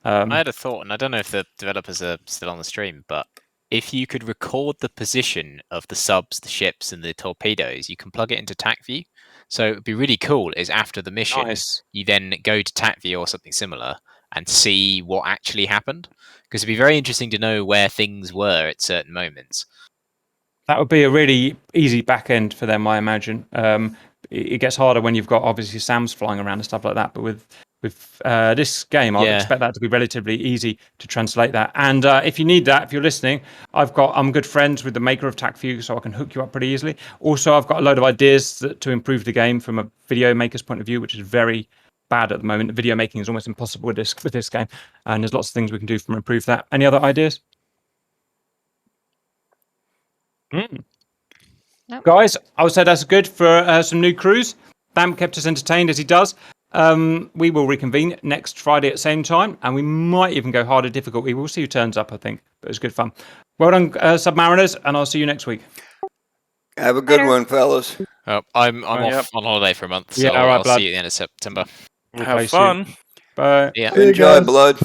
I had a thought, and I don't know if the developers are still on the stream, but if you could record the position of the subs, the ships, and the torpedoes, you can plug it into TAC-View. So it would be really cool is after the mission, you then go to TAC-View or something similar and see what actually happened. Because it'd be very interesting to know where things were at certain moments. That would be a really easy back end for them, I imagine. It gets harder when you've got obviously SAMs flying around and stuff like that. But with this game, I'd expect that to be relatively easy to translate that. And if you need that, if you're listening, I'm good friends with the maker of TAC-View, so I can hook you up pretty easily. Also, I've got a load of ideas to improve the game from a video maker's point of view, which is very bad at the moment. Video making is almost impossible with this game, and there's lots of things we can do to improve that. Any other ideas? Nope. Guys, I would say that's good for some new crews. Bam kept us entertained as he does. We will reconvene next Friday at the same time, and we might even go harder difficulty. We'll see who turns up, I think, but it's good fun. Well done, Submariners, and I'll see you next week. Have a good one, fellas. I'm off on holiday for a month, so all right, I'll see you at the end of September. Have fun. Bye. Yeah. Enjoy, blood.